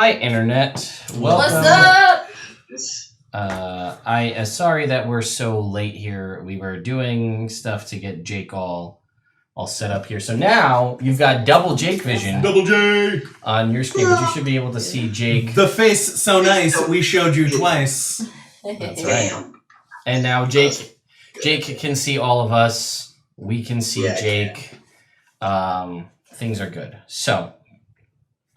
Hi, Internet. What's Welcome. up? I sorry that we're so late here. We were doing stuff to get Jake all set up here. So now you've got double Jake vision. Double Jake! On your screen, but you should be able to see Jake. The face so nice, we showed you twice. That's right. And now Jake can see all of us. We can see Jake. Things are good. So,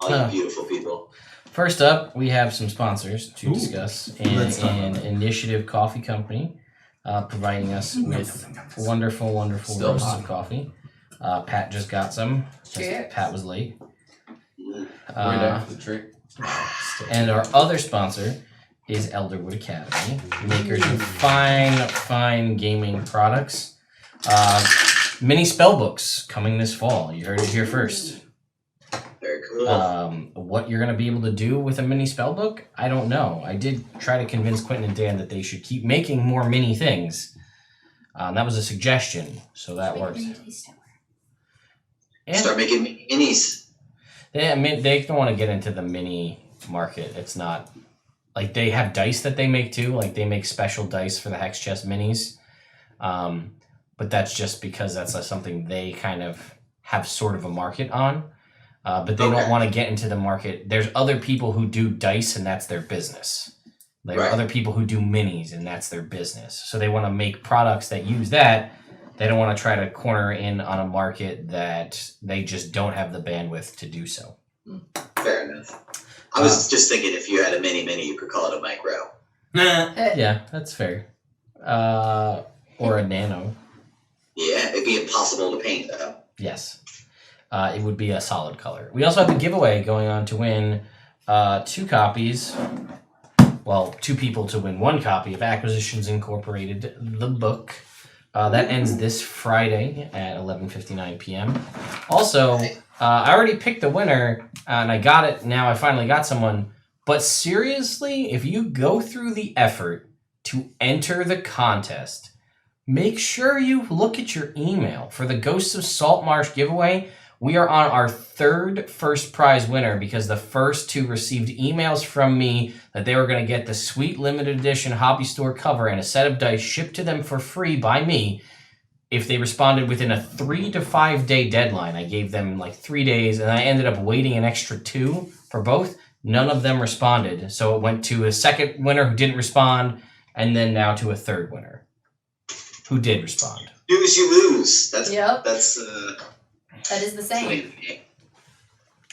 all you beautiful people. First up, we have some sponsors to discuss. And Initiative Coffee Company, providing us with wonderful roasts of coffee. Pat just got some. Pat was late. And our other sponsor is Elderwood Academy, makers of fine gaming products. Mini spell books coming this fall. You heard it here first. Very cool. What you're going to be able to do with a mini spell book, I don't know. I did try to convince Quentin and Dan that they should keep making more mini things. That was a suggestion, so that worked. And start making minis. They don't want to get into the mini market. It's not like they have dice that they make too. Like they make special dice for the Hex Chest minis. But that's just because that's something they kind of have sort of a market on. But they don't want to get into the market. There's other people who do dice and that's their business. There are other people who do minis and that's their business. So they want to make products that use that. They don't want to try to corner in on a market that they just don't have the bandwidth to do so. Fair enough. I was just thinking if you had a mini, you could call it a micro. Yeah, that's fair. Or a nano. Yeah, it'd be impossible to paint though. Yes. It would be a solid color. We also have a giveaway going on to win 2 copies. Well, 2 people to win 1 copy of Acquisitions Incorporated, the book. That ends this Friday at 11:59 p.m. Also, I already picked the winner, and I got it. Now I finally got someone. But seriously, if you go through the effort to enter the contest, make sure you look at your email. For the Ghosts of Saltmarsh giveaway, we are on our 3rd first prize winner because the first 2 received emails from me that they were going to get the sweet limited edition hobby store cover and a set of dice shipped to them for free by me if they responded within a 3 to 5 day deadline. I gave them like 3 days and I ended up waiting an extra 2 for both. None of them responded. So it went to a second winner who didn't respond and then now to a 3rd winner who did respond. Lose, you lose. That is the same.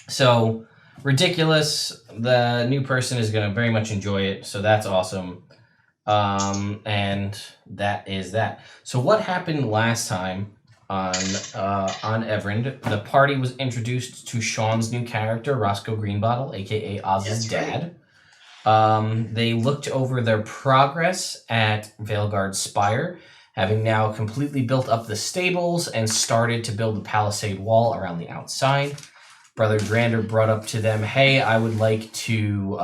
So, ridiculous. The new person is going to very much enjoy it, so that's awesome. And that is that. So what happened last time on Evrand? The party was introduced to Sean's new character, Roscoe Greenbottle, a.k.a. Oz's dad. They looked over their progress at Veilguard Spire, having now completely built up the stables and started to build the palisade wall around the outside. Brother Grander brought up to them, hey, I would like to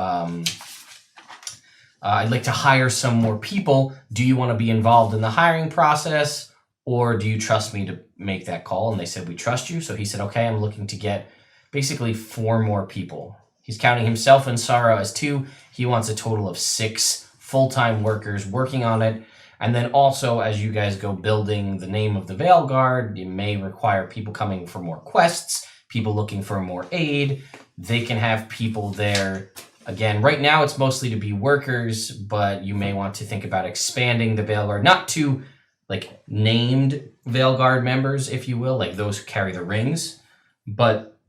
hire some more people. Do you want to be involved in the hiring process or do you trust me to make that call? And they said, we trust you. So he said, okay, I'm looking to get basically 4 more people. He's counting himself and Sarah as 2. He wants a total of 6 full-time workers working on it. And then also, as you guys go building the name of the Veilguard, you may require people coming for more quests, people looking for more aid. They can have people there. Again, right now it's mostly to be workers, but you may want to think about expanding the Veilguard, not to like named Veilguard members, if you will, like those who carry the rings, but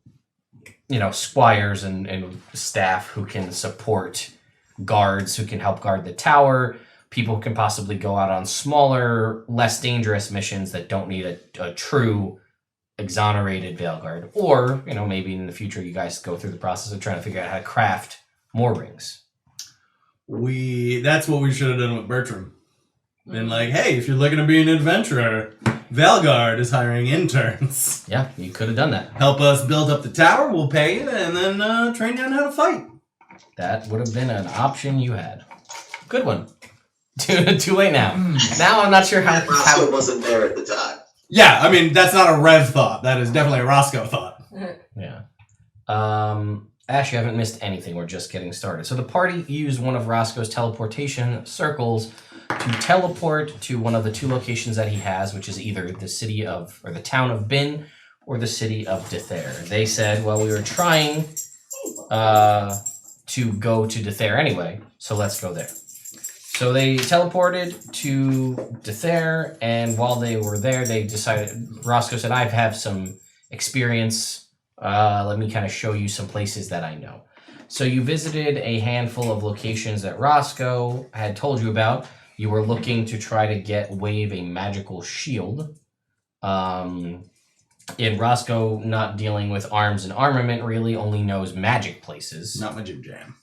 squires and staff who can support guards, who can help guard the tower. People can possibly go out on smaller, less dangerous missions that don't need a true exonerated Veilguard. Or, maybe in the future you guys go through the process of trying to figure out how to craft more rings. That's what we should have done with Bertram. Been like, hey, if you're looking to be an adventurer, Veilguard is hiring interns. Yeah, you could have done that. Help us build up the tower, we'll pay you, and then train you on how to fight. That would have been an option you had. Good one. Too late now. Now I'm not sure how... Roscoe wasn't there at the time. Yeah, I mean, that's not a Rev thought. That is definitely a Roscoe thought. Yeah. Ash, you haven't missed anything. We're just getting started. So the party used one of Roscoe's teleportation circles to teleport to one of the two locations that he has, which is either the city of, or the town of Bin, or the city of DiTherr. They said, well, we were trying to go to DiTherr anyway, so let's go there. So they teleported to DiTherr, and while they were there, they decided, Roscoe said, I have some experience. Let me kind of show you some places that I know. So you visited a handful of locations that Roscoe had told you about. You were looking to try to wave a magical shield. And Roscoe, not dealing with arms and armament, really only knows magic places. Not my jib jam.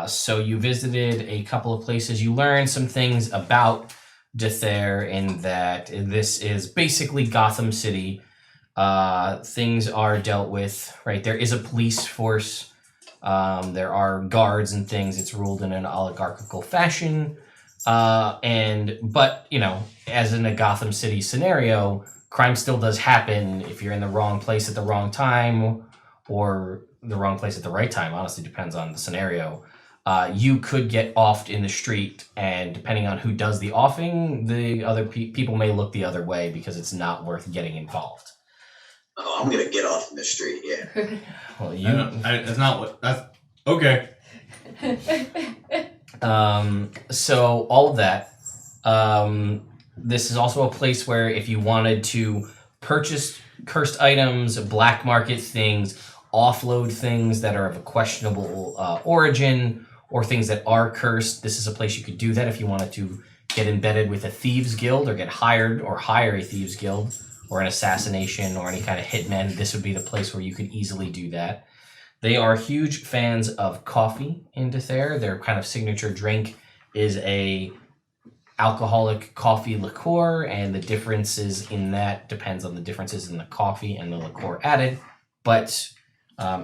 So you visited a couple of places. You learned some things about DiTherr in that this is basically Gotham City. Things are dealt with, right? There is a police force. There are guards and things. It's ruled in an oligarchical fashion. But, you know, as in a Gotham City scenario, crime still does happen if you're in the wrong place at the wrong time, or the wrong place at the right time. Honestly, depends on the scenario. You could get offed in the street, and depending on who does the offing, the other people may look the other way because it's not worth getting involved. Oh, I'm gonna get off in the street. Yeah. Well, That's not what. That's okay. So all of that. This is also a place where if you wanted to purchase cursed items, black market things, offload things that are of a questionable origin, or things that are cursed, this is a place you could do that if you wanted to get embedded with a thieves guild, or get hired or hire a thieves guild, or an assassination, or any kind of hitmen. This would be the place where you could easily do that. They are huge fans of coffee in DiTherr. Their kind of signature drink is a alcoholic coffee liqueur, and the differences in that depends on the differences in the coffee and the liqueur added. But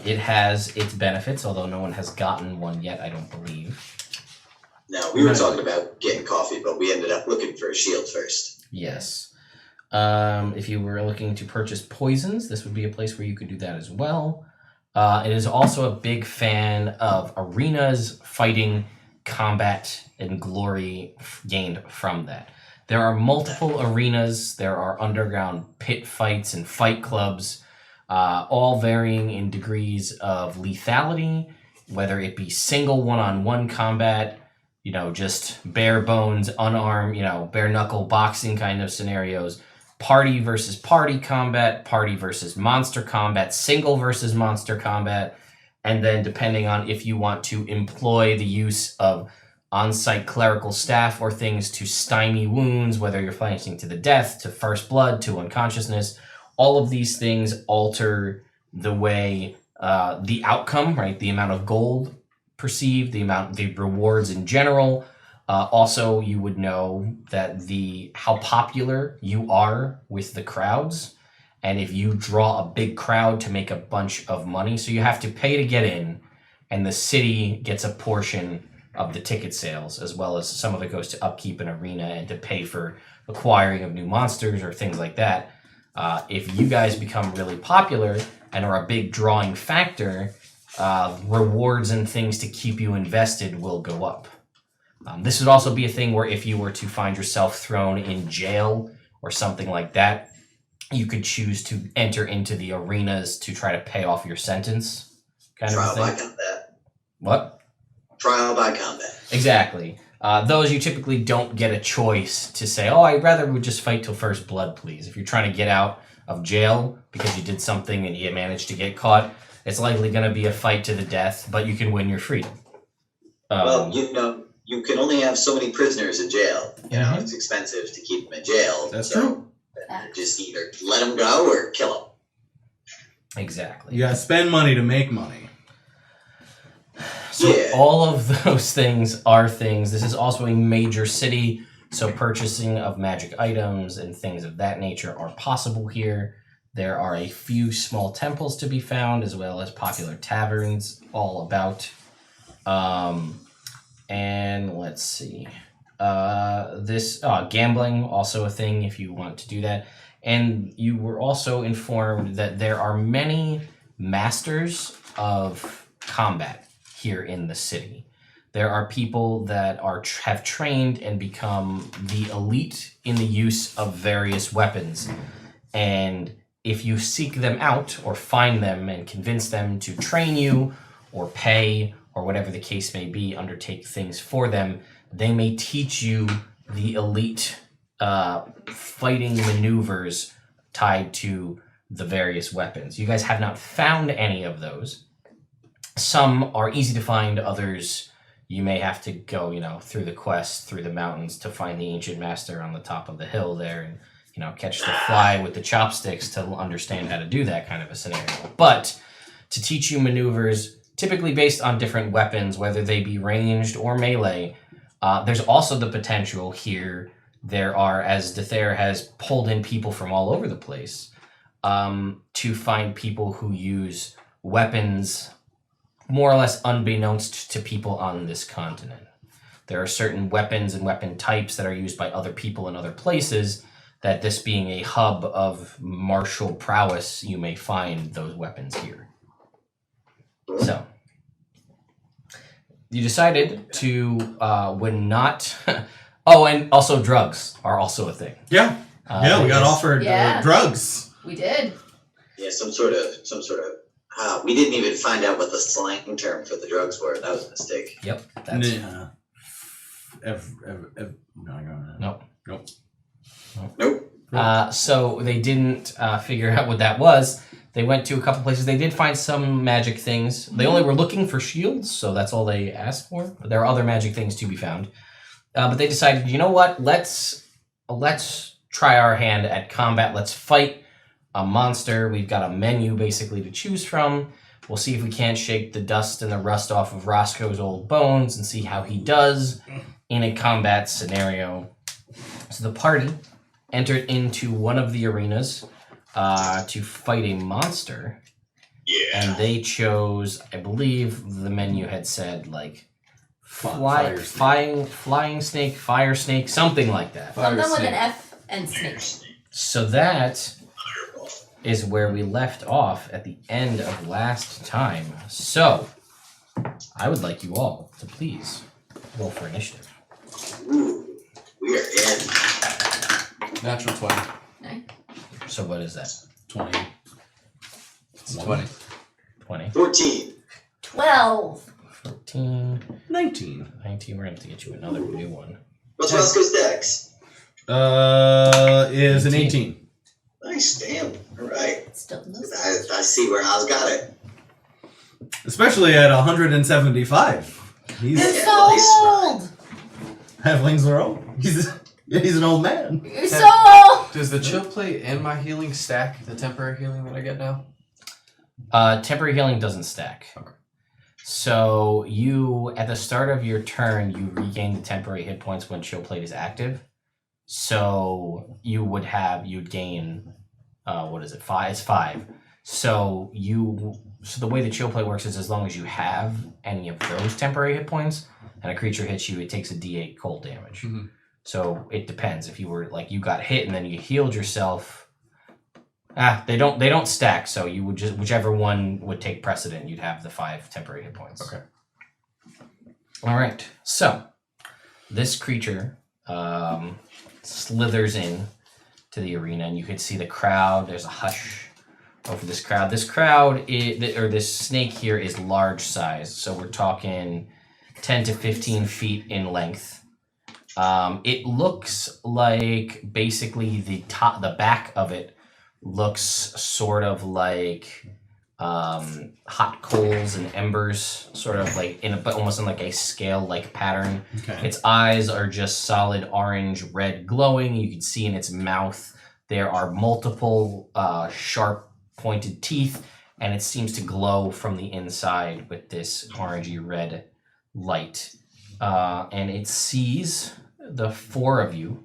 it has its benefits, although no one has gotten one yet, I don't believe. No, we were talking about getting coffee, but we ended up looking for a shield first. Yes. If you were looking to purchase poisons, this would be a place where you could do that as well. It is also a big fan of arenas, fighting, combat, and glory gained from that. There are multiple arenas. There are underground pit fights and fight clubs, all varying in degrees of lethality, whether it be single one-on-one combat, you know, just bare bones, unarmed, you know, bare knuckle boxing kind of scenarios, party versus party combat, party versus monster combat, single versus monster combat, and then depending on if you want to employ the use of on-site clerical staff or things to stymie wounds, whether you're fighting to the death, to first blood, to unconsciousness, all of these things alter the way the outcome, right? The amount of gold perceived, the rewards in general. Also, you would know that how popular you are with the crowds, and if you draw a big crowd to make a bunch of money, so you have to pay to get in, and the city gets a portion of the ticket sales, as well as some of it goes to upkeep an arena and to pay for acquiring of new monsters or things like that. If you guys become really popular and are a big drawing factor, rewards and things to keep you invested will go up. This would also be a thing where if you were to find yourself thrown in jail or something like that, you could choose to enter into the arenas to try to pay off your sentence. Trial by combat. What? Trial by combat. Exactly. Those you typically don't get a choice to say, oh, I'd rather we just fight till first blood, please. If you're trying to get out of jail because you did something and you managed to get caught, it's likely going to be a fight to the death, but you can win your freedom. Well, you know, you can only have so many prisoners in jail. You know, it's expensive to keep them in jail. That's true. Just either let them go or kill them. Exactly. You gotta spend money to make money. So all of those things are things. This is also a major city, so purchasing of magic items and things of that nature are possible here. There are a few small temples to be found, as well as popular taverns all about. And let's see. Gambling, also a thing if you want to do that. And you were also informed that there are many masters of combat here in the city. There are people that have trained and become the elite in the use of various weapons. And if you seek them out or find them and convince them to train you or pay or whatever the case may be, undertake things for them, they may teach you the elite fighting maneuvers tied to the various weapons. You guys have not found any of those. Some are easy to find, others you may have to go, through the quest, through the mountains to find the ancient master on the top of the hill there and, catch the fly with the chopsticks to understand how to do that kind of a scenario. But to teach you maneuvers, typically based on different weapons, whether they be ranged or melee, there's also the potential here. There are, as DiTherr has pulled in people from all over the place, to find people who use weapons more or less unbeknownst to people on this continent. There are certain weapons and weapon types that are used by other people in other places, that this being a hub of martial prowess, you may find those weapons here. So, you decided to, when not... oh, and also drugs are also a thing. Yeah. We got offered drugs. We did. Yeah, some sort of. We didn't even find out what the slang term for the drugs were. That was a mistake. Yep. Nope. So they didn't figure out what that was. They went to a couple places. They did find some magic things. They only were looking for shields, so that's all they asked for. There are other magic things to be found. But they decided, you know what? Let's try our hand at combat. Let's fight a monster. We've got a menu basically to choose from. We'll see if we can't shake the dust and the rust off of Roscoe's old bones and see how he does in a combat scenario. So the party entered into one of the arenas to fight a monster. Yeah. And they chose, I believe the menu had said, like, flying snake, fire snake, something like that. Something with an F and snake. So that is where we left off at the end of last time. So, I would like you all to please roll for initiative. Ooh, we are in. Natural 20. Nice. So what is that? 20. It's 20. 20. 14. 12. 14. 19. 19. We're going to have to get you another new one. What's Roscoe's dex? Is an 18. Nice, damn. All right. Still no. I see where Oz got it. Especially at 175. You're He's so old. halflings are old. He's an old man. You're so old. Does the chill plate and my healing stack the temporary healing that I get now? Temporary healing doesn't stack. Okay. So you, at the start of your turn, you regain the temporary hit points when chill plate is active. So you'd gain, what is it? 5. It's 5. So the way the chill plate works is as long as you have any of those temporary hit points and a creature hits you, it takes a D8 cold damage. Mm-hmm. So it depends. If you were like you got hit and then you healed yourself, they don't stack. So you would just whichever one would take precedent, you'd have the 5 temporary hit points. Okay. All right. So this creature slithers in to the arena, and you can see the crowd. There's a hush over this crowd. This crowd this snake here is large size. So we're talking 10 to 15 feet in length. It looks like basically the back of it looks sort of like hot coals and embers, sort of like but almost in like a scale-like pattern. Okay. Its eyes are just solid orange, red, glowing. You can see in its mouth there are multiple sharp, pointed teeth, and it seems to glow from the inside with this orangey red light. And it sees the 4 of you,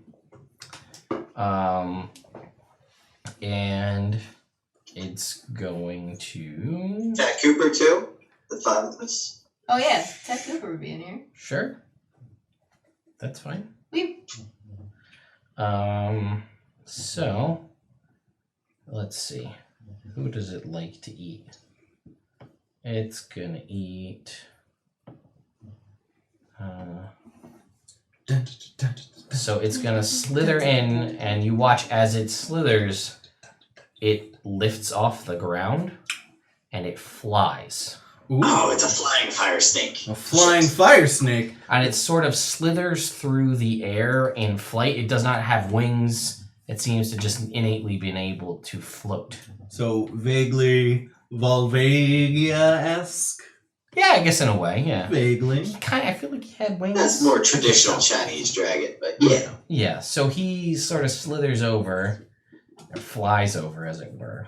and it's going to... Jack Cooper, too? The 5 of us? Oh yeah, Ted Cooper would be in here. Sure. That's fine. Weep. So, let's see. Who does it like to eat? It's gonna eat. So it's gonna slither in, and you watch as it slithers. It lifts off the ground, and it flies. Ooh. Oh, it's a flying fire snake. A flying fire snake. And it sort of slithers through the air in flight. It does not have wings. It seems to just innately been able to float. So vaguely Volvagia-esque. Yeah, I guess in a way, yeah. Vaguely. I feel like he had wings. That's more traditional Chinese dragon, but yeah. Yeah, so he sort of slithers over, or flies over, as it were.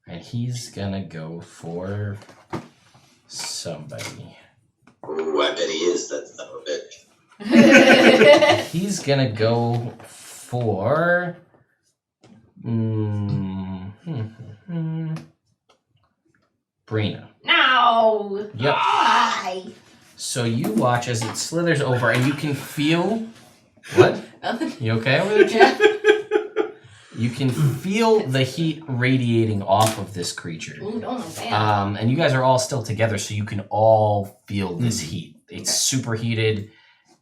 And he's gonna go for somebody. Ooh, I bet he is that son of a bitch. He's gonna go for... Brina. No. Yep. Why? So you watch as it slithers over, and you can feel... What? Nothing. You okay over there, Jack? You can feel the heat radiating off of this creature. Ooh, don't like that. And you guys are all still together, so you can all feel this heat. It's super heated.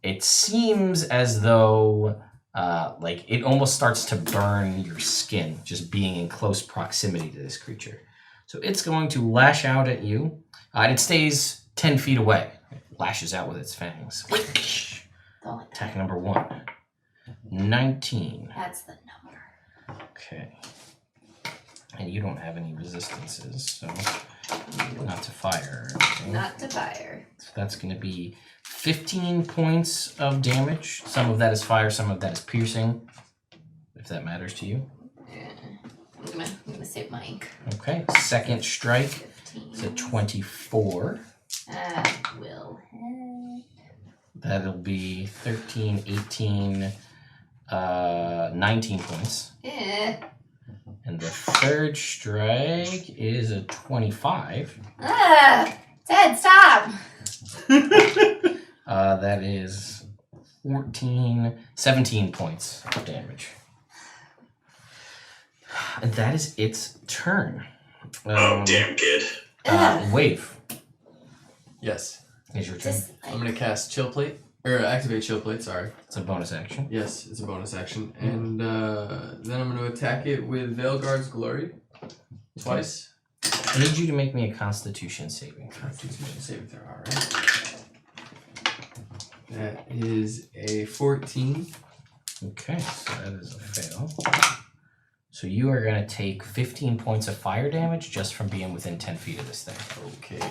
It seems as though, like, it almost starts to burn your skin, just being in close proximity to this creature. So it's going to lash out at you, and it stays 10 feet away. It lashes out with its fangs. Don't like that. Attack number 1. 19. That's the number. Okay. And you don't have any resistances, so not to fire or anything. Not to fire. So that's going to be 15 points of damage. Some of that is fire, some of that is piercing, if that matters to you. Yeah. I'm gonna save my ink. Okay. Second strike 15. is a 24. That will hit. That'll be 13, 18, 19 points. Yeah. And the third strike is a 25. Ah! Ted, stop! That is 17 points of damage. And that is its turn. Oh, damn kid. Wave Yes. is your turn. Just I'm gonna cast Chill Plate. Or activate Chill Plate, sorry. It's a bonus action. Yes, it's a bonus action. And then I'm gonna attack it with Veilguard's Glory. Twice. I need you to make me a Constitution saving throw. Constitution saving throw, alright. That is a 14. Okay, so that is a fail. So you are going to take 15 points of fire damage just from being within 10 feet of this thing. Okay.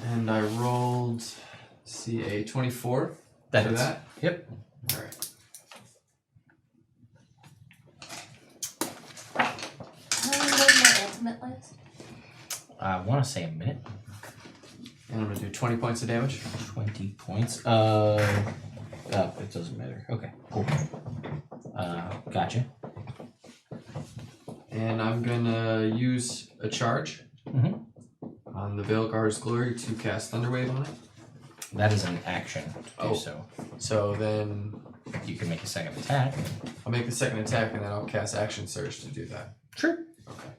And I rolled, see, a 24 That for is. that. Yep. Alright. How long does my ultimate last? I want to say a minute. And I'm gonna do 20 points of damage. 20 points. It doesn't matter. Okay, cool. Gotcha. And I'm gonna use a charge on the Veilguard's Glory to cast Thunderwave on it. That is an action to Oh. do so. So then You can make a second attack. I'll make the second attack and then I'll cast Action Surge to do that. Sure. Okay.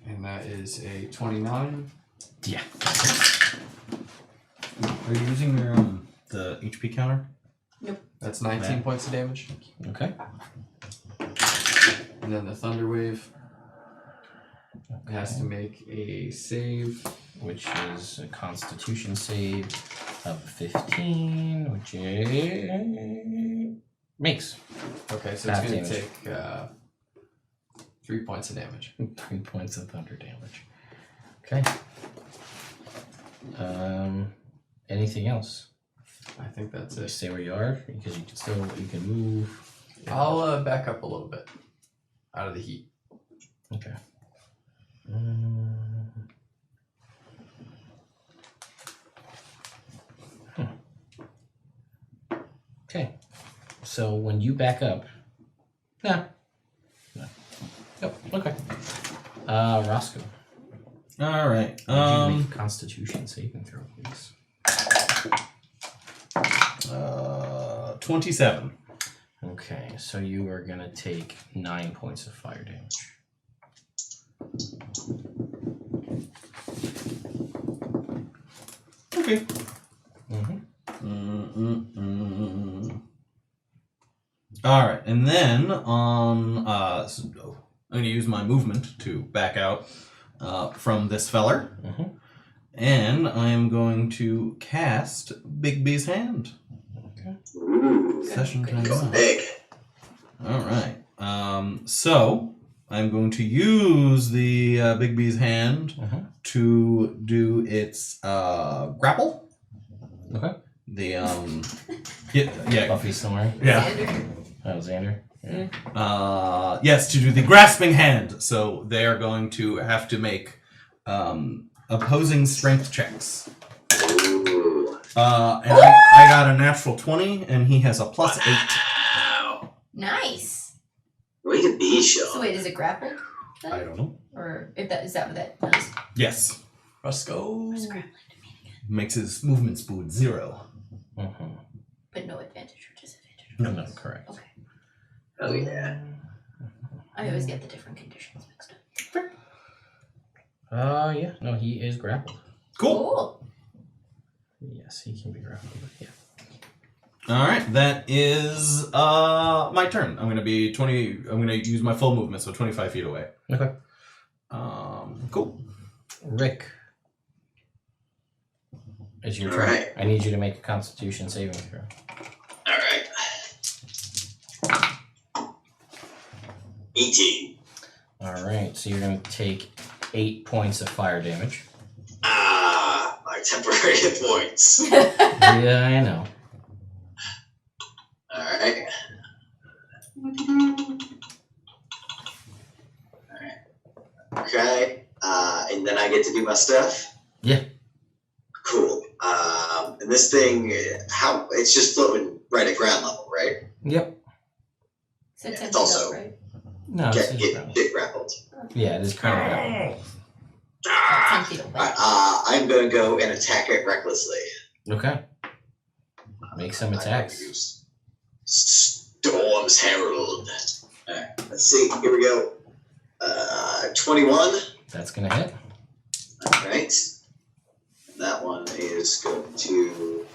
And that is a 29. Yeah. Are you using your the HP counter? That's 19 points of damage. Okay. And then the Thunderwave has to make a save. Which is a Constitution save of 15, which is... makes. Okay, so Half it's going to damage. take 3 points of damage. 3 points of thunder damage. Okay. Anything else? I think that's You it. stay where you are because you can move. I'll back up a little bit out of the heat. Okay. Okay. So when you back up, no. Yep. Okay. Roscoe. All right. Would you make a Constitution saving throw, please? 27. Okay. so you are gonna take 9 points of fire damage. Okay. Mm-hmm. All right, and then on so I'm gonna use my movement to back out from this feller, and I am going to cast Big B's Hand. Ooh. Session time. Going big. All right. So I'm going to use the Big B's Hand to do its grapple. Okay. The yeah. Buffy somewhere. Yeah. Xander. Alexander. Yes, to do the grasping hand. So they are going to have to make opposing strength checks. Ooh. And I got a natural 20, and he has a +8. Wow. Nice. Way to be, Sean. So wait, is it grappled? Then? I don't know. Or if that is that what that does? Yes. Roscoe. Just grappling to me again. Makes his movement speed 0. But no advantage or disadvantage. No. No, correct. Okay. Oh, yeah. I always get the different conditions mixed up. Yeah. No, he is grappled. Cool. Yes, he can be grappled. Yeah. All right, that is my turn. I'm gonna be 20. I'm gonna use my full movement, so 25 feet away. Okay. Cool. Rick. It's your All turn. right. I need you to make a Constitution saving throw. All right. 18. All right, so you're going to take 8 points of fire damage. Ah, my temporary hit points. Yeah, I know. All right. Okay. And then I get to do my stuff? Yeah. Cool. And this thing, how it's just floating right at ground level, right? Yep. So Yeah, 10 it's feet also- up, right? No, it's Get grappled. yeah, it is kind of grappled. 10 feet away. All right, I'm going to go and attack it recklessly. Okay. Make some I'm attacks. gonna use Storm's Herald. All right, let's see. Here we go. 21. That's going to hit. All right. And that one is going to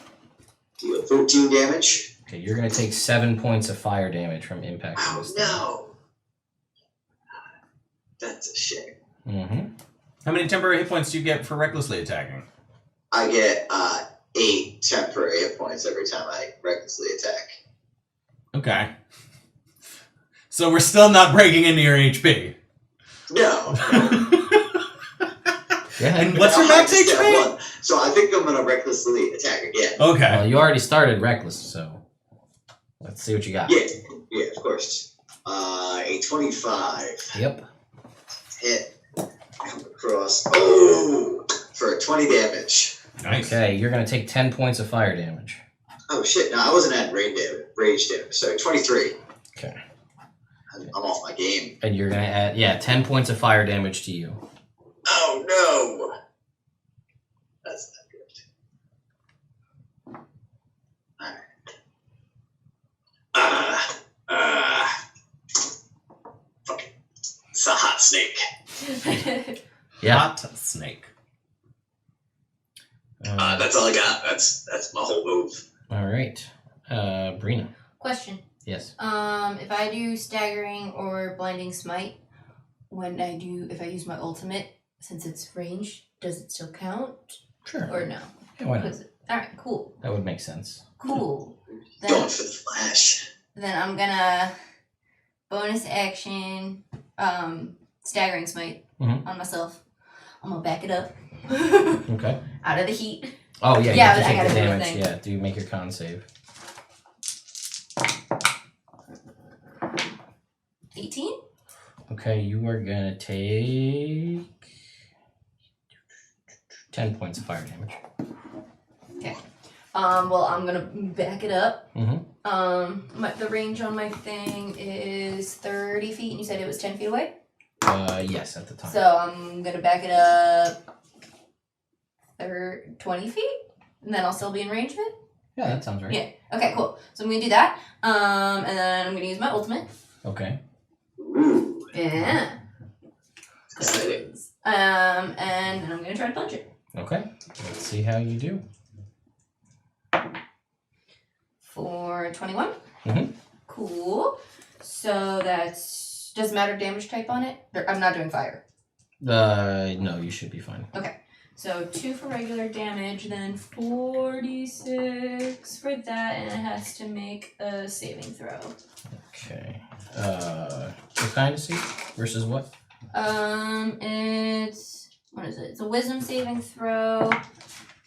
deal 14 damage. Okay, you're going to take 7 points of fire damage from impact. Oh, no. That's a shame. Mm-hmm. How many temporary hit points do you get for recklessly attacking? I get 8 temporary hit points every time I recklessly attack. Okay. So we're still not breaking into your HP. No. Yeah. And what's your max Step HP? one. So I think I'm going to recklessly attack again. Okay. Well, you already started reckless, so let's see what you got. Yeah, of course. A 25 Yep. hit. Come across. Oh! For 20 damage. Nice. Okay, you're going to take 10 points of fire damage. Oh shit, no, I wasn't at rage damage. So 23. Okay. I'm off my game. And you're going to add, 10 points of fire damage to you. Oh no! That's not good. Alright. Fuck it. It's a hot snake. Yeah. Hot snake. That's all I got. That's my whole move. All right. Brina. Question. Yes. If I do staggering or blinding smite, if I use my ultimate, since it's ranged, does it still count Sure. or no? Yeah, why not? Alright, cool. That would make sense. Cool. Going for the flash. Then I'm gonna bonus action staggering smite Mhm. on myself. I'm gonna back it up. Okay. Out of the heat. Oh, yeah, you Yeah, have to I take gotta the do the damage. thing. Yeah, do make your con save. 18? Okay, you are going to take 10 points of fire damage. Okay. Well, I'm gonna back it up. Mhm. The range on my thing is 30 feet, and you said it was 10 feet away? Yes, at the time. So I'm gonna back it up 20 feet, and then I'll still be in range of it? Yeah, that sounds right. Yeah. Okay, cool. So I'm gonna do that. And then I'm gonna use my ultimate. Okay. Ooh, Yeah. exciting. And then I'm gonna try to punch it. Okay. Let's see how you do. For 21. Mhm. Cool. So that's doesn't matter damage type on it. I'm not doing fire. No, you should be fine. So 2 for regular damage, then 46 for that, and it has to make a saving throw. Okay. What kind of seed versus what? It's what is it? It's a wisdom saving throw,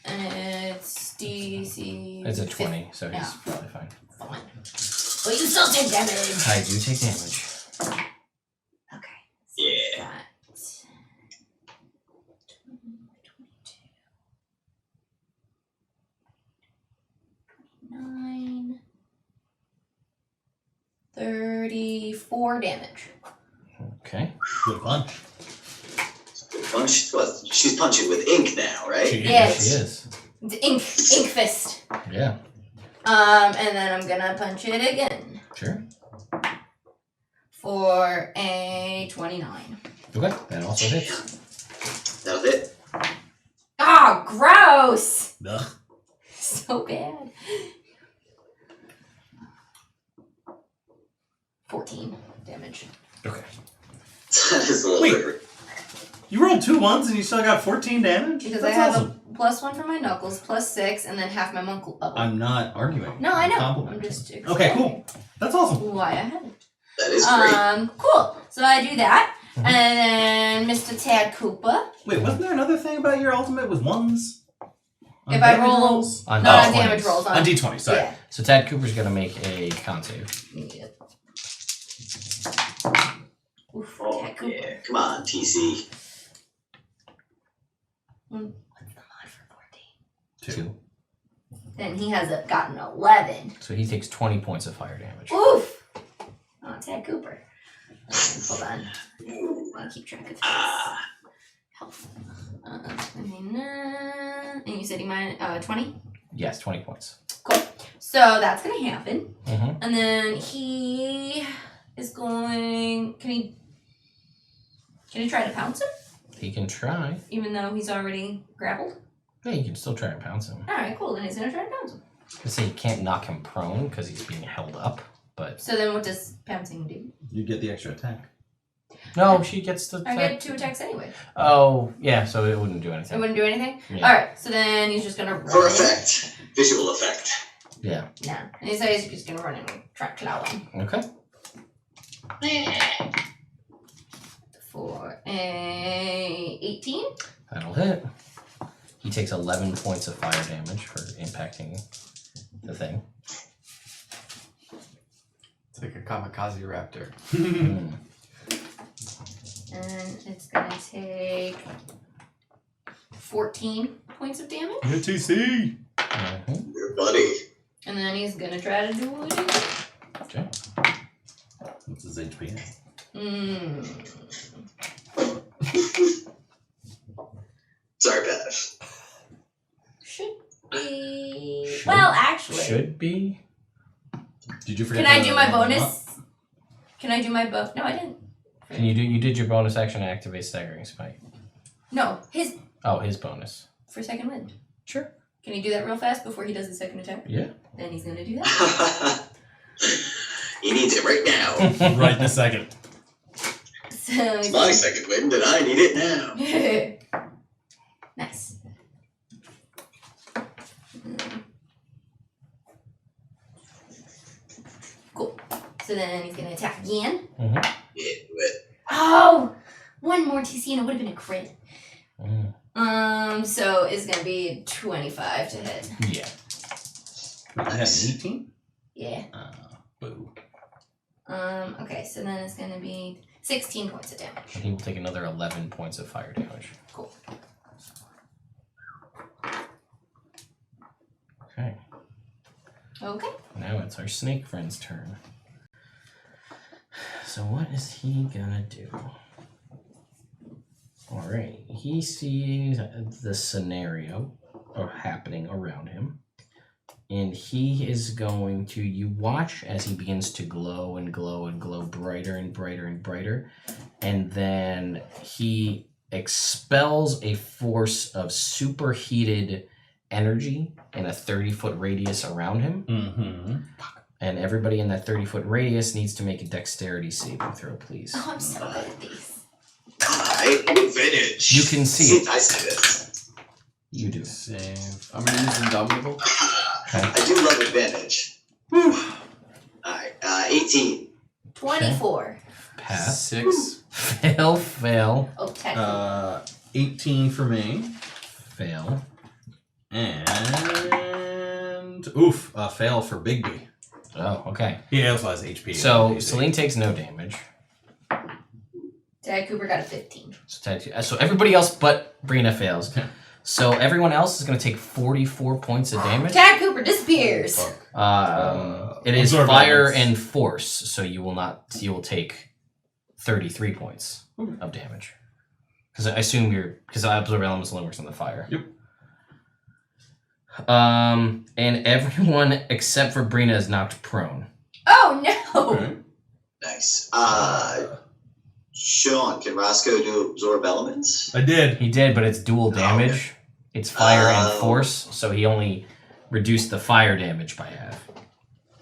and it's DC. It's a 20, so he's Yeah. probably fine. Fine. But you still take damage. I do take damage. Okay. Yeah. That. 9, 34 damage. Okay. Good punch. Good punch. Well, she's punching with ink now, right? Yes. She is. It's ink fist. Yeah. And then I'm gonna punch it again Sure. for a 29. Okay. That also hits. That'll hit. Ah, gross! Ugh. So bad. 14 damage. Okay. That is a little Wait. different. You rolled 2 1s and you still got 14 damage? Because That's I have awesome. a +1 for my knuckles, +6, and then half my monk level. I'm not arguing. No, I know. I'm Complimenting. just Okay, cool. That's awesome. Why I have it. That is great. Cool. So I do that, Mhm. and then Mr. Tad Koopa. Wait, wasn't there another thing about your ultimate with 1s? On If I damage roll- rolls? On Not on D20s. damage rolls. On D20, sorry. Yeah. So Tad Cooper's gonna make a con save. Yep. Oof, Oh, Tad Koopa. yeah. Come on, TC. What's the mod for 14? 2. Then he has gotten 11. So he takes 20 points of fire damage. Oof! Oh, Tad Cooper. Hold on. I'll keep track of his Ah. health. And you said he might 20? Yes, 20 points. Cool. So that's gonna happen. Mm-hmm. And then he is going. Can he try to pounce him? He can try. Even though he's already grappled? Yeah, you can still try and pounce him. Alright, cool. Then he's gonna try to pounce him. I say you can't knock him prone because he's being held up, but So then what does pouncing do? You get the extra attack. no, she gets the. I get 2 attacks anyway. Oh, yeah. So it wouldn't do It anything. wouldn't do anything? Yeah. Alright, so then he's just gonna run. For effect. Visual effect. Yeah. No. And he's just gonna run and try to claw him. Okay. For a 18. That'll hit. He takes 11 points of fire damage for impacting the thing. It's like a kamikaze raptor. Mm. And it's gonna take 14 points of damage. TC! Mhm. Your buddy. And then he's gonna try to do it again. Okay. What's his HP? Sorry, Beth. Should be. Well, actually. Should be. Did you forget Can I to do my level him up? bonus? Can I do my buff? No, I didn't. And you did your bonus action to activate staggering smite. No, his Oh, his bonus. for second wind. Sure. Can he do that real fast before he does his second attack? Yeah. Then he's gonna do that. He needs it right now. Right this second. So It's my second wind, and I need it now. Nice. Cool. So then he's gonna attack again. Mm-hmm. Yeah, do it. Oh! One more TC and it would have been a crit. Mm. So it's gonna be 25 to hit. Yeah. Wait, I had an 18? Yeah. Boo. Okay, so then it's gonna be 16 points of damage. And he will take another 11 points of fire damage. Cool. Okay. Okay. Now it's our snake friend's turn. So what is he gonna do? Alright, he sees the scenario happening around him. And he is going to, you watch as he begins to glow and glow and glow brighter and brighter and brighter. And then he expels a force of superheated energy in a 30-foot radius around him. Mm-hmm. And everybody in that 30-foot radius needs to make a dexterity saving throw, please. Oh, I'm so good at these. Advantage. You can see it. I see this. You do. Save. I'm gonna use Indomitable. Okay. I do love advantage. Whew. Alright, 18. 24. Pass. 6. Fail. Oh, technically. 18 for me. Fail. And oof, fail for Bigby. Oh, okay. He also has HP. So Celine takes no damage. Dad Cooper got a 15. So everybody else but Brina fails. Okay. So everyone else is going to take 44 points of damage. Dad Cooper disappears. It is absorb fire elements. and force, so you will take 33 points of damage. Because I assume because absorb elements only works on the fire. Yep. And everyone except for Brina is knocked prone. Oh, no. Okay. Nice. Sean, can Roscoe do absorb elements? I did. He did, but it's dual damage. Okay. It's fire and Oh. force, so he only reduced the fire damage by half.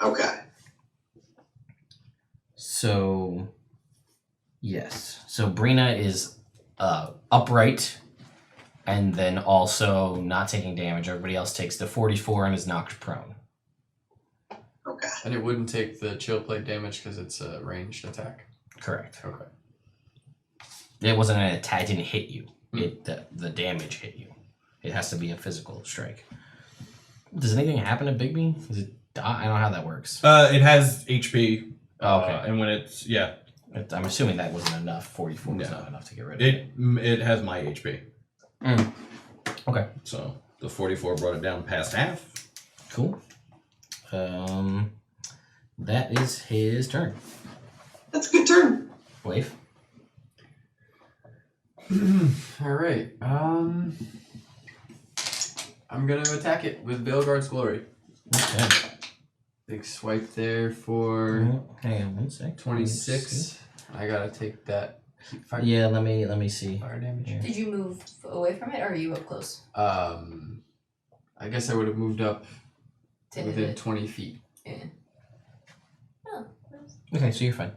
Okay. So, yes. So Brina is upright and then also not taking damage. Everybody else takes the 44 and is knocked prone. Okay. And it wouldn't take the chill plate damage because it's a ranged attack. Correct. Okay. It wasn't an attack. It didn't hit you. The damage hit you. It has to be a physical strike. Does anything happen to Bigby? Does it die? I don't know how that works. It has HP. Oh, okay. And when it's I'm assuming that wasn't enough. 44 was No. not enough to get rid of it. it has my HP. Okay. So the 44 brought it down past half. Cool. That is his turn. That's a good turn. Wave. Alright. I'm gonna attack it with Veilguard's Glory. Okay. Big swipe there for Hang on one sec. 26. I gotta take that fire, Yeah, let me see. fire damage. Yeah. Did you move away from it, or are you up close? I guess I would have moved up To hit within it? 20 feet. Yeah. Oh, Okay, so you're fine.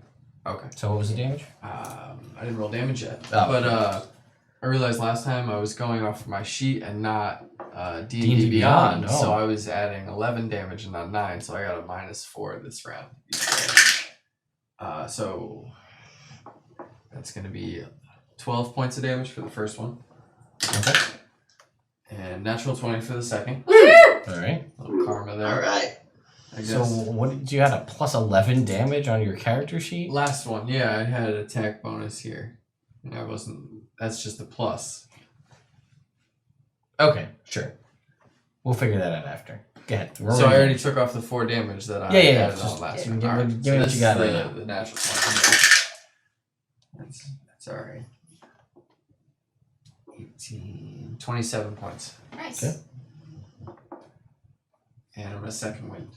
Okay. So what was the damage? I didn't roll damage yet. Oh. But I realized last time I was going off my sheet and not D&D D&D Beyond, Beyond, so oh. I was adding 11 damage and not 9, so I got a -4 this round. So that's going to be 12 points of damage for the first one, Okay. and natural 20 for the second. All right. Little karma there, Alright. I guess. So what did you had a plus 11 damage on your character sheet? Last one, yeah, I had an attack bonus here. And I wasn't, that's just a plus. Okay, sure. We'll figure that out after. Go ahead. Roll So I your already damage. took off the 4 damage that I Yeah. added Just on last give one. me- Alright, give me what this you got is right the, now. the natural 20. That's alright. 18, 27 points. nice. Okay. And I'm a second wind.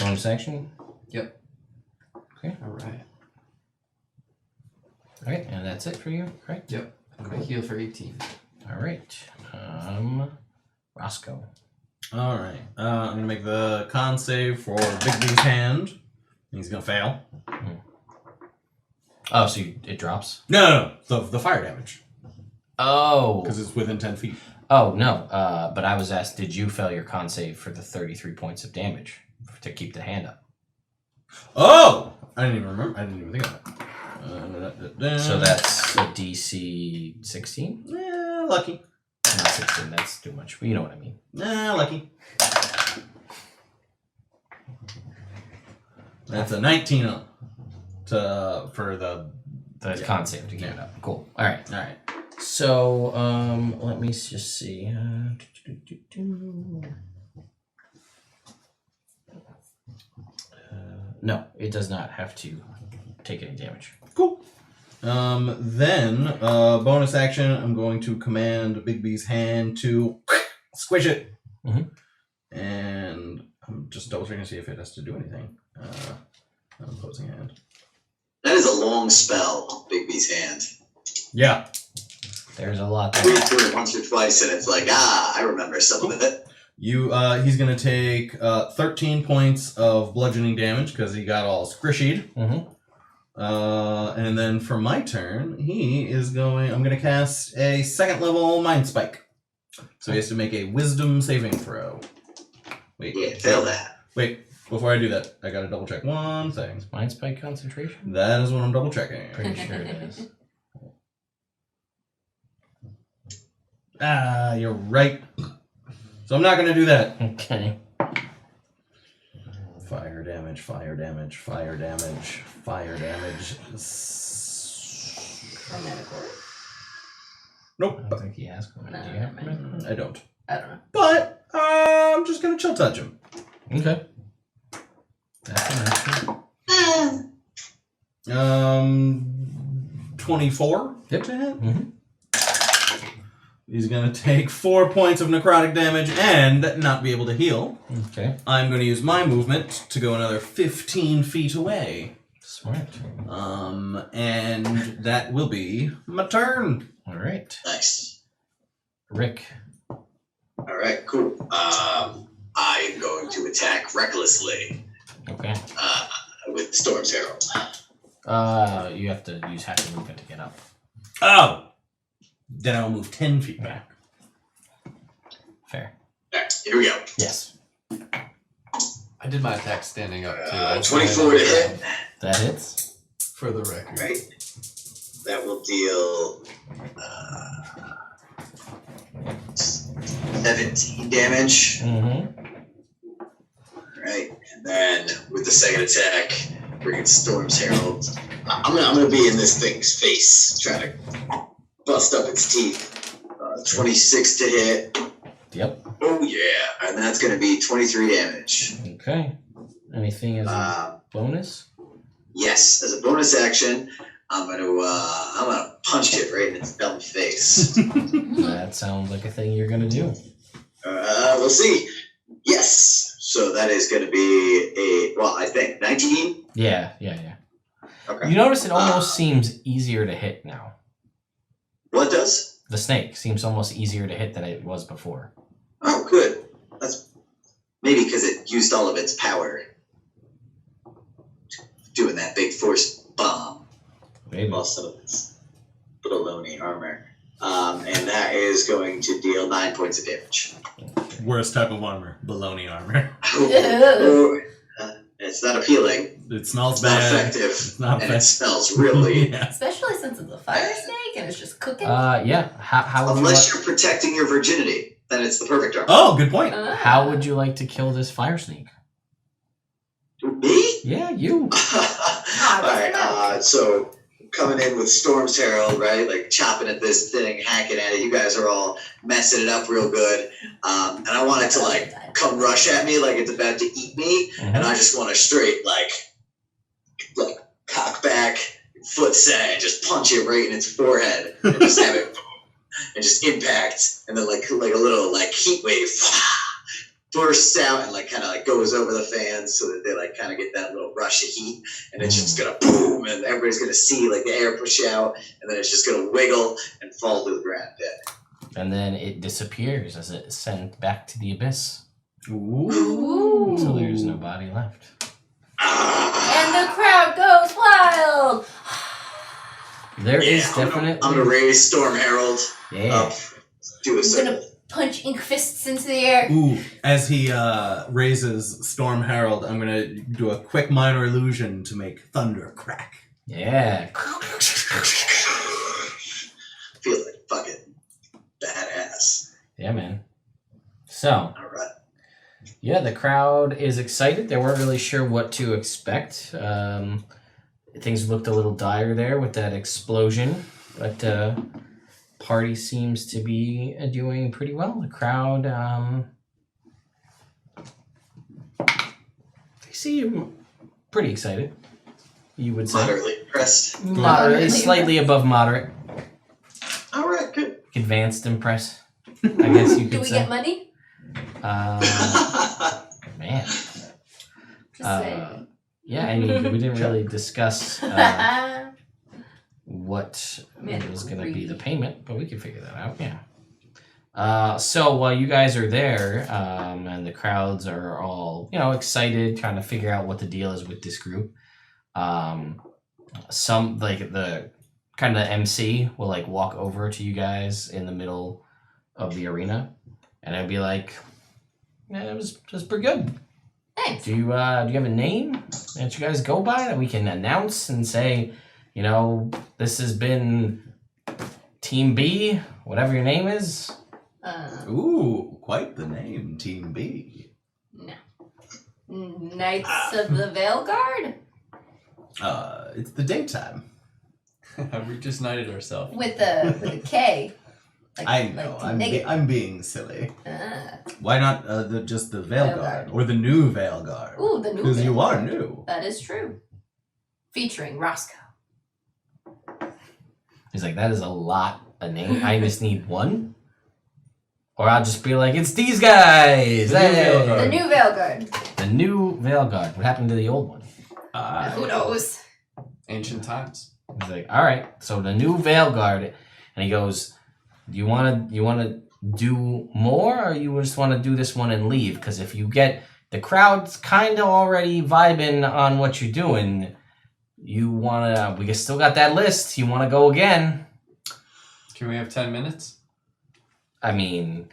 Bonus action. Alright. All right, and that's it for you, correct? Yep. I'm gonna heal for 18. All right. Roscoe. All right. I'm gonna make the con save for Bigby's hand. He's gonna fail. Oh, so it drops? No. The fire damage Oh. because it's within 10 feet. Oh, no. But I was asked, did you fail your con save for the 33 points of damage to keep the hand up? Oh, I didn't even remember. I didn't even think of that. So that's a DC 16? Lucky. Not 16, that's too much. But you know what I mean. Lucky. That's a 19 for the. The con save to keep it up. Cool. All right. All right. So, let me just see. No, it does not have to take any damage. Cool. Then, bonus action, I'm going to command Bigby's hand to squish it. Mhm. And I'm just double checking to see if it has to do anything. Opposing hand. That is a long spell, Big B's hand. Yeah. There's a lot Read there. through it once or twice, and it's like, I remember some of it. He's gonna take 13 points of bludgeoning damage because he got all squishied. Mm-hmm. And then for my turn, I'm gonna cast a 2nd level Mind Spike. So he has to make a Wisdom saving throw. Wait. Yeah, fail that. Wait, before I do that, I gotta double check one thing. Mind spike concentration? That is what I'm double checking. Pretty sure it is. You're right. So I'm not gonna do that. Okay. Fire damage, fire damage, fire damage, fire damage. Nope. I don't think he has one. Do you have one? I don't. I don't know. But I'm just gonna chill touch him. Okay. That's an action. 24. Yep. To hit. Mm-hmm. He's gonna take 4 points of necrotic damage and not be able to heal. Okay. I'm gonna use my movement to go another 15 feet away. Smart. And that will be my turn. All right. Nice. Rick. All right, cool. I am going to attack recklessly Okay. with Storm's Herald. You have to use half your movement to get up. Oh! Then I'll move 10 feet back. Fair. All right, here we go. Yes. I did my attack standing up too. 24 to hit. That hits. For the record. Right. That will deal 17 damage. Mm-hmm. Right, and then with the second attack, bringing Storm's Herald. I'm gonna be in this thing's face, trying to bust up its teeth. 26 to hit. Yep. Oh yeah, and that's gonna be 23 damage. Okay. Anything as a bonus? Yes, as a bonus action, I'm gonna punch it right in its dumb face. That sounds like a thing you're gonna do. We'll see. Yes. So that is going to be I think 19. Yeah. Okay. You notice it almost seems easier to hit now. What does? The snake seems almost easier to hit than it was before. Oh, good. That's maybe because it used all of its power doing that big force bomb. Maybe. Lost some of its baloney armor. And that is going to deal 9 points of damage. Worst type of armor. Baloney armor. It's not appealing. It smells It's bad. not effective. It's not and it effective. smells really. Yeah. Especially since it's a fire snake and it's just cooking. Yeah. How would Unless you you're protecting your virginity, then it's the perfect armor. Oh, good point. how would you like to kill this fire snake? Me? Yeah, you. Alright, so coming in with Storm's Herald, right? Like chopping at this thing, hacking at it. You guys are all messing it up real good. And I want it to like come rush at me like it's about to eat me. And I just want to straight like cock back, foot set, and just punch it right in its forehead. And just have it boom, and just impact. And then like a little like heat wave bursts out and like kind of like goes over the fans so that they like kind of get that little rush of heat, and it's just gonna boom, and everybody's gonna see like the air push out, and then it's just gonna wiggle and fall to the ground dead. And then it disappears as it's sent back to the abyss. Ooh. So there's no body left. And the crowd goes wild. There is definitely. I'm gonna raise Storm Herald up, do a I'm circle. gonna punch ink fists into the air. Ooh, as he raises Storm Herald, I'm gonna do a quick minor illusion to make thunder crack. Yeah. Feel like fucking badass. Yeah, man. So, Alright. yeah, the crowd is excited. They weren't really sure what to expect. Things looked a little dire there with that explosion, but party seems to be doing pretty well. The crowd, they seem pretty excited, you would say. Moderately impressed. Moderately, slightly above moderate. Alright, good. Advanced impress, I guess you Do could we say. get money? Man. Just Uh, saying. Yeah, and we didn't really discuss what was going to be the payment, but we can figure that out. Yeah. So while you guys are there, and the crowds are all excited, trying to figure out what the deal is with this group, some like the kind of MC will like walk over to you guys in the middle of the arena, and I'd be like, "Yeah, it was pretty good. Thanks. Do you have a name that you guys go by that we can announce and say, this has been Team B, whatever your name is?" Ooh, quite the name, Team B. No. Knights of the Veil Guard? It's the daytime. We just knighted ourselves. With a K. I know. I'm being silly. Ah. Why not just the Veil Veil Guard Guard. or the new Veil Guard? Ooh, the new Because Veil you are Guard. new. That is true. Featuring Roscoe. He's like, "That is a lot of name. I just need one." Or I'll just be like, "It's these guys." The new Veil Guard. The new Veil Guard. The new Veil Guard. What happened to the old one? Who knows? Ancient times. He's like, "All right, so the new Veil Guard," and he goes, "Do you want to do more, or you just want to do this one and leave? Because if you get the crowd's kind of already vibing on what you're doing, we still got that list. You want to go again?" Can we have 10 minutes? I mean,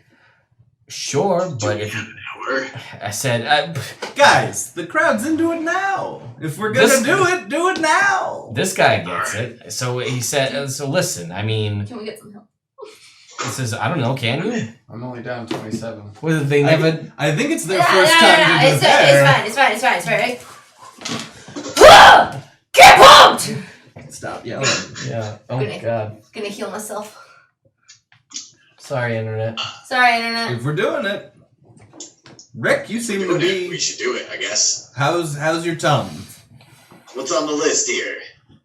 sure, but if an hour. I said, Guys, the crowd's into it now. If we're gonna do it now. this guy gets it. So he said, "So listen, I mean, Can we get some help? he says, I don't know, can you? I'm only down 27. Well, they never." I think it's their first time to do It's that. fine. It's right? Whoa! Get pumped! Stop yelling. Yeah. Oh Goodness. God. Gonna heal myself. Sorry, internet. Sorry, internet. If we're doing it, Rick, you seem to We be. should do it, I guess. How's your tongue? What's on the list here?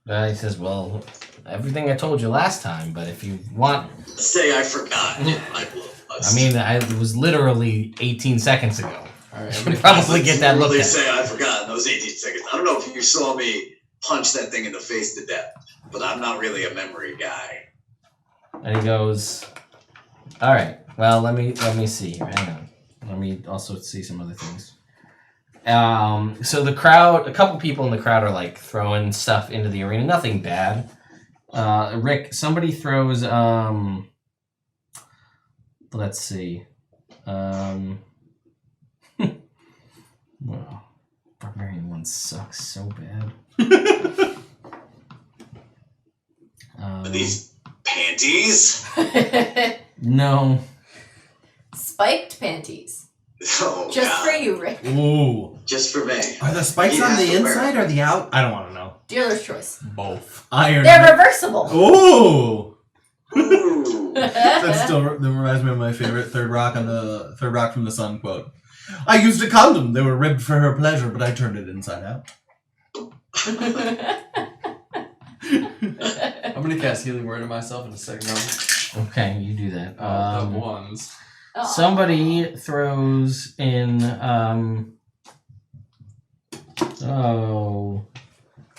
He says, "Well, everything I told you last time, but if you want, Say I forgot. I mean, it was literally 18 seconds ago. All right, You probably get that look They at. say I forgot in those 18 seconds. I don't know if you saw me punch that thing in the face to death, but I'm not really a memory guy. And he goes, "All right. Well, let me see here. Hang on. Let me also see some other things." So the crowd, a couple people in the crowd are like throwing stuff into the arena. Nothing bad. Rick, somebody throws. Let's see. Well, barbarian one sucks so bad. Are these panties? No. Spiked panties. Oh, Just God. for you, Rick. Ooh. Just for me. Are the spikes He on has the to wear inside them. or the out? I don't want to know. Dealer's choice. both. Iron. They're reversible. Ooh. Ooh. That still reminds me of my favorite Third Rock from the Sun quote. I used a condom. They were ribbed for her pleasure, but I turned it inside out. I'm gonna cast Healing Word on myself in a second. Okay, you do that. The ones. Somebody throws in, I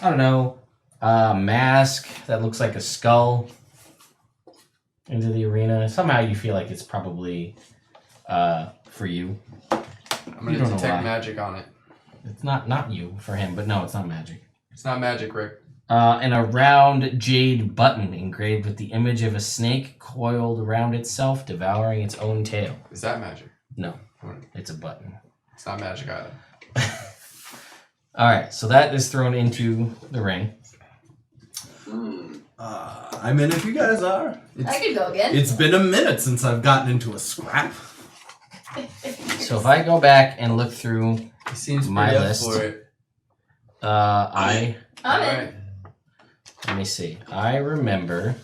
don't know, a mask that looks like a skull into the arena. Somehow you feel like it's probably for you. I'm You gonna don't know detect why. magic on it. It's not you for him, but no, it's not magic. It's not magic, Rick. And a round jade button engraved with the image of a snake coiled around itself, devouring its own tail. Is that magic? No, it's a button. It's not magic either. All right, so that is thrown into the ring. I mean, if you guys are. I could go again. It's been a minute since I've gotten into a scrap. So if I go back and look through He seems My pretty list. up for it. I'm in. Alright. let me see. I remember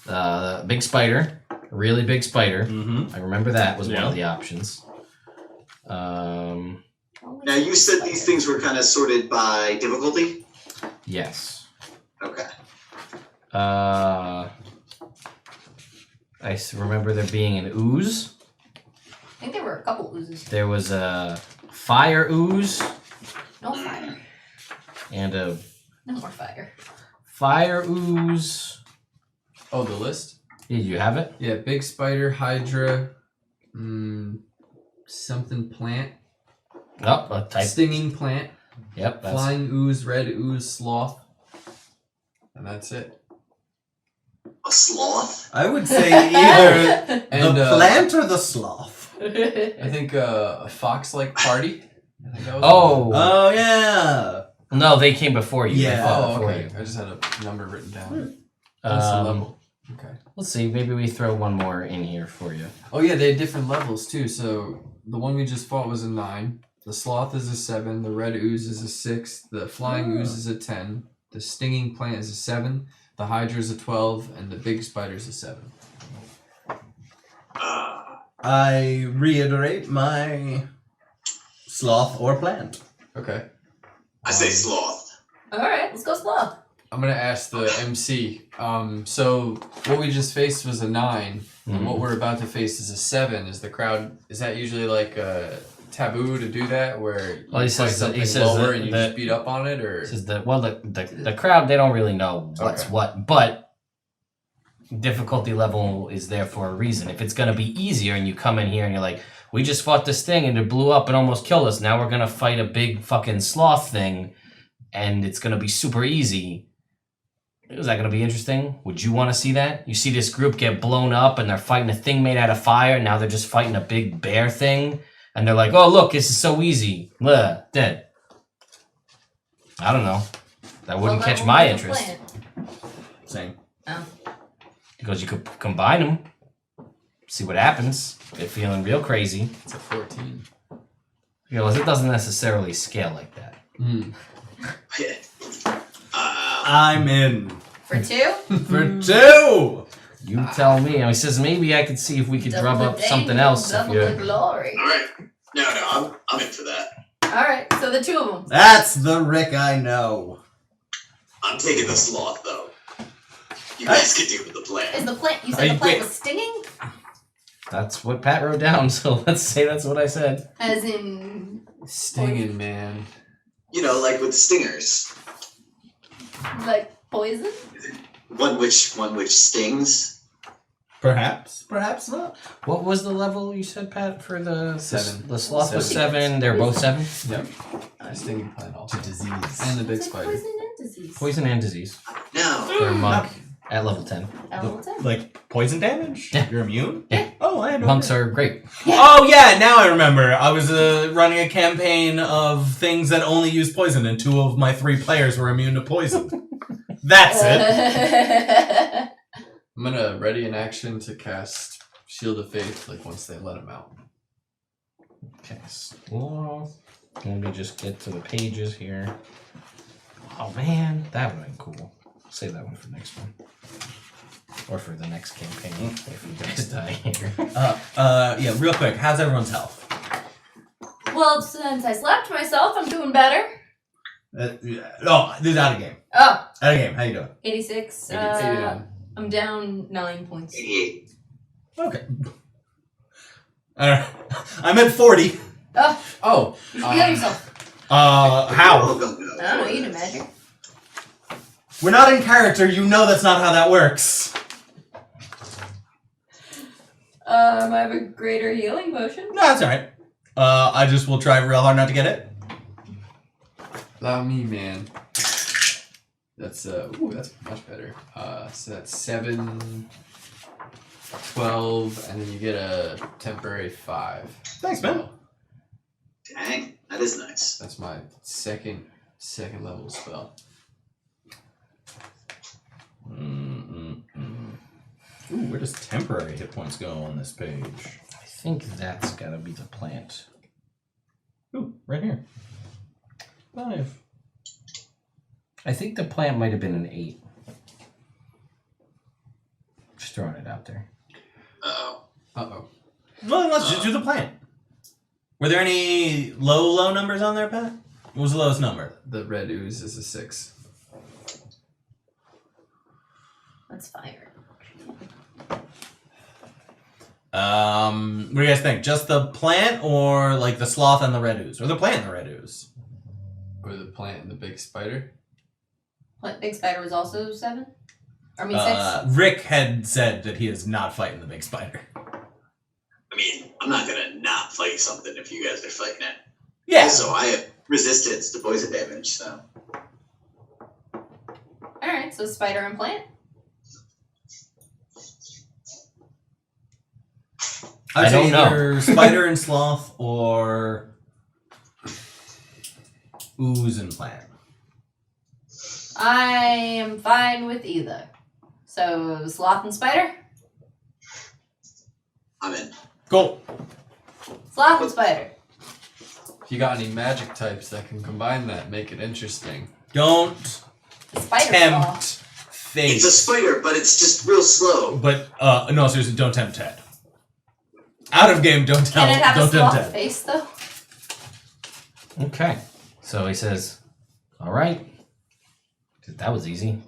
the big spider, really big spider. Mm-hmm. I remember that was one Yeah. of the options. Now, you said these things were kind of sorted by difficulty? Yes. Okay. I remember there being an ooze. think there were a couple oozes. There was a fire ooze No fire. and a No more fire. fire ooze. Oh, the list? Did you have it? Yeah, big spider, hydra, something plant, Oh, a type. stinging plant, Yep. That's, flying ooze, red ooze, sloth. And that's it. A sloth? I would say either And the plant or the sloth. I think a fox-like party. I think that was oh. Oh yeah. No, they came before you. They Yeah. fought Oh, before okay. you. I just had a number written down. That's the Um, level. Okay. let's see. Maybe we throw one more in here for you. Oh yeah, they had different levels too. So the one we just fought was a 9. The sloth is a 7. The red ooze is a 6. The flying ooze is a 10. The stinging plant is a 7. The hydra is a 12, and the big spider is a 7. I reiterate my sloth or plant. Okay. I say sloth. Alright, let's go slow. I'm gonna ask the MC. So what we just faced was a 9, and what we're about to face is a 7. Is the crowd? Is that usually like a taboo to do that, where you Well, he fight says something that- lower and you that- just beat up on it, or This is the crowd. They don't really know what's Okay. what, but difficulty level is there for a reason. If it's gonna be easier, and you come in here and you're like, we just fought this thing and it blew up and almost killed us. Now we're gonna fight a big fucking sloth thing, and it's gonna be super easy. Is that going to be interesting? Would you want to see that? You see this group get blown up and they're fighting a thing made out of fire. Now they're just fighting a big bear thing. And they're like, oh, look, this is so easy. Blah, dead. I don't know. That wouldn't catch my interest. Same. Oh. Because you could combine them. See what happens. They're feeling real crazy. it's a 14. Because it doesn't necessarily scale like that. I'm in. For 2? For 2! You tell me. And he says maybe I could see if we could drum up something else. If Double the you glory. Alright. No, I'm in for that. Alright, so the 2 of them. That's the Rick I know. I'm taking the sloth, though. You guys can deal with the plant. Is the plant, you said the plant was stinging? That's what Pat wrote down, so let's say that's what I said. As in, Stinging, man. You know, like with stingers. like, poison? One which stings. Perhaps. Perhaps not. What was the level you said, Pat, for the 7. The sloth was 7. 7. They're both 7. Yep. Stinging plant also. Disease. And the big It's like spider. poison and disease. Poison and disease. No. They're a monk at level 10. Level 10. Like poison damage? Yeah. You're immune? Yeah. Oh, I had no Monks idea. are great. Oh yeah, now I remember. I was running a campaign of things that only use poison, and 2 of my 3 players were immune to poison. That's it. I'm gonna ready an action to cast Shield of Faith, like once they let him out. Okay. Sloth. Let me just get to the pages here. Oh man, that would have been cool. Save that one for next one. Or for the next campaign, if you guys die here. Yeah, real quick, how's everyone's health? Well, since I slapped myself, I'm doing better. Oh, this is out of game. Oh, Out of game, how you doing? 86. 89. I'm down 9 points. 88. Okay. Alright. I'm at 40. Oh, Oh! you should heal yourself. How? I don't know, you do magic. We're not in character, you know that's not how that works. I have a greater healing potion. No, that's alright. I just will try real hard not to get it. Allow me, man. That's that's much better. So that's 7, 12, and then you get a temporary 5. Thanks, man. Dang, that is nice. That's my second level spell. Ooh, where does temporary hit points go on this page? I think that's gotta be the plant. Ooh, right here. 5. I think the plant might have been an 8. Just throwing it out there. Uh-oh. Uh-oh. Well, then let's just do the plant. Were there any low numbers on there, Pat? What was the lowest number? The red ooze is a 6. That's fire. What do you guys think? Just the plant, or like the sloth and the red ooze, or the plant and the red ooze? Or the plant and the big spider? Big spider was also 7? Or I mean 6? Rick had said that he is not fighting the big spider. I mean, I'm not gonna not fight something if you guys are fighting it. Yeah. Also, I have resistance to poison damage, so. Alright, so spider and plant. I don't know. either spider and sloth, or ooze and plant. I am fine with either. So, sloth and spider? I'm in. Cool. Sloth and spider. If you got any magic types that can combine that, make it interesting. Don't Spider tempt sloth. fate. It's a spider, but it's just real slow. But no, seriously, don't tempt Ted. Out of game, don't Can it have a don't tempt sloth Ted. face, though? Okay. So he says, all right. That was easy.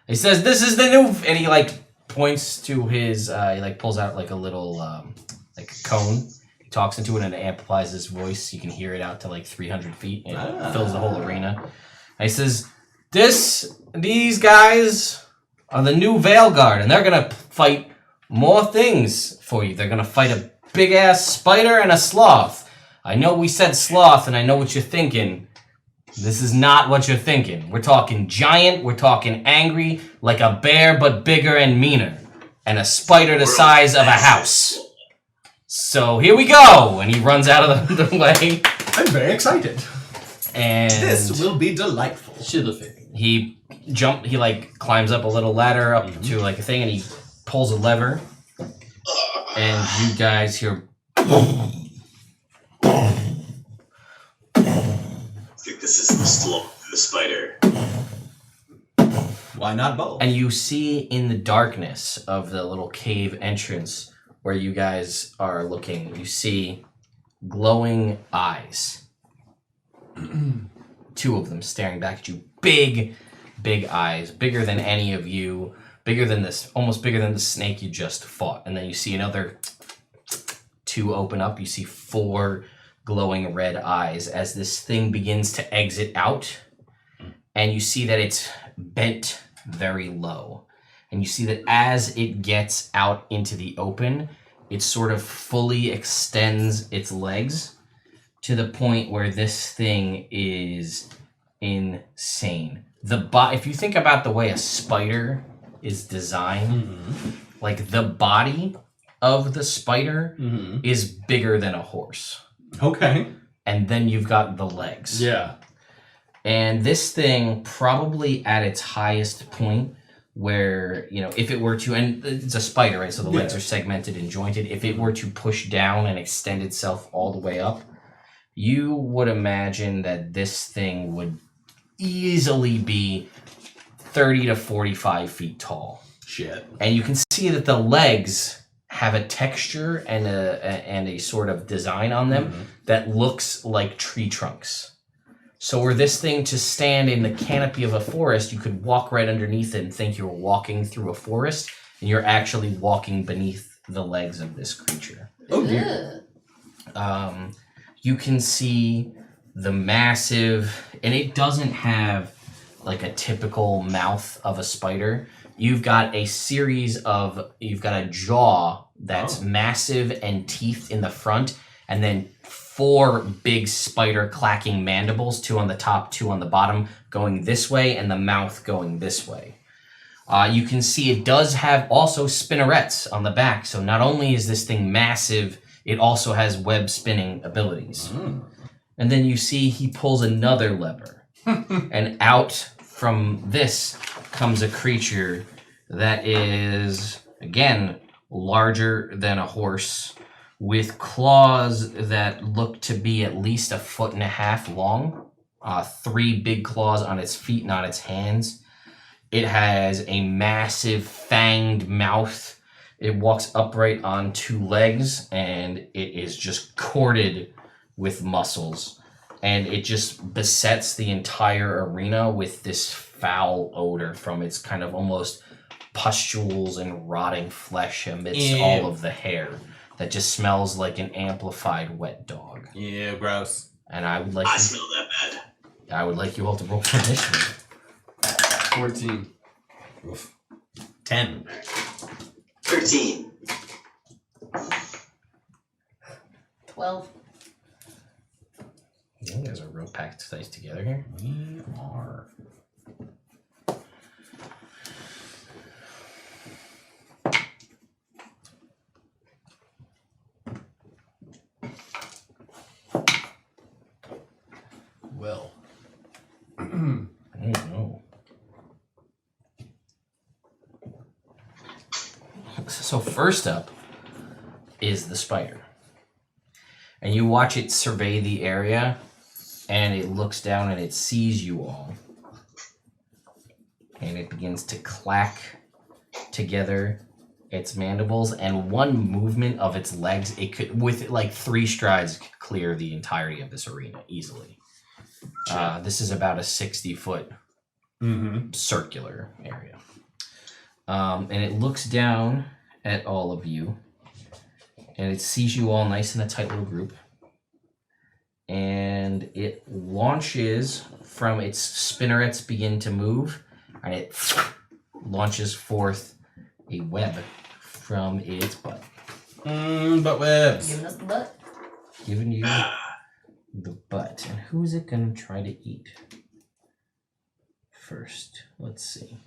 He says, this is the new... And he, like, points to his... he, like, pulls out, like, a little, like, cone. He talks into it and it amplifies his voice. You can hear it out to, like, 300 feet. And it fills the whole arena. And he says, these guys are the new Veil Guard. And they're going to fight more things for you. They're going to fight a big-ass spider and a sloth. I know we said sloth, and I know what you're thinking. This is not what you're thinking. We're talking giant, we're talking angry, like a bear, but bigger and meaner. And a spider the size of a house. So here we go! And he runs out of the way. I'm very excited. And This will be delightful. he like climbs up a little ladder up to like a thing, and he pulls a lever. And you guys hear... I think this is the sloth, the spider. Why not both? And you see in the darkness of the little cave entrance where you guys are looking, you see glowing eyes. 2 of them staring back at you. Big, big eyes. Bigger than any of you. Bigger than this, almost bigger than the snake you just fought. And then you see another 2 open up. You see 4 glowing red eyes as this thing begins to exit out. And you see that it's bent very low. And you see that as it gets out into the open, it sort of fully extends its legs to the point where this thing is insane. If you think about the way a spider is designed, like the body of the spider is bigger than a horse. Okay. And then you've got the legs. Yeah. And this thing probably at its highest point where, if it were to, and it's a spider, right? So the legs are segmented and jointed. If it were to push down and extend itself all the way up, you would imagine that this thing would easily be 30 to 45 feet tall. Shit. And you can see that the legs have a texture and a sort of design on them that looks like tree trunks. So were this thing to stand in the canopy of a forest, you could walk right underneath it and think you're walking through a forest, and you're actually walking beneath the legs of this creature. Oh dear. You can see the massive, and it doesn't have like a typical mouth of a spider. You've got a jaw that's massive and teeth in the front, and then 4 big spider clacking mandibles, 2 on the top, 2 on the bottom, going this way, and the mouth going this way. You can see it does have also spinnerets on the back, so not only is this thing massive, it also has web spinning abilities. And then you see he pulls another lever, and out from this comes a creature that is, again, larger than a horse, with claws that look to be at least 1.5 feet long, 3 big claws on its feet and on its hands. It has a massive fanged mouth. It walks upright on 2 legs, and it is just corded with muscles. And it just besets the entire arena with this foul odor from its kind of almost pustules and rotting flesh amidst all of the hair. that just smells like an amplified wet dog. Yeah, gross. And I would like I smell that bad. I would like you all to roll for initiative. 14. Oof. 10. 13. 12. You guys are real packed dice together here. We are. Well. I don't know. So first up is the spider. And you watch it survey the area, and it looks down and it sees you all. And it begins to clack together its mandibles, and one movement of its legs, it could, with like 3 strides, could clear the entirety of this arena easily. This is about a 60-foot circular area. And it looks down at all of you, and it sees you all nice in a tight little group. And it launches from its spinnerets begin to move, and it launches forth a web from its butt. Butt webs. Giving us the butt. Giving you the butt. And who is it going to try to eat first? Let's see.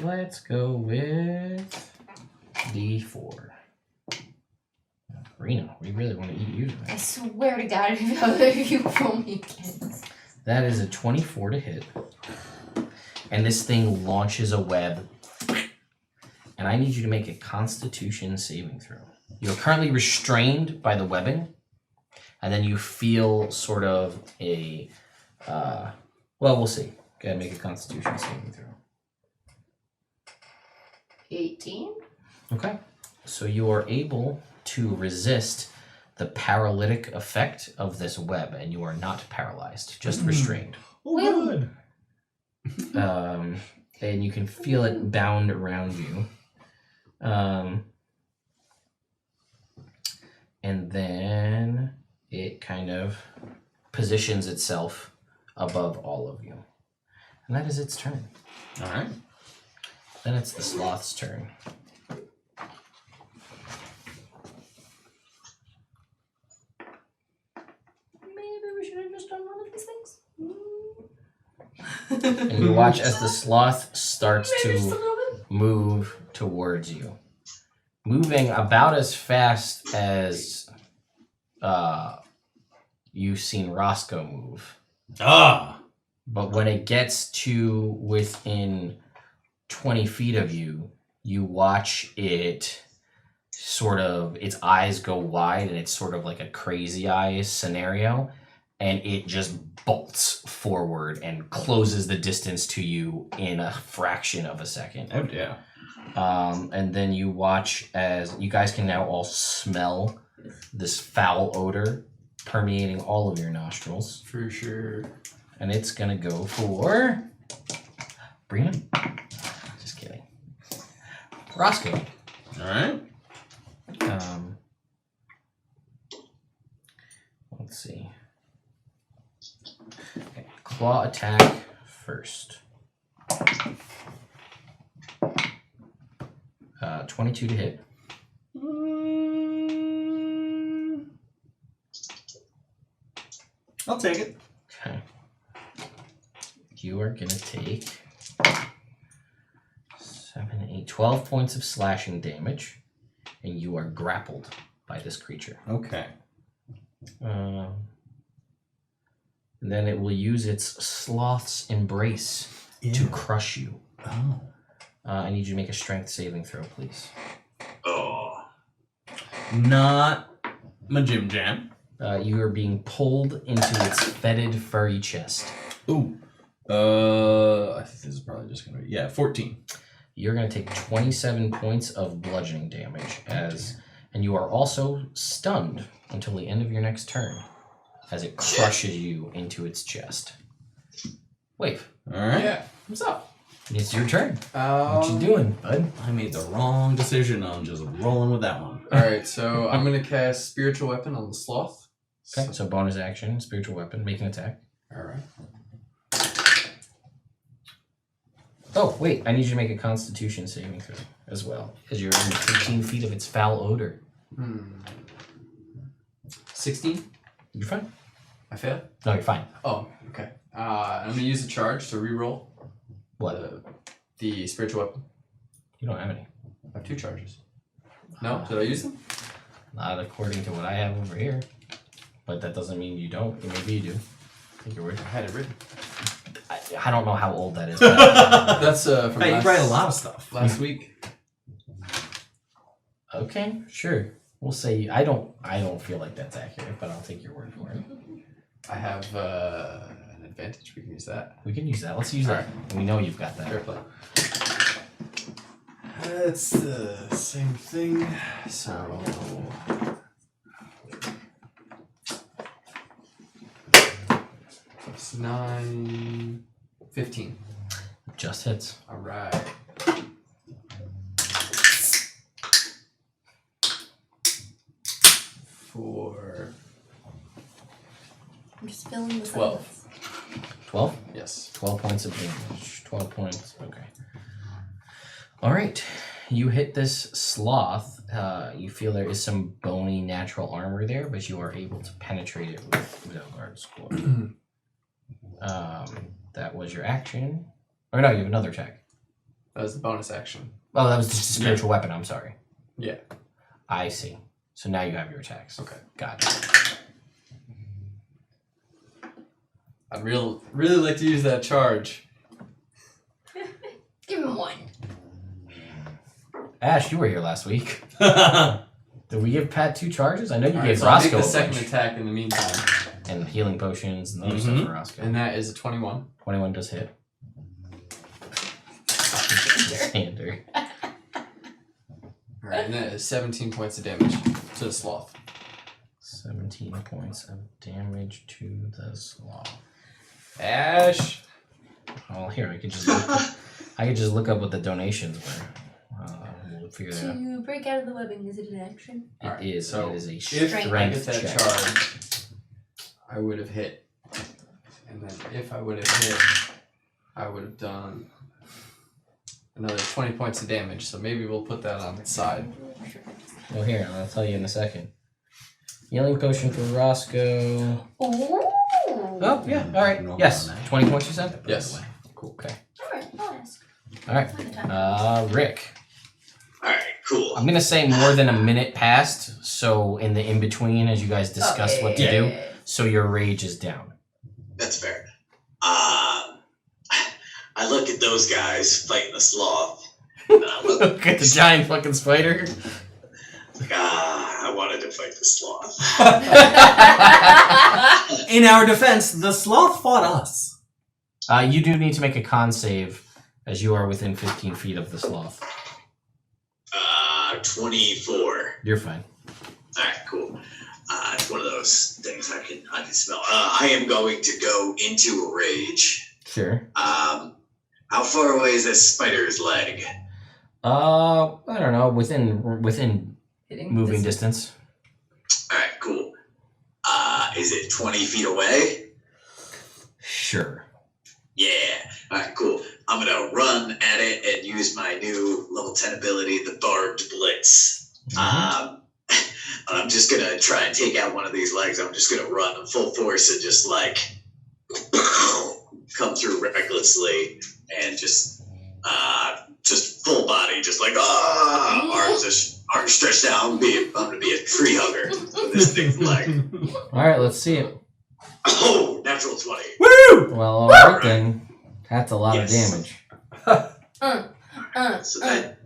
Let's go with D4. Reno, we really want to eat you I tonight. swear to God, if you roll me again. That is a 24 to hit. And this thing launches a web. And I need you to make a Constitution saving throw. You're currently restrained by the webbing. And then you feel sort of a... well, we'll see. Go ahead and make a Constitution saving throw. 18? Okay. So you are able to resist the paralytic effect of this web, and you are not paralyzed, just restrained. Oh, good. And you can feel it bound around you. And then it kind of positions itself above all of you. And that is its turn. All right. Then it's the sloth's turn. Maybe we should have just done one of these things. And you watch as the sloth starts Maybe just a to little bit. move towards you. Moving about as fast as you've seen Roscoe move. Ah. But when it gets to within 20 feet of you, you watch it sort of, its eyes go wide, and it's sort of like a crazy eyes scenario, and it just bolts forward and closes the distance to you in a fraction of a second. Oh, yeah. And then you watch as you guys can now all smell this foul odor permeating all of your nostrils. For sure. And it's gonna go for Brina. Just kidding. Roscoe. All right. Let's see. Okay. Claw attack first. 22 to hit. I'll take it. Okay. You are gonna take 7, 8, 12 points of slashing damage, and you are grappled by this creature. Okay. And then it will use its sloth's embrace to crush you. Oh. I need you to make a strength saving throw, please. Oh. Not my Jim Jam. You are being pulled into its fetid, furry chest. Ooh. I think this is probably just gonna be 14. You're going to take 27 points of bludgeoning damage, and you are also stunned until the end of your next turn as it crushes you into its chest. Wave. All right. Yeah. What's up? It's your turn. What you doing, bud? I made the wrong decision on just rolling with that one. Alright, so I'm gonna cast Spiritual Weapon on the Sloth. Okay, so bonus action, spiritual weapon, make an attack. Alright. Oh, wait, I need you to make a constitution saving throw as well, because you're in 15 feet of its foul odor. 16? You're fine. I fail? No, you're fine. Oh, okay. I'm gonna use a charge to reroll What? the Spiritual Weapon. You don't have any. I have 2 charges. No? Did I use them? Not according to what I have over here. But that doesn't mean you don't. Maybe you do. I think you're weird. I had it written. I don't know how old that is. But That's from Hey, you last, write a lot of stuff. last week. okay, sure. We'll say I don't feel like that's accurate, but I'll take your word for it. I have an advantage. We can use that. We can use that. Let's use that. We know you've got that. Fair play. It's the same thing. So... Plus 9... 15. Just hits. Alright. For... I'm just filling the 12. silence. 12? Yes. 12 points of damage. 12 points. Okay. All right. You hit this sloth. You feel there is some bony natural armor there, but you are able to penetrate it without guard score. That was your action. Or no, you have another attack. That was the bonus action. Oh, that was just a spiritual weapon. I'm sorry. Yeah. I see. So now you have your attacks. Okay. Got it. I'd really like to use that charge. Give him 1. Ash, you were here last week. Did we give Pat 2 charges? I know you gave So I'll make Roscoe the a second bunch. attack in the meantime. And healing potions and other stuff for Roscoe. And that is a 21. 21 does hit. Standard. Alright, and that is 17 points of damage to the sloth. 17 points of damage to the sloth. Ash! Oh, here I could just look up what the donations were. We'll figure that out. To break out of the webbing, is it an action? Alright, It is. so it is a If I get strength that check. charge, I would have hit. And then if I would have hit, I would have done another 20 points of damage. So maybe we'll put that on the side. Well, here I'll tell you in a second. Healing potion for Roscoe. Oh! Oh yeah. All right. Yes. 20 points. You said. Yes. Cool. Okay. Alright, I'll ask. All right. Find the time. Rick. Alright, cool. I'm gonna say more than a minute passed, so in the in-between as you guys discuss what to do, so your rage is down. That's fair. I look at those guys fighting the sloth. And I look Look at the giant fucking spider. like, I wanted to fight the sloth. In our defense, the sloth fought us. You do need to make a con save, as you are within 15 feet of the sloth. 24. You're fine. Alright, cool. It's one of those things I can smell. I am going to go into a rage. Sure. How far away is this spider's leg? I don't know. Within Hitting moving this- distance. Alright, cool. Is it 20 feet away? Sure. Yeah. Alright, cool. I'm gonna run at it and use my new level 10 ability, the Barbed Blitz. I'm just gonna try and take out one of these legs. I'm just gonna run in full force and just like come through recklessly and just full body, just like arms stretched out. I'm gonna be a tree hugger with this thing's leg. All right. Let's see it. Oh, natural 20. Woo! Well, all right then. That's a lot Yes. of damage. So that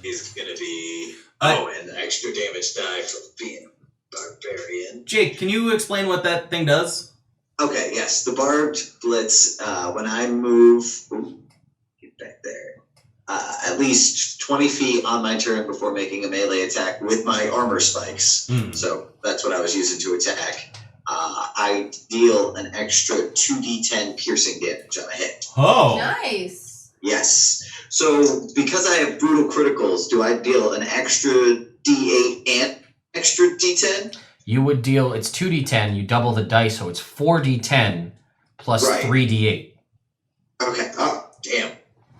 is gonna be and the extra damage die from being a barbarian. Jake, can you explain what that thing does? Okay, yes, the Barbed Blitz. When I move, get back there, at least 20 feet on my turn before making a melee attack with my armor spikes. So that's what I was using to attack. I deal an extra 2d10 piercing damage on a hit. Oh. Nice. Yes. So because I have brutal criticals, do I deal an extra D8 and extra D10? You would deal, it's 2d10, you double the dice, so it's 4d10 plus Right. 3d8. Okay. Oh, damn.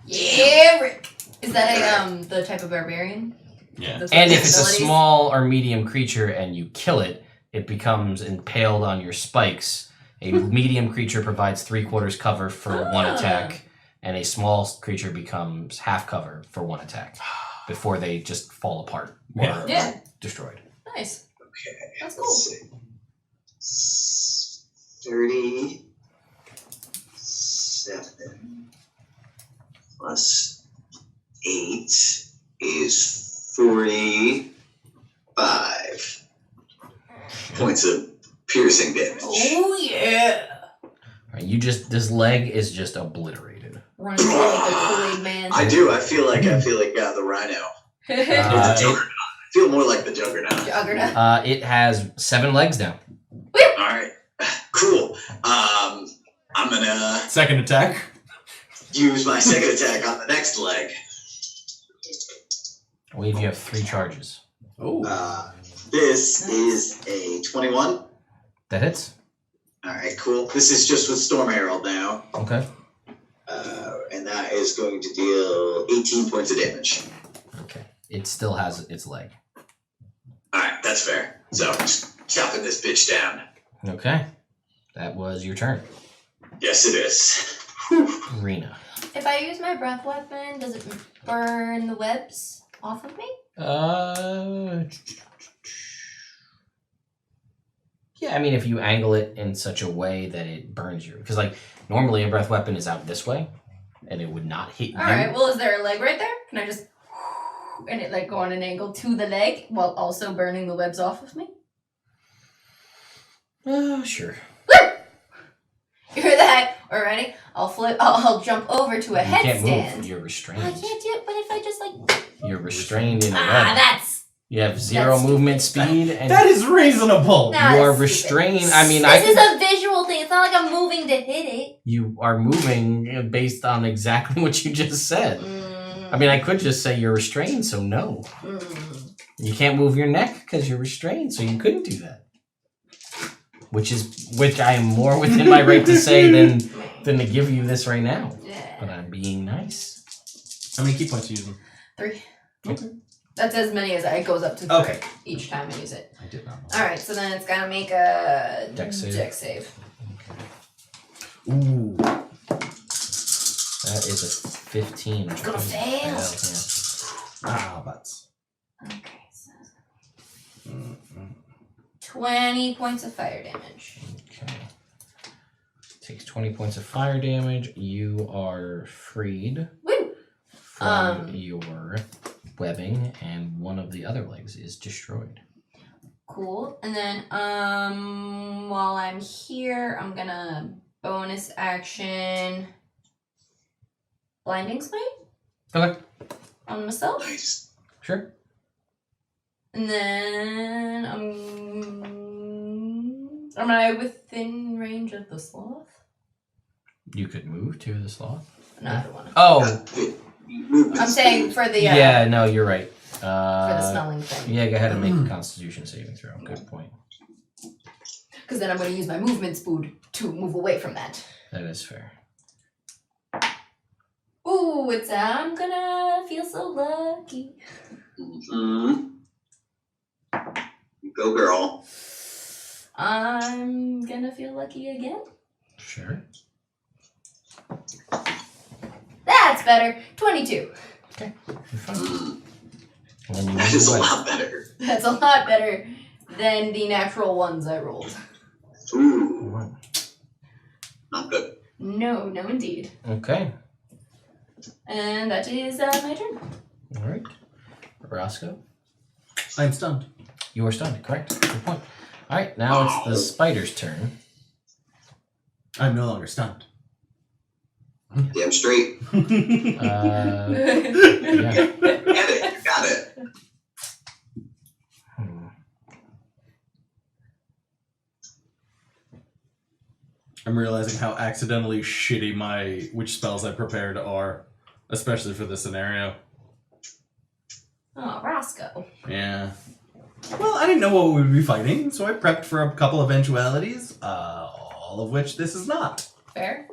Yeah, Rick. Is that a the type of barbarian? Yeah. Those And if abilities? it's a small or medium creature and you kill it, it becomes impaled on your spikes. A medium creature provides 3/4 cover for one attack, and a small creature becomes half cover for one attack before they just fall apart or Yeah. destroyed. Nice. Okay. That's cool. Let's see. 37 plus 8 is 45 points of piercing damage. Oh yeah. Right, this leg is just obliterated. Running like the Kool-Aid man. I do. I feel like the Rhino. Or the Juggernaut. I feel more like the Juggernaut. Juggernaut. It has 7 legs now. All right. Cool. I'm gonna Second attack. use my second attack on the next leg. I believe you have 3 charges. Oh. This is a 21. That hits. All right, cool. This is just with Storm Herald now. Okay. And that is going to deal 18 points of damage. Okay. It still has its leg. All right, that's fair. So, just chopping this bitch down. Okay. That was your turn. Yes, it is. Rena. If I use my breath weapon, does it burn the webs off of me? Yeah, I mean, if you angle it in such a way that it burns you. Because, like, normally a breath weapon is out this way, and it would not hit you. Alright, well, is there a leg right there? Can I just... and it, like, go on an angle to the leg while also burning the webs off of me? Sure. You hear that? Alrighty, I'll jump over to a You can't headstand. move. You're restrained. I can't do it, but if I just, like... You're restrained in a web. that's... You have 0 That's movement speed, and That is reasonable. Nah, you are that's stupid. restrained. I mean, This is a visual thing. It's not like I'm moving to hit it. you are moving based on exactly what you just said. I mean, I could just say you're restrained, so no. You can't move your neck because you're restrained, so you couldn't do that. Which I am more within my right to say than to give you this right now. But Yeah. I'm being nice. How many key points are you using? 3. Okay. That's as many as it goes up to 3 Okay. each time I use it. I did not know. Alright, so then it's gotta make a Dex save. Ooh. That is a 15. It's gonna fail. Ah, butts. Okay, so 20 points of fire damage. Okay. Takes 20 points of fire damage. You are freed Woo! from your webbing, and one of the other legs is destroyed. Cool. And then while I'm here, I'm gonna bonus action blinding smite Okay. on myself. Nice. Sure. And then am I within range of the sloth? You could move to the sloth. No, I don't wanna. Oh, Movement I'm saying speed. for the yeah, no, you're right. for the smelling thing. Yeah, go ahead and make a Constitution saving throw. Good point. Because then I'm gonna use my movement speed to move away from that. That is fair. Ooh, I'm gonna feel so lucky. Go, girl. I'm gonna feel lucky again. Sure. That's better. 22. Okay. You're fine. And then you That move is a away. lot better. That's a lot better than the natural ones I rolled. Ooh, Alright. not good. No, indeed. Okay. And that is my turn. All right. Roscoe, I'm stunned. you are stunned. Correct. Good point. All right. Now it's the spider's turn. I'm no longer stunned. Damn straight. Yeah. Get it. You got it. I'm realizing how accidentally shitty my which spells I prepared are. especially for this scenario. Oh, Roscoe. Yeah. Well, I didn't know what we would be fighting, so I prepped for a couple eventualities, all of which this is not. Fair.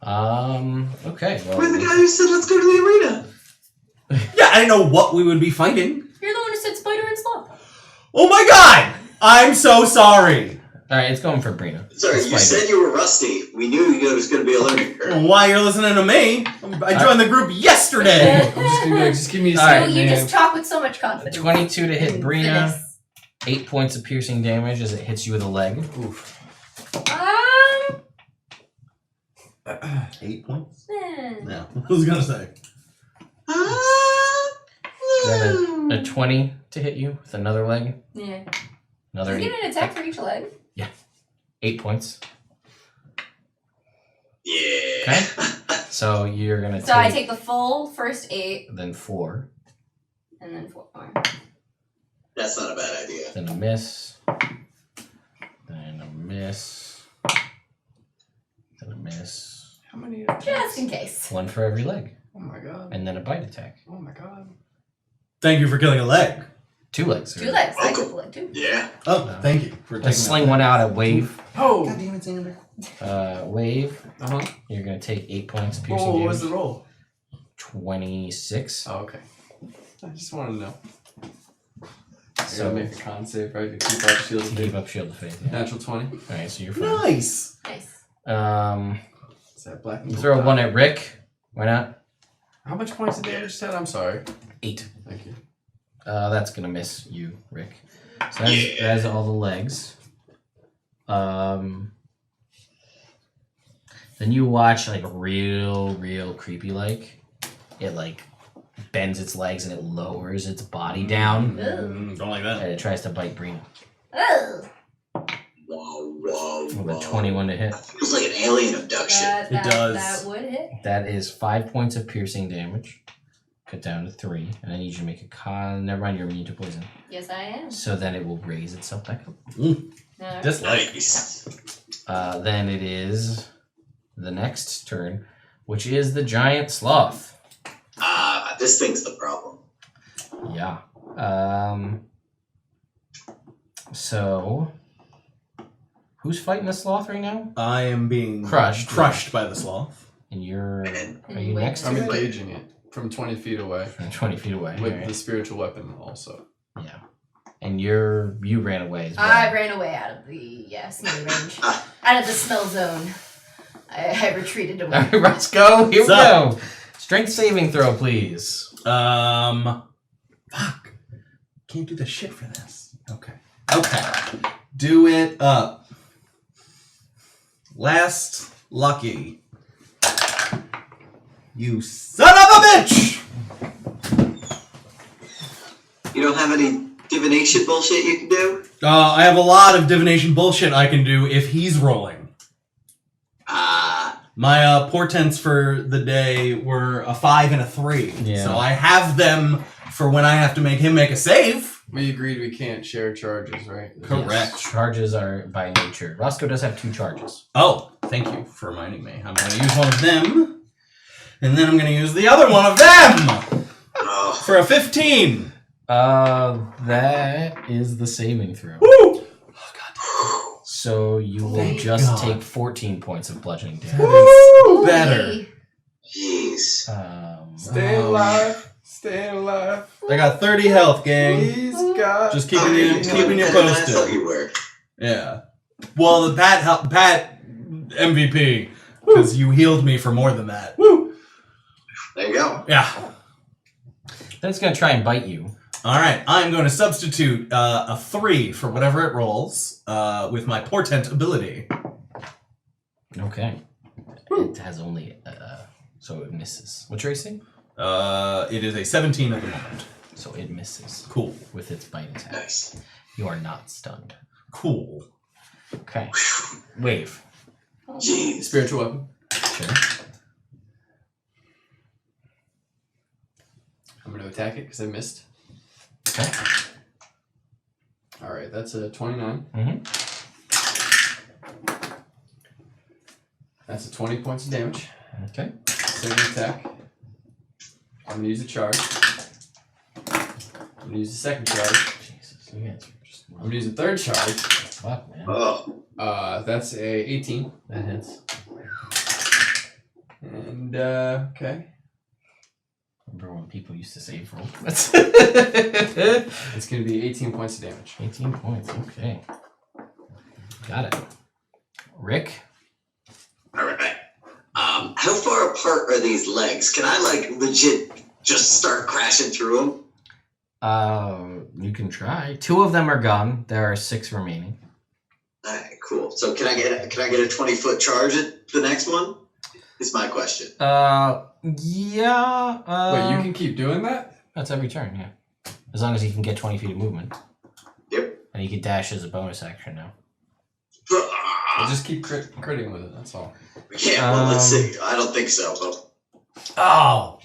Okay. Well, We're the guy who said let's go to the arena. Yeah, I didn't know what we would be fighting. You're the one who said spider and sloth. Oh my god! I'm so sorry. all right, it's going for Brina. Sorry, you said you were rusty. We knew it was going to be a learning curve. Why you're listening to me? I joined the group yesterday. I'm just gonna be like, just give me a All right, second, You man. just talk with so much confidence. 22 to hit And Brina. finesse. 8 points of piercing damage as it hits you with a leg. Oof. 8 points? Hmm. Yeah, I was gonna say. Then a 20 to hit you with another leg. Yeah. Another Does he get an attack for each leg? 8 points. Yeah. Okay. So you're gonna So I take the full first 8, then 4, and then 4 more. That's not a bad idea. then a miss, then a miss, then a miss. How many? Just in case. 1 for every leg, Oh my god. and then a bite attack. Oh my god. Thank you for killing a leg. 2 legs. 2 legs. I Welcome. took the leg too. Yeah. Oh, No. thank you for I taking sling that. one out at wave. Oh. God damn it, Xander. Wave. Uh huh. You're gonna take 8 points of piercing Oh, what damage. was the roll? 26. Oh, okay. I just want to know. I So gotta make a con save, right? To keep up shield of keep faith. up shield of faith. Yeah. Natural 20. All right, so you're fine. Nice. Nice. Is that black and You gold throw die? one at Rick. Why not? How much points of damage said? I'm sorry. 8. Thank you. That's gonna miss you, Rick. So that's all the legs. Then you watch like real creepy like it like bends its legs and it lowers its body down Don't like that. and it tries to bite Brina Oh. Whoa. with a 21 to hit. Feels like an alien abduction. It does. That would hit. That is 5 points of piercing damage. Cut down to 3, and I need you to make a con. Never mind, you're immune to poison. Yes, I am. So then it will raise itself back up. No. Dislike. Nice. Then it is the next turn, which is the giant sloth. This thing's the problem. Yeah. So, who's fighting the sloth right now? I am being Crushed. by the sloth. And you're. And Are you wait. next I'm to it? engaging it from 20 feet away 20 feet away. with right? the spiritual weapon also. Yeah. And you ran away as well. I ran away out of the smelly range. Out of the smell zone. I retreated away. All right, let's go. Here we So- go. Strength saving throw, please. Fuck. Can't do the shit for this. Okay. Do it up. Last lucky. You son of a bitch! you don't have any divination bullshit you can do? I have a lot of divination bullshit I can do if he's rolling. My portents for the day were a 5 and a 3. Yeah. So I have them for when I have to make him make a save. We agreed we can't share charges, right? Correct. Yes, charges are by nature. Roscoe does have 2 charges. Oh, thank you for reminding me. I'm going to use one of them. And then I'm going to use the other one of them Oh, for a 15. That is the saving throw. Woo! So you will Thank just God. take 14 points of bludgeoning damage. Woo! Better. jeez. Stay alive. Stay alive. I got 30 health, gang. Please, God. Just keeping you You're doing better than I thought posted. you were. Yeah. Well, the Pat MVP, because you healed me for more than that. Woo! There you go. Yeah. Then it's going to try and bite you. All right, I'm going to substitute a 3 for whatever it rolls with my portent ability. Okay. It has only, so it misses. What's your AC? It is a 17 at the moment. So it misses Cool. with its bite attack. Nice. You are not stunned. Cool. Okay. Wave. Jeez. Spiritual weapon. Sure. I'm going to attack it because I missed. Okay. Alright, that's a 29. Mm-hmm. That's a 20 points of damage. Okay. Second attack. I'm gonna use a charge. I'm gonna use the second charge. Jesus, you guys are just. I'm gonna use a third charge. Fuck, man. Oh. That's a 18. That hits. And okay. Remember when people used to save roll? It's gonna be 18 points of damage. 18 points. Okay. Got it. Rick? All right. How far apart are these legs? Can I like legit just start crashing through them? You can try. 2 of them are gone. There are 6 remaining. All right, cool. So can I get a 20-foot charge at the next one? Is my question. Yeah. Wait, you can keep doing that? That's every turn, yeah. As long as he can get 20 feet of movement. Yep. And he can dash as a bonus action now. I'll just keep critting with it, that's all. Yeah, well, let's see. I don't think so. But... Oh,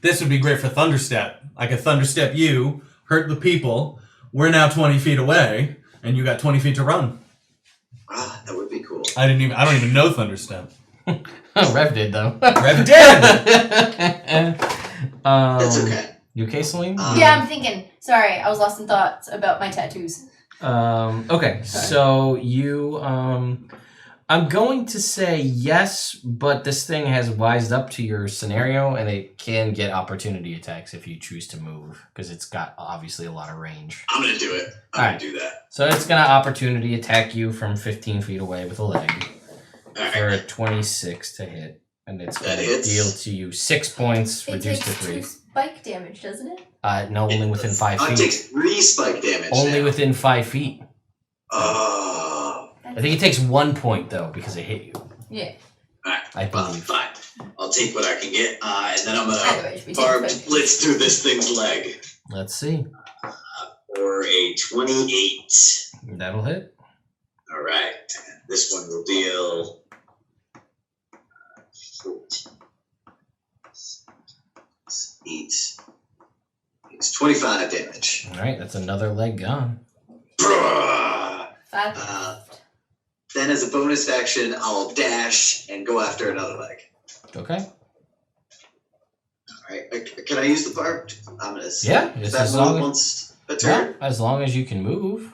this would be great for Thunderstep. I could Thunderstep you, hurt the people. We're now 20 feet away, and you got 20 feet to run. that would be cool. I don't even know Thunderstep. Rev did, though. Rev did! That's okay. You okay, Celine? Yeah, I'm thinking. Sorry, I was lost in thoughts about my tattoos. Okay, so you, I'm going to say yes, but this thing has wised up to your scenario, and it can get opportunity attacks if you choose to move, because it's got obviously a lot of range. I'm going to do it. I'm going to do that. So it's going to opportunity attack you from 15 feet away with a leg for a 26 to hit, and it's going to deal to you 6 points, It reduced to takes 3. 2 spike damage, doesn't it? No, only within 5 It feet. takes 3 spike damage. Only now. within 5 feet. Oh. I think it takes 1 point, though, because it hit you. Yeah. Alright, I believe. fine. I'll take what I can get, and then I'm Either way, going it should be to barb 10 blitz through this thing's leg Let's see. for a 28. That'll hit. Alright, this one will deal 14. 8. It's 25 damage. All right, that's another leg gone. Bruh. 5. Then as a bonus action, I'll dash and go after another leg. Okay. Alright, can I use the barb? I'm going to Yeah, Is just that as long move as, once a turn? as long as you can move.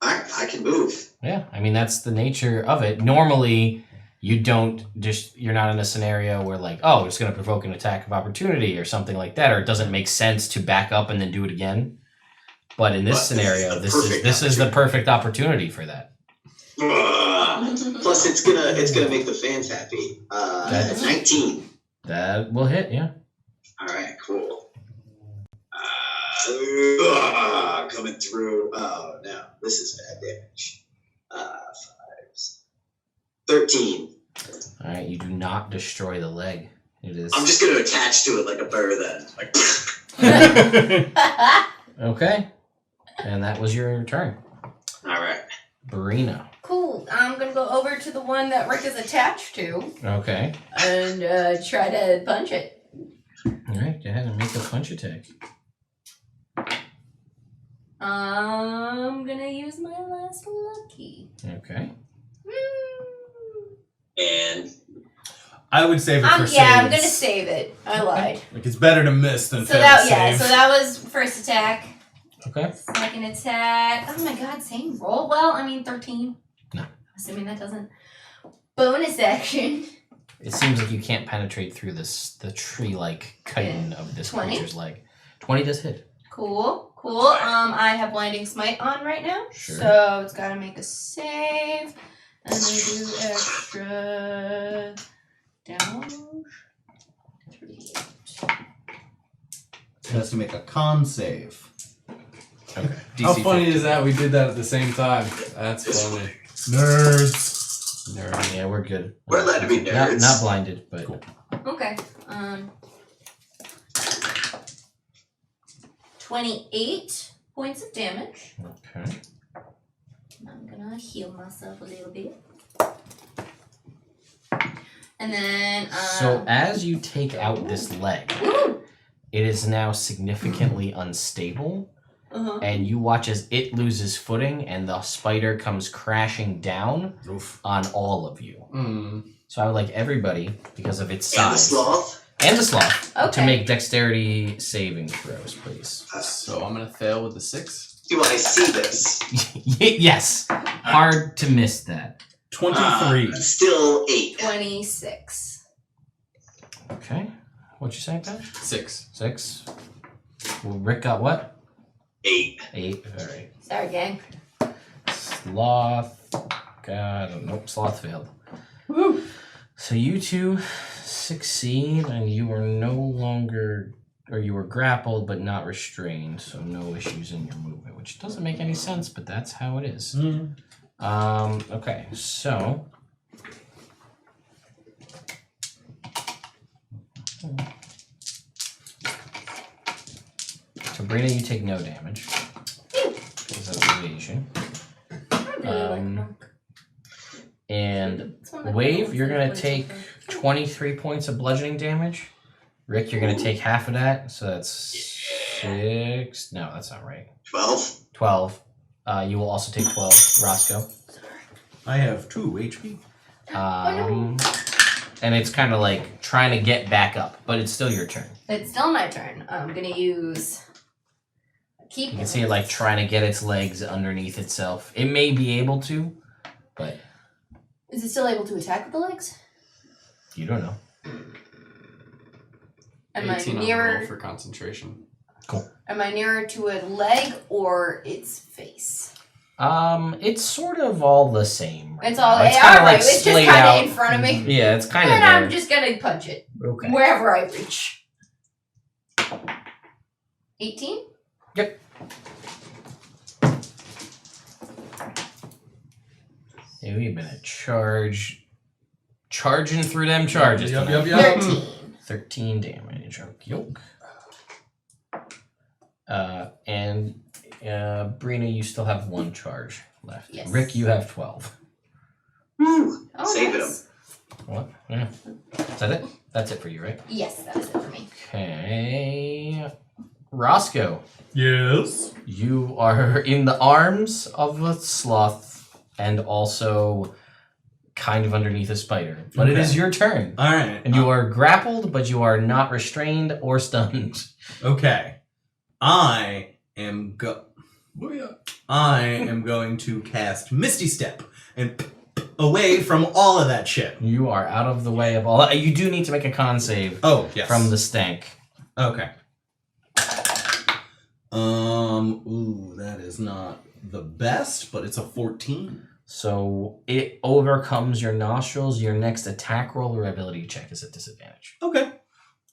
Alright, I can move. Yeah, I mean that's the nature of it. Normally, you're not in a scenario where like, oh, it's going to provoke an attack of opportunity or something like that, or it doesn't make sense to back up and then do it again. But in this scenario, this is the perfect opportunity for that. Plus, it's gonna make the fans happy. 19. That will hit, yeah. All right, cool. Coming through. Oh no, this is bad damage. 13. All right, you do not destroy the leg. It is I'm just gonna attach to it like a burr then. Like. okay. And that was your turn, All right. Barina. Cool. I'm gonna go over to the one that Rick is attached to Okay. and try to punch it. All right, go ahead and make a punch attack. I'm gonna use my last lucky. Okay. And I would save it for saves. I'm gonna save it. I lied. Like it's better to miss than So fail that to save. so that was first attack. Okay. Second attack. Oh my god, same roll. Well, I mean 13. No. Assuming that doesn't. Bonus action. It seems like you can't penetrate through the tree-like chitin of this 20? creature's leg. 20 does hit. Cool. I have blinding smite on right now. Sure. So it's gotta make a save. And then do extra damage. 3. It has to make a con save. Okay. How DC funny 15. is that? We did that at the same time. That's funny. Nerds. Nerd. Yeah, we're good. we're allowed to be nerds. Not blinded, but Cool. Okay. 28 points of damage. okay. I'm gonna heal myself a little bit. And then So as you take out this leg, it is now significantly unstable, and you watch as it loses footing and the spider comes crashing down Oof. on all of you. Mm. So I would like everybody, because of its And the size, sloth. And the sloth. To Okay. make dexterity saving throws, please. So I'm gonna fail with the 6. Do I see this? Yes. Hard to miss that. 23. Still 8. 26. Okay. What'd you say, Ben? 6. 6. Well, Rick got what? 8. 8. Alright. Sorry, gang. Sloth. God, nope, sloth failed. Woo. So you two succeed, and you are no longer, or you were grappled but not restrained, so no issues in your movement, which doesn't make any sense, but that's how it is. Okay, so Sabrina, you take no damage because of evasion. I really like monk. And It's one of the Wave, coolest you're gonna places take ever. 23 points of bludgeoning damage. Rick, you're gonna take half of that, so that's 6. No, that's not right. 12. 12. You will also take 12, Roscoe. I have 2 HP. And it's kind of like trying to get back up, but it's still your turn. It's still my turn. I'm gonna use. Keep. You can see it like trying to get its legs underneath itself. It may be able to, but Is it still able to attack with the legs? you don't know. Am I 18 on the roll nearer? for concentration. Am I nearer to a leg or its face? It's sort of all the same. It's all. now. It's All kind of right. like It's just splayed kind out. of in front of me. Yeah, it's kind of And there. I'm just gonna punch it Okay. wherever I reach. 18. Yep. Yeah, we've been at charging through them charges. Yup, tonight. yup, yup. 13. 13 damage. Yoke. And Brina, you still have 1 charge left. Yes. Rick, you have 12. Woo! Oh, Saving nice. What? Yeah. Is that it? That's it for you, right? Yes, that is it for me. Okay. Roscoe, Yes. you are in the arms of a sloth and also kind of underneath a spider. But it Okay. is your turn. All right. And you are grappled, but you are not restrained or stunned. Okay. I am going to cast Misty Step and away from all of that shit. You are out of the way of all that. You do need to make a con save Oh, yes. from the stank. Okay. Ooh, that is not the best, but it's a 14. So it overcomes your nostrils. Your next attack roll or ability check is at disadvantage. Okay.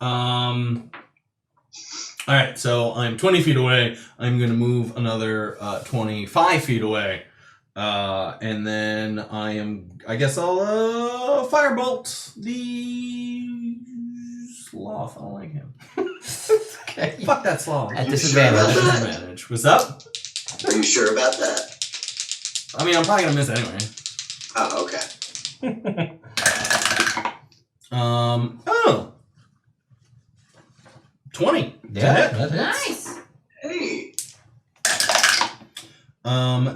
All right, so I'm 20 feet away. I'm going to move another 25 feet away. And then I guess I'll firebolt the sloth. I don't like him. Okay. Fuck that sloth. At You disadvantage. sure about that? Disadvantage. What's up? Are you sure about that? I mean, I'm probably going to miss anyway. Oh, okay. Oh. 20. Yeah, Hit. that hits. Nice. Hey.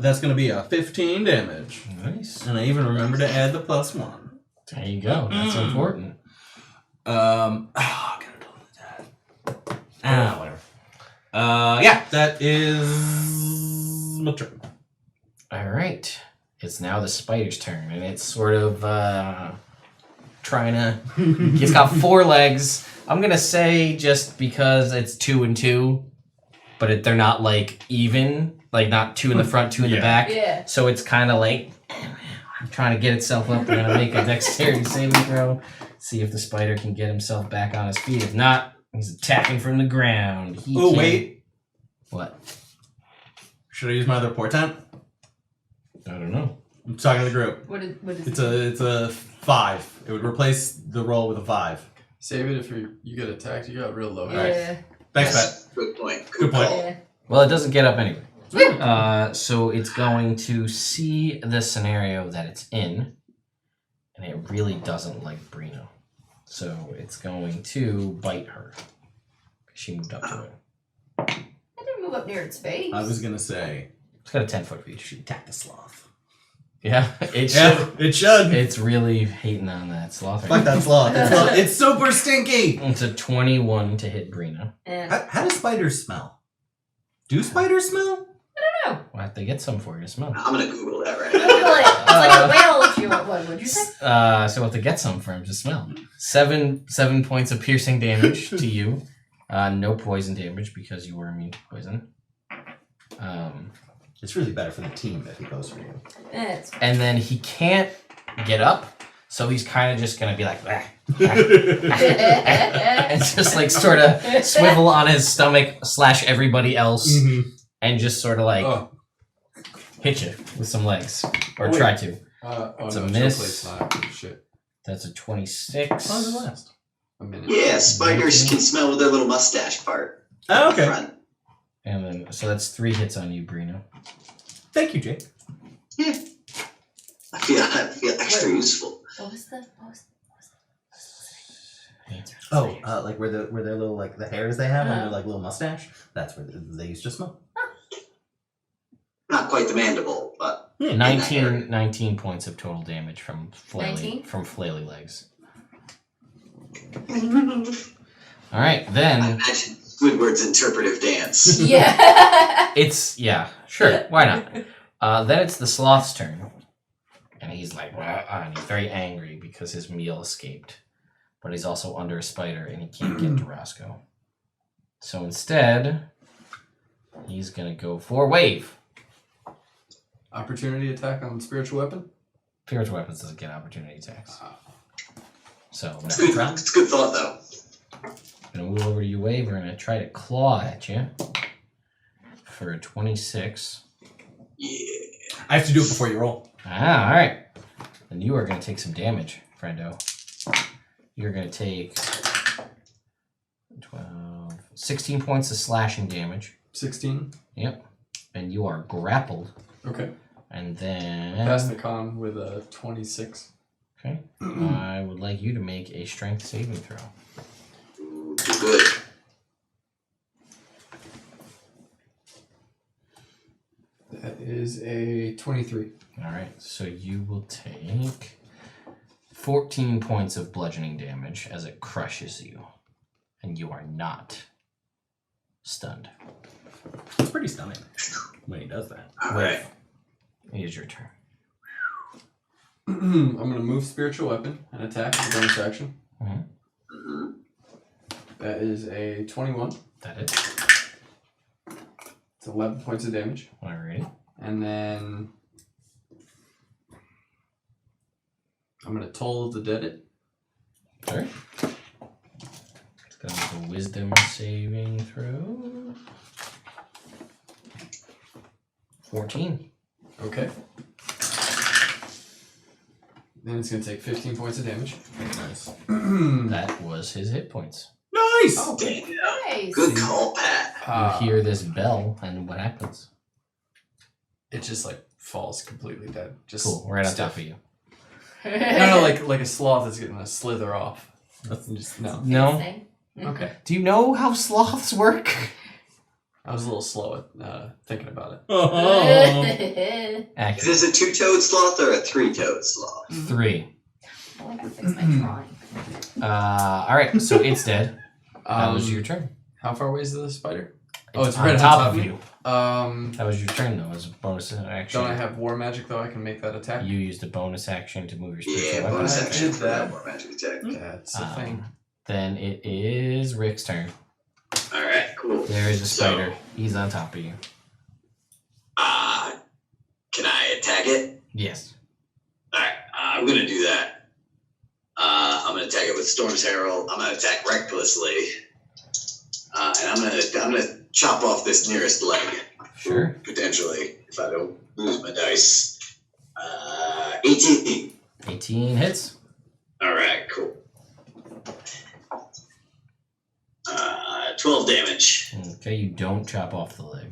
That's going to be a 15 damage. Nice. And I even remember to add the +1. There you go. That's important. I'm gonna do that. Whatever. Yeah, that is my turn. All right. It's now the spider's turn, and it's sort of trying to. It's got 4 legs. I'm gonna say just because it's 2 and 2, but they're not like even, like not 2 in the front, 2 in the Yeah. back. Yeah. So it's kind of like trying to get itself up. We're gonna make a dexterity saving throw. See if the spider can get himself back on his feet. If not, he's attacking from the ground. He Oh, can- wait. What? Should I use my other portent? I don't know. I'm talking to the group. What is It's a 5. It would replace the roll with a 5. Save it if you get attacked. You got real low. Yeah. Thanks, Pat. Yes. Good point. Good point. Yeah. Well, it doesn't get up anyway. So it's going to see the scenario that it's in, and it really doesn't like Brino. So it's going to bite her. She moved up to it. I didn't move up near its face. I was gonna say. It's got a 10-foot reach. She attacked the sloth. Yeah, it should. It should. It's really hating on that sloth. Fuck that sloth. It's super stinky. It's a 21 to hit Brina. And How do spiders smell? Do spiders smell? no. We'll have to get some for you to smell. I'm gonna Google that right Google now. it. It's like a whale. If you want, what would you say? So we'll have to get some for him to smell. 7 points of piercing damage to you. No poison damage because you were immune to poison. It's really better for the team if he goes for you. It's And then he can't get up, so he's kind of just gonna be like, "Ah, and just like sort of swivel on his stomach / everybody else, and just sort of like hit you with some legs or Wait. try to. It's a miss. Chokeplate's not active. Shit. That's a 26. How does it last? A minute. Yeah, spiders can smell with their little mustache part. Oh, okay. Front. And then so that's 3 hits on you, Brino. Thank you, Jake. Yeah. I feel extra useful. what was the Oh, like where their little like the hairs they have on their like little mustache. That's where they used to smell. Not quite the mandible, but 19 points of total damage from 19? flaily legs. All right, then I imagine Squidward's interpretive dance. Yeah. it's sure, why not? Then it's the sloth's turn, and he's like, and he's very angry because his meal escaped, but he's also under a spider and he can't get to Roscoe. So instead, he's gonna go for wave. Opportunity attack on spiritual weapon. Spiritual weapons doesn't get opportunity attacks. So It's a good thought, though. I'm gonna move over to you, wave. We're gonna try to claw at you for a 26. Yeah. I have to do it before you roll. All right. Then you are gonna take some damage, friendo. You're gonna take 12, 16 points of slashing damage. 16. Yep. And you are grappled. Okay. And then Pass the con with a 26. okay. I would like you to make a strength saving throw. Ooh, good. That is a 23. All right. So you will take 14 points of bludgeoning damage as it crushes you, and you are not stunned. It's pretty stunning when he does that. All right. It is your turn. I'm going to move spiritual weapon and attack with a bonus action. Mm-hmm. That is a 21. That is. It's 11 points of damage. Alrighty. And then I'm going to toll the dead it. Sorry. It's gonna make a wisdom saving throw. 14. Okay. Then it's going to take 15 points of damage. Nice. That was his hit points. Nice. Oh, damn. Nice. Good call, Pat. You hear this bell, and what happens? It just like falls completely dead. Just Cool, right on stiff. top of you. No, like a sloth is going to slither off. Just no. No. Same. Okay. Do you know how sloths work? I was a little slow at thinking about it. Oh. Is Accurate. this a two-toed sloth or a three-toed sloth? 3. I like to fix my drawing. All right, so it's dead. That was your turn. How far away is the spider? It's right on top of you. That That was your turn, though, as a bonus action. Don't I have war magic though? I can make that attack. You used a bonus action to move your spiritual Yeah, weapon. bonus I action did for that. more magic attack. That's the thing. Then it is Rick's turn. All right, cool. There is a So- spider. He's on top of you. Can I attack it? Yes. All right, I'm gonna do that. I'm gonna attack it with Storm's Herald. I'm gonna attack recklessly, and I'm gonna chop off this nearest leg. Sure. Potentially, if I don't lose my dice. 18. 18 hits. All right, cool. 12 damage. Okay, you don't chop off the leg.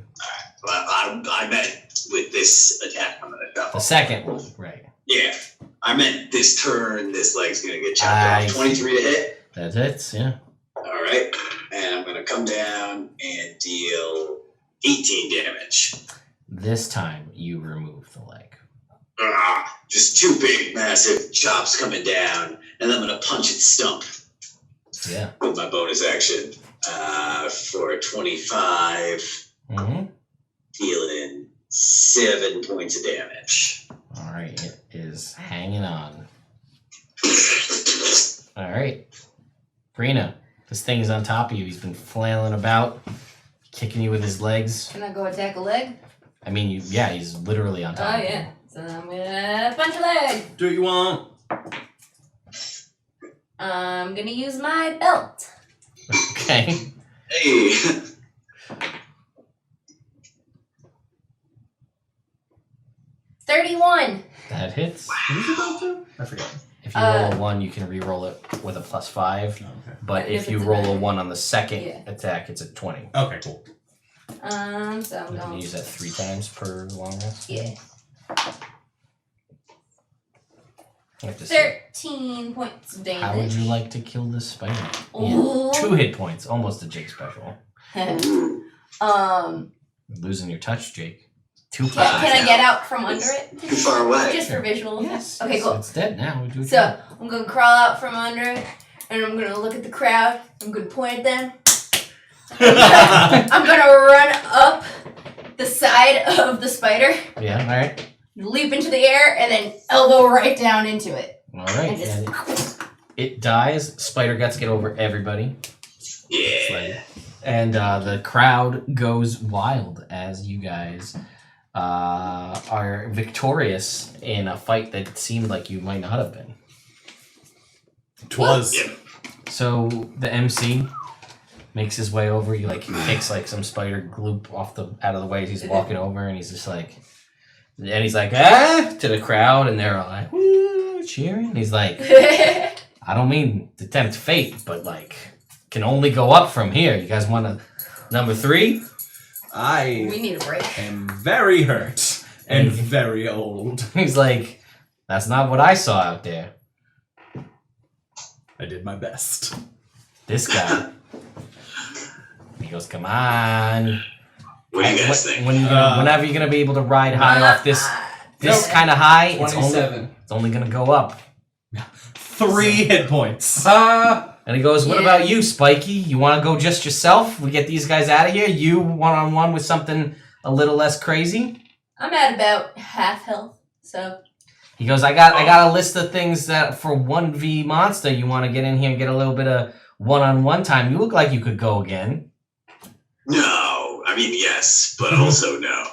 Well, I meant with this attack, I'm gonna chop The off. second one, right. Yeah, I meant this turn. This leg's gonna get chopped I off. 23 to hit. That hits, yeah. All right, and I'm gonna come down and deal 18 damage. This time you remove the leg. Just two big, massive chops coming down, and then I'm gonna punch its stump Yeah. with my bonus action for 25, dealing 7 points of damage. All right, it is hanging on. All right, Brina, this thing is on top of you. He's been flailing about, kicking you with his legs. Can I go attack a leg? I mean, he's literally on top Oh of you. yeah. So I'm gonna punch a leg. Do you want? I'm gonna use my belt. Okay. Hey, 31. That hits. What is it about to? I forgot. If you roll a 1, you can re-roll it with a +5. Oh, okay. But And if if you it's a roll a nine. 1 on the second Yeah. attack, it's a 20. Okay, cool. So I'm You can going. use that 3 times per long rest. Yeah. You have to see. 13 points of damage. How would you like to kill this spider? Ooh. Yeah. 2 hit points, almost a Jake special. um. You're losing your touch, Jake. 2 Can I points. get out from under it? too far away. Just for visual. Yes. Okay, yes, cool. It's dead now. We do it So again. I'm gonna crawl out from under it, and I'm gonna look at the crowd. I'm gonna point at them. I'm gonna run up the side of the spider, Yeah, alright. leap into the air, and then elbow right down into it. Alright. And just And it dies. Spider guts get over everybody. Yeah. And the crowd goes wild as you guys are victorious in a fight that seemed like you might not have been. Twas. Yeah. So the MC makes his way over. He kicks some spider gloop out of the way as he's walking over, and he's just like, to the crowd, and they're all like, woo, cheering. And he's like, I don't mean to tempt fate, but can only go up from here. You guys want a number 3? we I need a break. am very hurt and very old. He's like, that's not what I saw out there. I did my best. This guy. He goes, come on. What do you guys think? Whenever you're gonna be able to ride high off this kind of high, it's 27. only gonna go up. 3 hit points. And he goes, what Yeah. about you, Spiky? You want to go just yourself? We get these guys out of here? You one-on-one with something a little less crazy? I'm at about half health, so He goes, I got a list of things that for 1v monster you want to get in here and get a little bit of one-on-one time. You look like you could go again. No, I mean yes, but also no.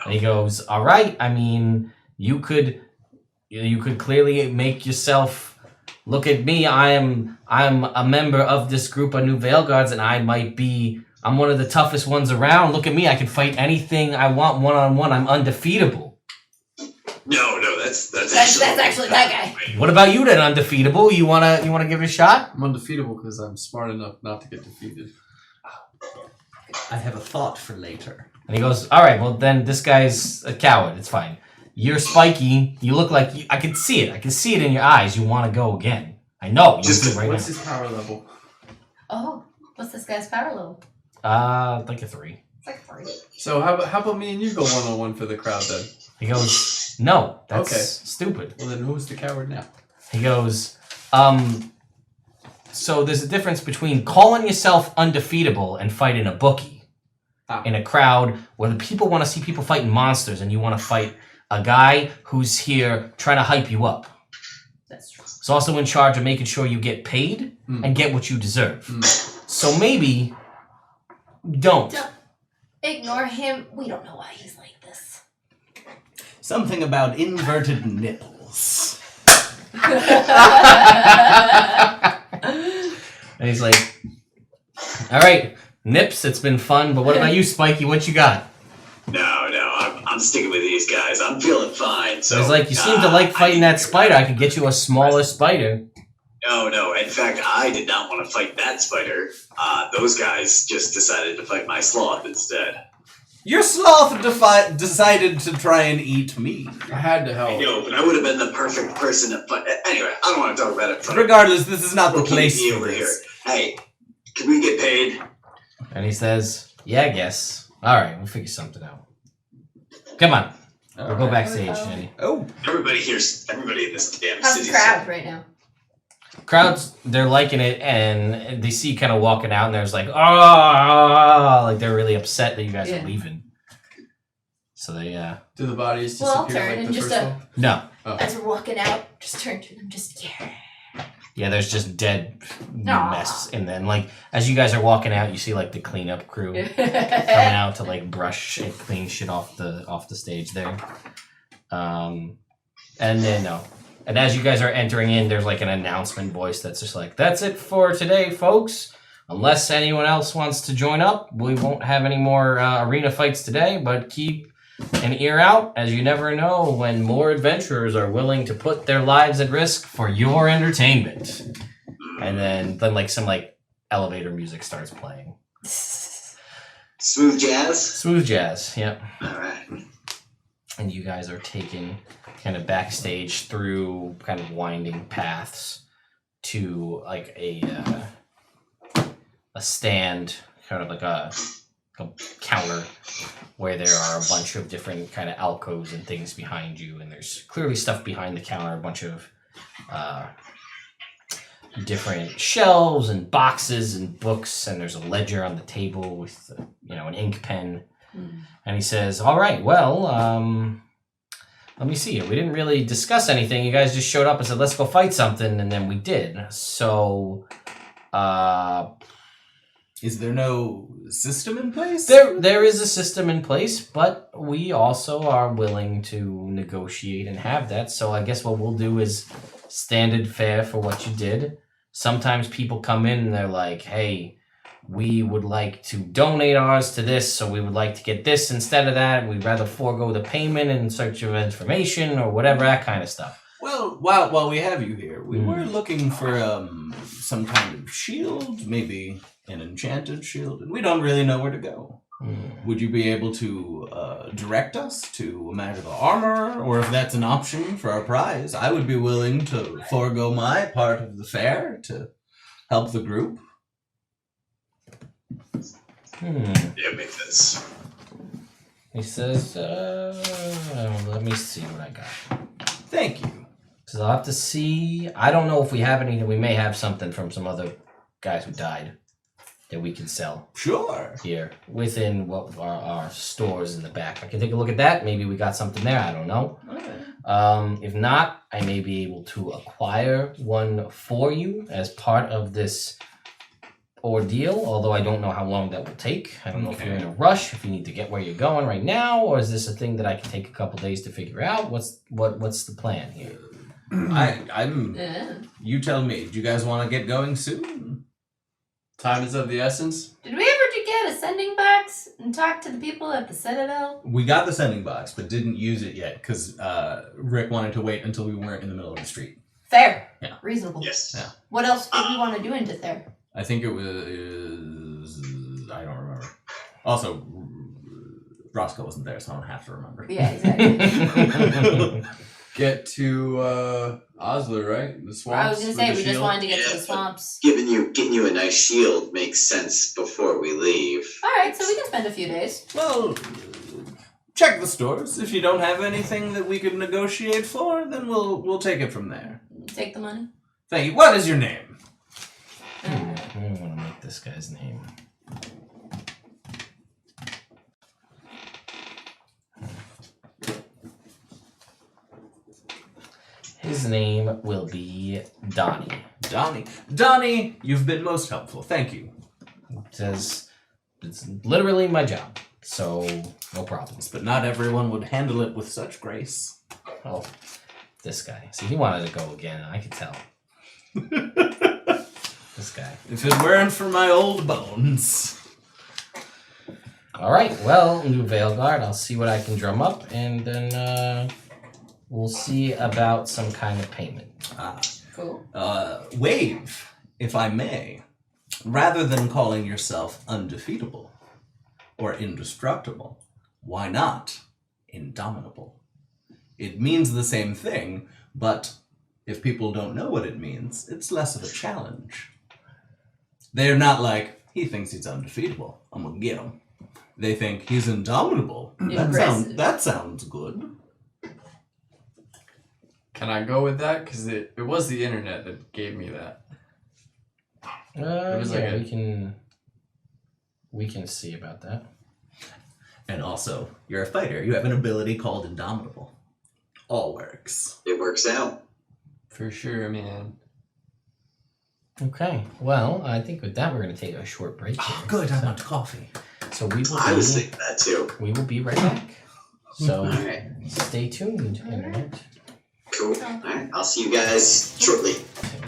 And he goes, all right, I mean, you could clearly make yourself look at me. I'm a member of this group of New Veil Guards, and I'm one of the toughest ones around. Look at me, I can fight anything I want one-on-one. I'm undefeatable. No, that's actually that guy. What about you then, undefeatable? You wanna give it a shot? I'm undefeatable because I'm smart enough not to get defeated. I have a thought for later. And he goes, all right, well then this guy's a coward. It's fine. You're Spiky. You look like I can see it. I can see it in your eyes. You want to go again. I know. You Just do it right What's now. his power level? Oh, what's this guy's power level? Like a 3. It's like 3. So how about me and you go 1-on-1 for the crowd then? He goes, no, that's Okay. stupid. Well then who's the coward now? He goes, so there's a difference between calling yourself undefeatable and fighting a bookie in a crowd where the people want to see people fighting monsters and you want to fight a guy who's here trying to hype you up. That's true. He's also in charge of making sure you get paid and get what you deserve. So maybe don't. Ignore him. We don't know why he's like this. Something about inverted nipples. And he's like, all right, Nips, it's been fun, but what about you, Spiky? What you got? No, I'm sticking with these guys. I'm feeling fine. So He's like, you seem to like fighting that spider. I could get you a smaller spider. No. In fact, I did not want to fight that spider. Those guys just decided to fight my sloth instead. Your sloth decided to try and eat me. I had to help. I know, but I would have been the perfect person to fight. Anyway, I don't want to talk about it. Regardless, this is not the We'll keep place you for over this. here. Hey, can we get paid? And he says, yeah, I guess. All right, we'll figure something out. Come on. We'll go backstage, Andy. Oh, Everybody here's everybody in this damn How's city. the crowd right now? Crowds, they're liking it, and they see you kind of walking out, and there's like, oh, like they're really upset that you guys are leaving. So they, Do the bodies disappear Well, I'll turn like and the just, first one? no. Oh. As we're walking out, just turn to them, just Yeah, there's just dead Aw. mess. And then, like, as you guys are walking out, you see, like, the cleanup crew coming yeah. out to, like, brush and clean shit off the stage there. And then, no. And as you guys are entering in, there's, like, an announcement voice that's just like, that's it for today, folks. Unless anyone else wants to join up, we won't have any more arena fights today, but keep an ear out, as you never know when more adventurers are willing to put their lives at risk for your entertainment. And then like some like elevator music starts playing. Smooth jazz. Smooth jazz, yep. All right. And you guys are taken kind of backstage through kind of winding paths to like a stand, kind of like a counter where there are a bunch of different kind of alcoves and things behind you, and there's clearly stuff behind the counter, a bunch of different shelves and boxes and books, and there's a ledger on the table with an ink pen. And he says, all right, well, let me see. We didn't really discuss anything. You guys just showed up and said, let's go fight something, and then we did. So is there no system in place? There is a system in place, but we also are willing to negotiate and have that. So I guess what we'll do is standard fare for what you did. Sometimes people come in and they're like, hey, we would like to donate ours to this, so we would like to get this instead of that. We'd rather forego the payment in search of information or whatever, that kind of stuff. Well, while we have you here, we were looking for some kind of shield, maybe an enchanted shield, and we don't really know where to go. Would you be able to direct us to magical armor, or if that's an option for our prize, I would be willing to forego my part of the fare to help the group. Yeah, make this. He says, let me see what I got. Thank you. So I'll have to see. I don't know if we have anything. We may have something from some other guys who died that we can sell Sure. here within what our stores in the back. I can take a look at that. Maybe we got something there. I don't know. Okay. If not, I may be able to acquire one for you as part of this ordeal, although I don't know how long that will take. I don't know if you're in a rush, if you need to get where you're going right now, or is this a thing that I can take a couple days to figure out? What's the plan here? I'm. Yeah. You tell me. Do you guys want to get going soon? Time is of the essence. Did we ever get a sending box and talk to the people at the Citadel? We got the sending box, but didn't use it yet because Rick wanted to wait until we weren't in the middle of the street. Fair. Yeah. Reasonable. Yes. Yeah. What else did we want to do in DiTherr? I think it was. I don't remember. Also, Roscoe wasn't there, so I don't have to remember. Yeah, exactly. Get to Oslur, right? The swamps. I was gonna say with we the just shield? wanted to get to Yeah, the swamps. Getting you a nice shield makes sense before we leave. All right, so we can spend a few days. Well, check the stores. If you don't have anything that we could negotiate for, then we'll take it from there. Take the money. Thank you. What is your name? I don't want to make this guy's name. His name will be Donnie. Donnie, you've been most helpful. Thank you. It says it's literally my job, so no problems. But not everyone would handle it with such grace. Oh, this guy. See, he wanted to go again. I could tell. This guy. If it weren't for my old bones. All right. Well, new Veilguard. I'll see what I can drum up, and then we'll see about some kind of payment. Cool. Wave, if I may. Rather than calling yourself undefeatable or indestructible, why not indomitable? It means the same thing, but if people don't know what it means, it's less of a challenge. They're not like, he thinks he's undefeatable, I'm gonna get him. They think he's indomitable. Impressive. That sounds good. Can I go with that? Because it was the internet that gave me that. was like yeah, a- we can see about that. And also, you're a fighter. You have an ability called Indomitable. All works. It works out. For sure, man. Okay, well, I think with that we're going to take a short break. Oh, here. good. I want coffee. So we will. I was thinking that too. We will be right back. So All right. stay tuned, internet. Cool. All right. I'll see you guys shortly.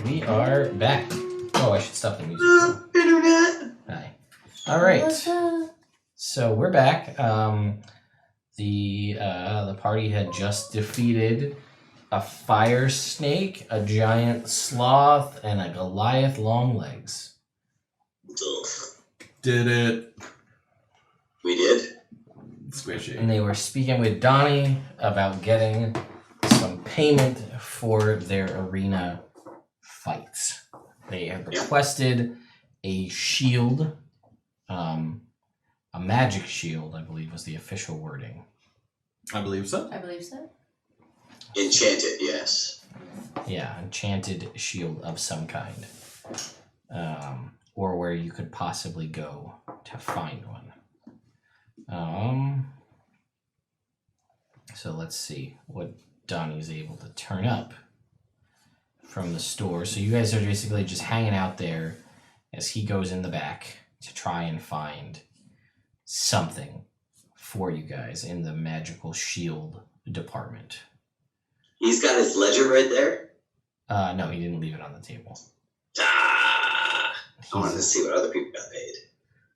We are back. Oh, I should stop the music. Internet. Hi. All right. What's up? So we're back. The party had just defeated a fire snake, a giant sloth, and a Goliath longlegs. Ugh. Did it. We did. Squishy. And they were speaking with Donnie about getting some payment for their arena fights. They have requested a shield, a magic shield, I believe was the official wording. I believe so. I believe so. Enchanted. Yes. Yeah, enchanted shield of some kind. Or where you could possibly go to find one. So let's see what Donnie's able to turn up from the store. So you guys are basically just hanging out there as he goes in the back to try and find something for you guys in the magical shield department. He's got his ledger right there. No, he didn't leave it on the table. Ah. I wanted to He's, see what other people got paid.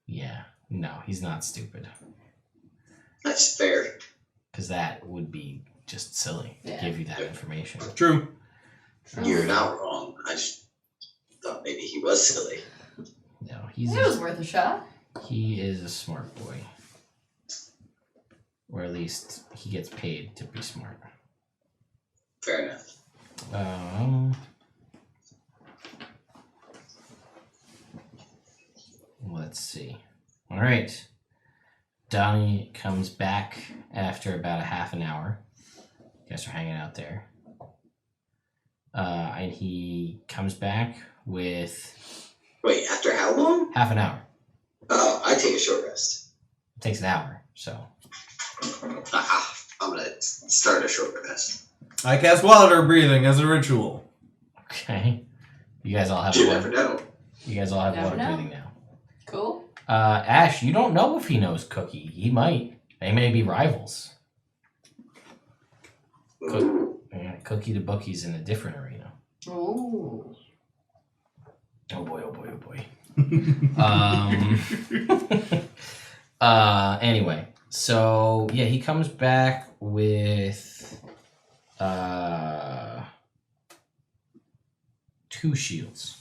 yeah, no, he's not stupid. That's fair. Because that would be just silly to Yeah. give you that information. True. You're not wrong. I just thought maybe he was silly. No, he's It was worth a shot. he is a smart boy. Or at least he gets paid to be smart. Fair enough. Let's see. All right. Donnie comes back after about a half an hour. You guys are hanging out there. And he comes back with Wait, after how long? half an hour. Oh, I take a short rest. It takes an hour, so. Aha. I'm gonna start a short rest. I cast water breathing as a ritual. Okay. You guys all have You water. never know. You guys all have Never water know. breathing now. Cool. Ash, you don't know if he knows Cookie. He might. They may be rivals. Ooh. Yeah, Cookie the Bookie's in a different arena. Ooh. Oh boy, oh boy, oh boy. Anyway, so yeah, he comes back with 2 shields.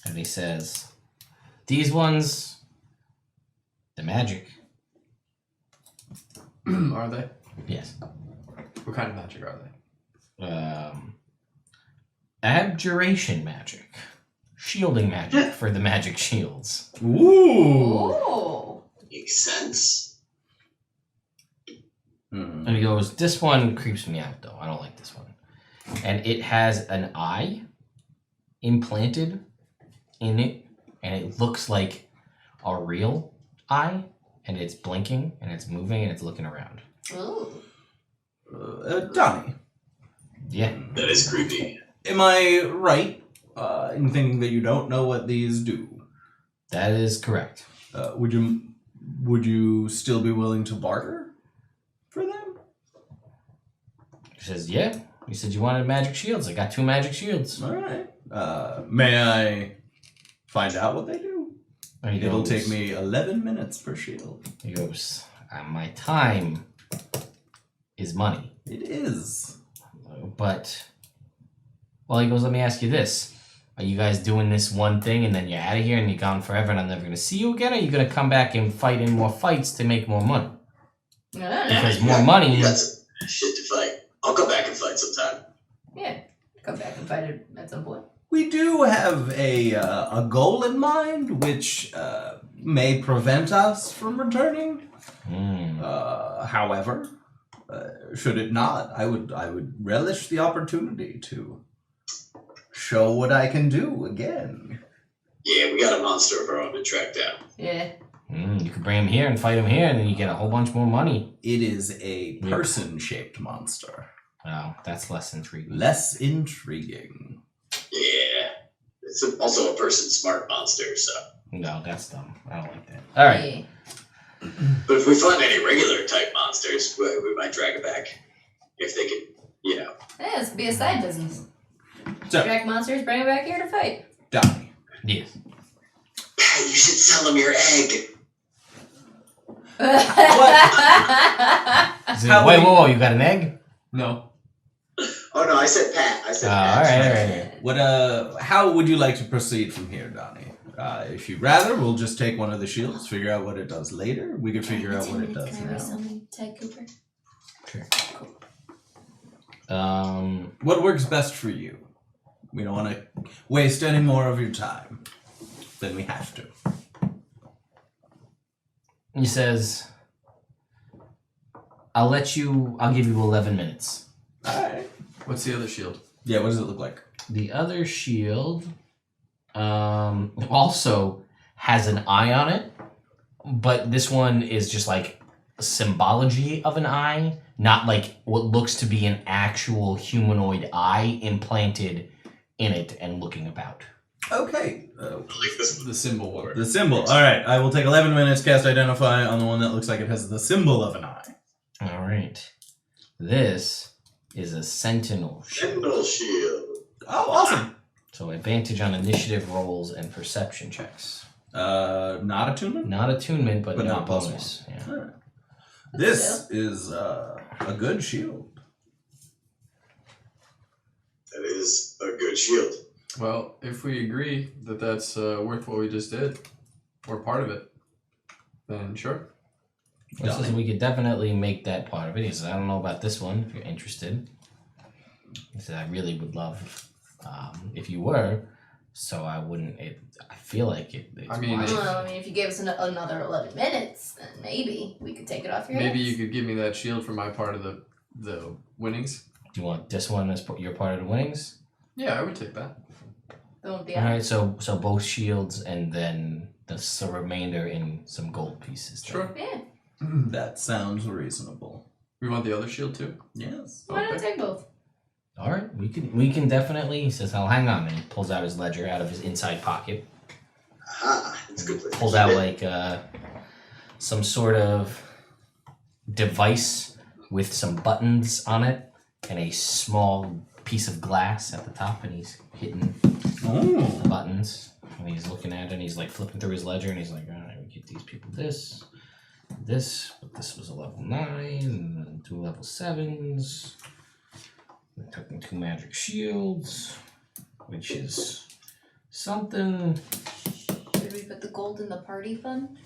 And he says, these ones, the magic. Are they? Yes. What kind of magic are they? Abjuration magic. Shielding magic for the magic shields. Ooh. Oh. Makes sense. Hmm. And he goes, this one creeps me out though. I don't like this one. And it has an eye implanted in it, and it looks like a real eye, and it's blinking, and it's moving, and it's looking around. Ooh. Donnie, Yeah. That is creepy. am I right in thinking that you don't know what these do? That is correct. Would you still be willing to barter for them? He says, yeah. You said you wanted magic shields. I got 2 magic shields. All right. May I find out what they do? And he It'll goes- take me 11 minutes per shield. He goes, my time is money. It is. But, well, he goes, let me ask you this. Are you guys doing this one thing and then you're out of here and you're gone forever and I'm never going to see you again? Or are you going to come back and fight in more fights to make more money? Because You more got- money, You got some shit to fight. I'll come back and fight sometime. Yeah. Come back and fight it at some point. We do have a goal in mind, which may prevent us from returning. However, should it not, I would relish the opportunity to show what I can do again. Yeah, we got a monster of our own to track down. Yeah. You could bring him here and fight him here, and then you get a whole bunch more money. It is a person-shaped monster. Oh, that's less intriguing. Less intriguing. Yeah. It's also a person smart monster, so. No, that's dumb. I don't like that. All right. Yeah. But if we find any regular type monsters, we might drag it back. If they can, Yeah, this could be a side business. So, Track monsters, bring them back here to fight. Donnie. Yes. Pat, you should sell them your egg. Wait, whoa, you got an egg? No. Oh no, I said Pat. I said Pat. All right. What? How would you like to proceed from here, Donnie? If you'd rather, we'll just take one of the shields, figure out what it does later. We can figure out what it does Can I now. something, Ted Cooper? Sure. What works best for you? We don't want to waste any more of your time than we have to. He says, I'll give you 11 minutes. Alright. What's the other shield? Yeah, what does it look like? The other shield also has an eye on it, but this one is just like a symbology of an eye, not like what looks to be an actual humanoid eye implanted in it and looking about. Okay. Like this. The symbol one. The symbol. Alright, I will take 11 minutes, cast Identify on the one that looks like it has the symbol of an eye. All right. This is a sentinel shield. Sentinel shield. Oh, awesome. So advantage on initiative rolls and perception checks. Not attunement? Not attunement, but But no not plus bonus. Yeah. Alright. This is a good shield. That is a good shield. Well, if we agree that that's worth what we just did, or part of it, then sure. Well, says we could definitely make that part of it. He says, I don't know about this one, if you're interested. He said, I really would love if you were, so I wouldn't, I feel like it's I mean, wise. Well, if you gave us another 11 minutes, then maybe we could take it off your Maybe hands. you could give me that shield for my part of the winnings. Do you want this one as your part of the winnings? Yeah, I would take that. Don't be All right, so both shields and then the remainder in some gold pieces. then. Sure. Yeah. That sounds reasonable. We want the other shield too? Yes. Why not Okay. take both? All right, we can definitely. He says, "I'll hang on." And he pulls out his ledger out of his inside pocket. Aha, that's a good place. Pulls out like some sort of device with some buttons on it and a small piece of glass at the top, and he's hitting Oh. the buttons. And he's looking at it, and he's like flipping through his ledger, and he's like, "All right, we get these people this, but this was a level 9, and then 2 level 7s. We took them 2 magic shields, which is something." Should we put the gold in the party fund?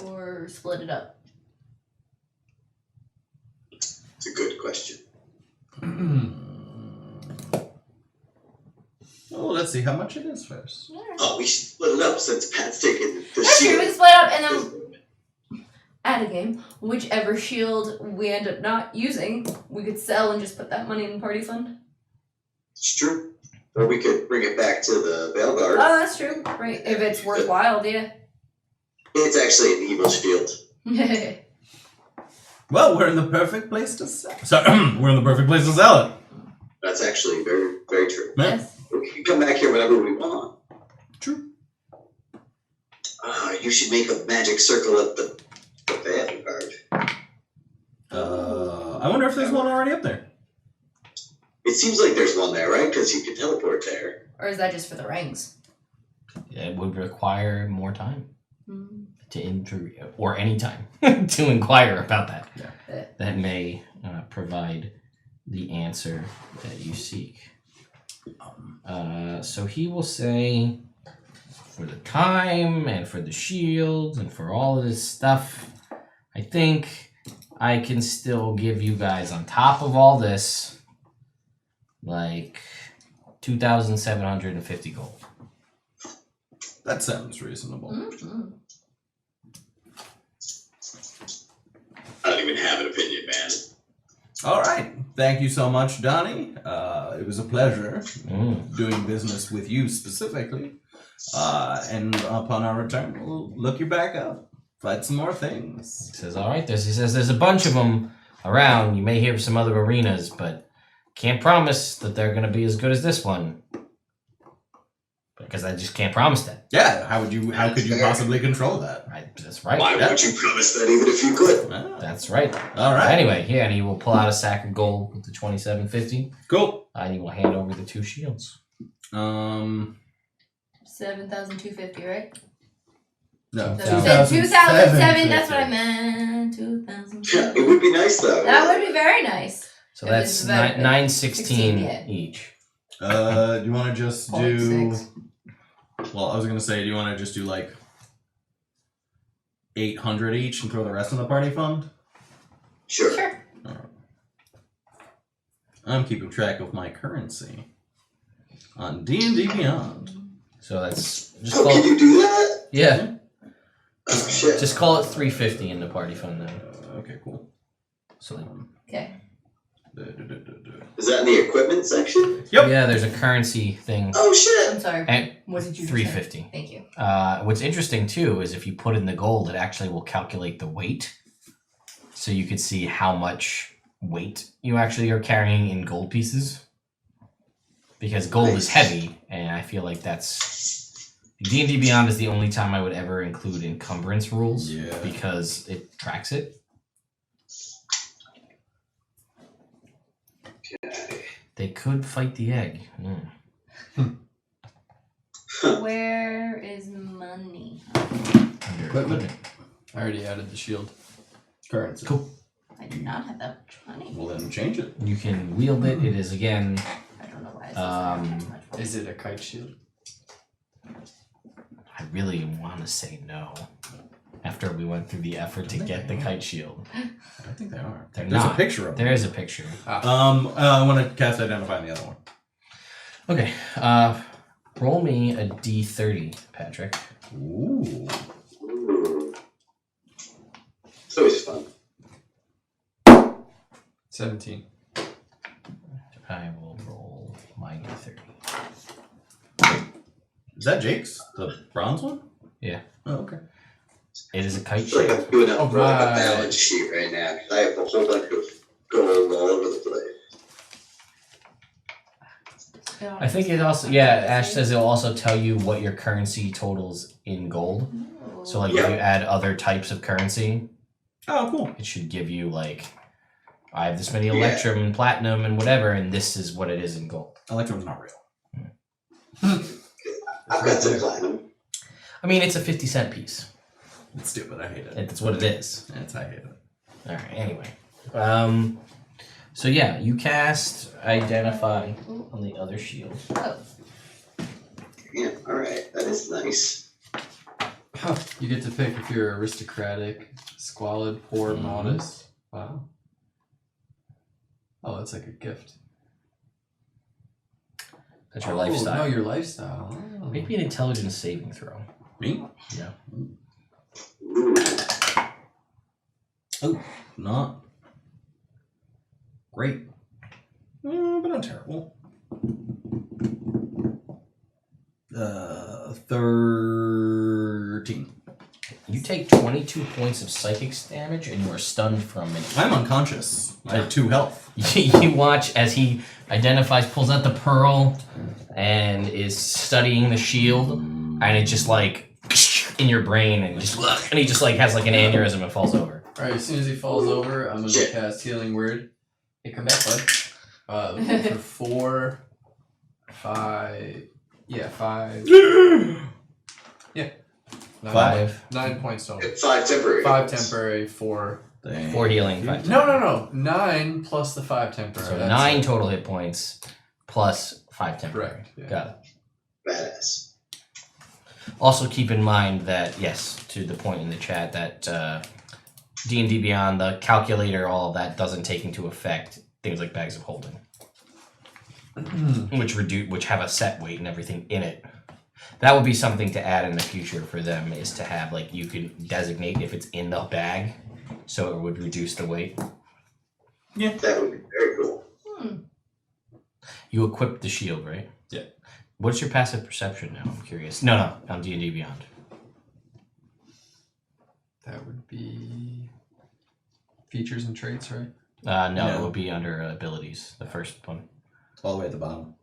Or split it up? It's a good question. Oh, let's see how much it is first. Alright. Oh, we should split it up since Pat's taking the That's true, shield. we can split up and then add a game. Whichever shield we end up not using, we could sell and just put that money in the party fund. It's true. Or we could bring it back to the Veil Guard. Oh, that's true. Right, if it's worthwhile, yeah. It's actually an evil shield. Well, we're in the perfect place to sell. Sorry, we're in the perfect place to sell it. That's actually very, very true. Yes. We can come back here whenever we want. True. You should make a magic circle at the Veil Guard. I wonder if there's one already up there. It seems like there's one there, right? Because you can teleport there. Or is that just for the rings? It would require more time Hmm. or any time to inquire about that. Yeah. That may provide the answer that you seek. So he will say, for the time and for the shields and for all of this stuff, I think I can still give you guys on top of all this like 2,750 gold. That sounds reasonable. Mm-hmm. I don't even have an opinion, man. All right. Thank you so much, Donnie. It was a pleasure doing business with you specifically. And upon our return, we'll look you back up. Fight some more things. He says, all right, he says there's a bunch of them around. You may hear of some other arenas, but can't promise that they're going to be as good as this one. Because I just can't promise that. Yeah, how could you possibly control that? Right, that's right. Why would you promise that even if you could? That's right. All right. Anyway, and he will pull out a sack of gold with the 2750. Cool. And he will hand over the 2 shields. 7,250, right? No. You said 2,007. That's what I meant. 2,000. Yeah, it would be nice though. That would be very nice. So If that's it's about 916 yeah. each. Do you want to just do? 0.6. Well, I was gonna say, do you want to just do like 800 each and throw the rest in the party fund? Sure. Sure. I'm keeping track of my currency on D&D Beyond. So that's just Oh, call can you do that? yeah. Oh shit. Just call it 350 in the party fund then. Okay, cool. So Okay. Is that in the equipment section? Yep. yeah, there's a currency thing. Oh shit. I'm sorry. And What did you just say? 350. Thank you. What's interesting too is if you put in the gold, it actually will calculate the weight. So you could see how much weight you actually are carrying in gold pieces. Because gold is heavy, and I feel like that's D&D Beyond is the only time I would ever include encumbrance rules. Yeah. Because it tracks it. They could fight the egg. Where is money? Under Equipment. I already added the shield. Currency. Cool. I do not have that much money. Well, then change it. You can wield it. It is again. I don't know why it says I don't have too much money. Is it a kite shield? I really want to say no. After we went through the effort to get the kite shield, I don't think they are. They're There's not. a picture of them. there is a picture. I want to cast Identify on the other one. Okay. Roll me a D30, Patrick. Ooh. Ooh. It's always fun. 17. I will roll my D30. Is that Jake's? The bronze one? Yeah. Oh, okay. It is a kite I feel like shield. I'm doing a, Oh, like a right. balance sheet right now because I have a whole bunch of gold all over the place. I think it also Ash says it'll also tell you what your currency totals in gold. So like if Yep. you add other types of currency, Oh, cool. it should give you like I have this many electrum and platinum and whatever, and this is what it is in gold. Electrum's not real. I've got some platinum. I mean, it's a 50-cent piece. It's stupid. I hate it. That's what it is. I hate it. All right. Anyway, so yeah, you cast Identify on the other shield. Oh, Yeah, alright. That is nice. You get to pick if you're aristocratic, squalid, poor, modest. Wow. Oh, that's like a gift. That's your Oh, lifestyle. No, your lifestyle. Oh. Make me an intelligence saving throw. Me? Yeah. Ooh. Oh, not great. But not terrible. 13. You take 22 points of psychic damage, and you are stunned for a minute. I'm unconscious. I have 2 health. You watch as he identifies, pulls out the pearl, and is studying the shield, and it just like in your brain, and he just like has like an aneurysm and falls over. Alright, as soon as he falls over, I'm gonna Shit. cast Healing Word. Hey, come back, bud. Looking for 4, 5. Yeah, 5. Yeah. 5. 9 points total. 5 temporary. 5 temporary, 4. 4 healing. 5. No. 9 plus the 5 temporary. So That's 9 it. total hit points plus 5 temporary. Correct. Yeah. Got it. Badass. Also keep in mind that, yes, to the point in the chat, that D&D Beyond, the calculator, all of that doesn't take into effect things like bags of holding, which have a set weight and everything in it. That would be something to add in the future for them, is to have, like, you can designate if it's in the bag, so it would reduce the weight. That would be very cool. You equip the shield, right? Yeah. What's your passive perception now? I'm curious. No, on D&D Beyond. That would be features and traits, right? No, it would be under abilities, the first one. All the way at the bottom.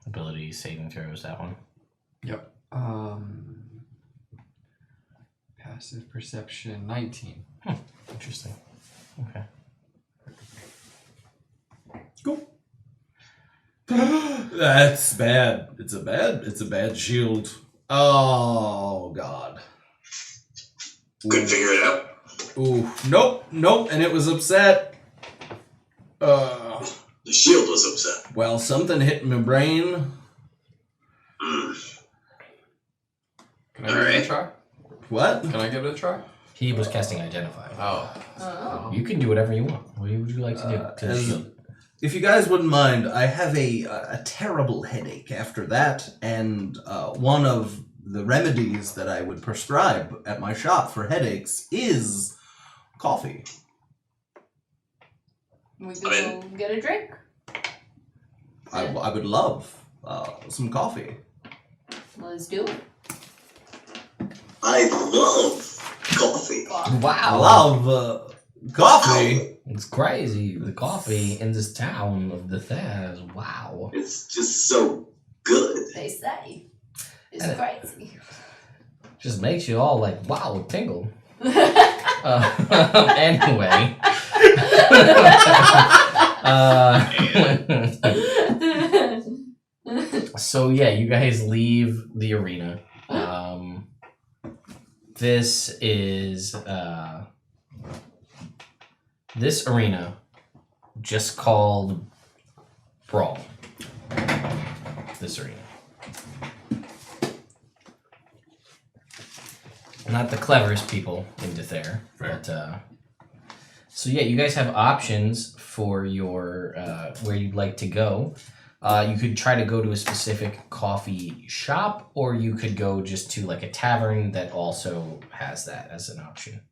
Abilities, saving throws, that one. Yep. Passive perception 19. Interesting. Okay. Cool. That's bad. It's a bad shield. Oh god. Couldn't figure it out. Ooh. Nope. And it was upset. The shield was upset. Well, something hit my brain. Can I give it a try? What? Can I give it a try? He was casting Identify. Oh. You can do whatever you want. What would you like to do to the shield? If you guys wouldn't mind, I have a terrible headache after that, and one of the remedies that I would prescribe at my shop for headaches is coffee. We could go get a drink. I would love some coffee. Let's do it. I love coffee. I Wow. love coffee. It's crazy. The coffee in this town of DiTherr is wow. It's just so good. They say. It's And crazy. Just makes you all like, wow, tingle. Anyway. So yeah, you guys leave the arena. This is this arena just called Brawl. This arena. Not the cleverest people in DiTherr, but so yeah, you guys have options for your where you'd like to go. You could try to go to a specific coffee shop, or you could go just to like a tavern that also has that as an option.